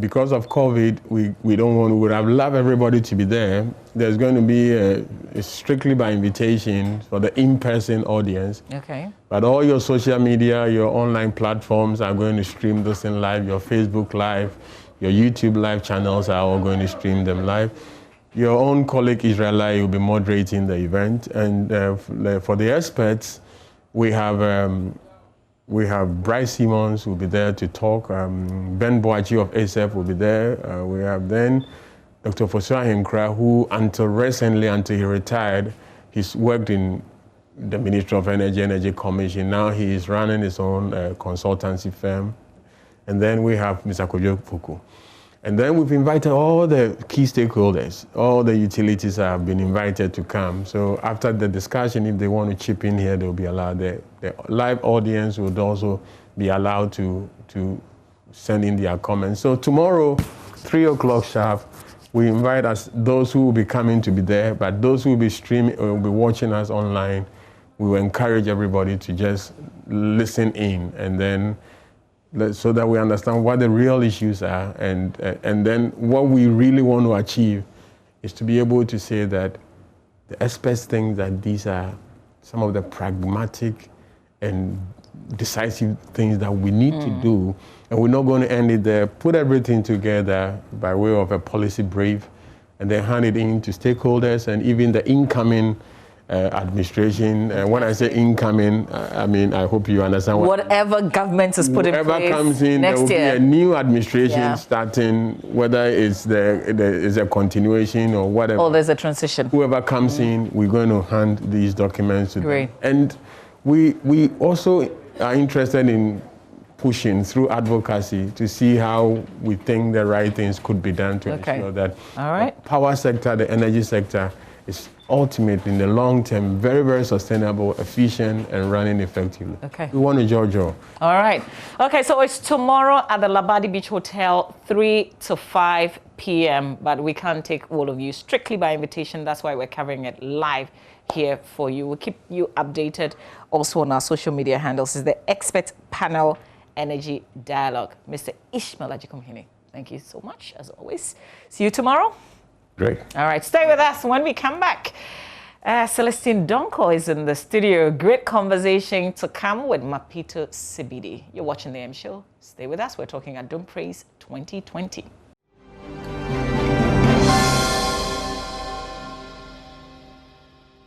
Speaker 10: Because of COVID, we don't want. We would have loved everybody to be there. There's going to be strictly by invitation for the in-person audience.
Speaker 16: Okay.
Speaker 10: But all your social media, your online platforms are going to stream this in live. Your Facebook Live, your YouTube Live channels are all going to stream them live. Your own colleague Israeli will be moderating the event. And for the experts, we have Bryce Simmons who will be there to talk. Ben Boachi of ASF will be there. We have then Dr. Fosuo Ahenkra, who until recently, until he retired, he's worked in the Ministry of Energy Commission. Now he is running his own consultancy firm. And then we have Mr. Kojo Fuku. And then we've invited all the key stakeholders. All the utilities have been invited to come. So after the discussion, if they want to chip in here, they'll be allowed. The live audience would also be allowed to send in their comments. So tomorrow, 3 o'clock sharp, we invite those who will be coming to be there, but those who will be streaming or will be watching us online, we will encourage everybody to just listen in, and then so that we understand what the real issues are, and then what we really want to achieve is to be able to say that the experts think that these are some of the pragmatic and decisive things that we need to do, and we're not going to end it there. Put everything together by way of a policy brief, and then hand it in to stakeholders and even the incoming administration. When I say incoming, I mean, I hope you understand
Speaker 16: whatever government is put in place.
Speaker 10: Whoever comes in, there will be a new administration starting, whether it's a continuation or whatever.
Speaker 16: Or there's a transition.
Speaker 10: Whoever comes in, we're going to hand these documents to them. And we also are interested in pushing through advocacy to see how we think the right things could be done to ensure that the power sector, the energy sector, is ultimately, in the long term, very, very sustainable, efficient, and running effectively.
Speaker 16: Okay.
Speaker 10: We want to Jojo.
Speaker 16: All right. Okay, so it's tomorrow at the Labadi Beach Hotel, 3 to 5 p.m., but we can't take all of you strictly by invitation. That's why we're covering it live here for you. We'll keep you updated also on our social media handles. It's the Expert Panel Energy Dialogue. Mr. Ishmael Ajikumhene, thank you so much, as always. See you tomorrow.
Speaker 10: Great.
Speaker 16: All right, stay with us. When we come back, Celestine Donko is in the studio. Great conversation to come with Mapito Sibidi. You're watching the M Show. Stay with us. We're talking at Dome Praise 2020.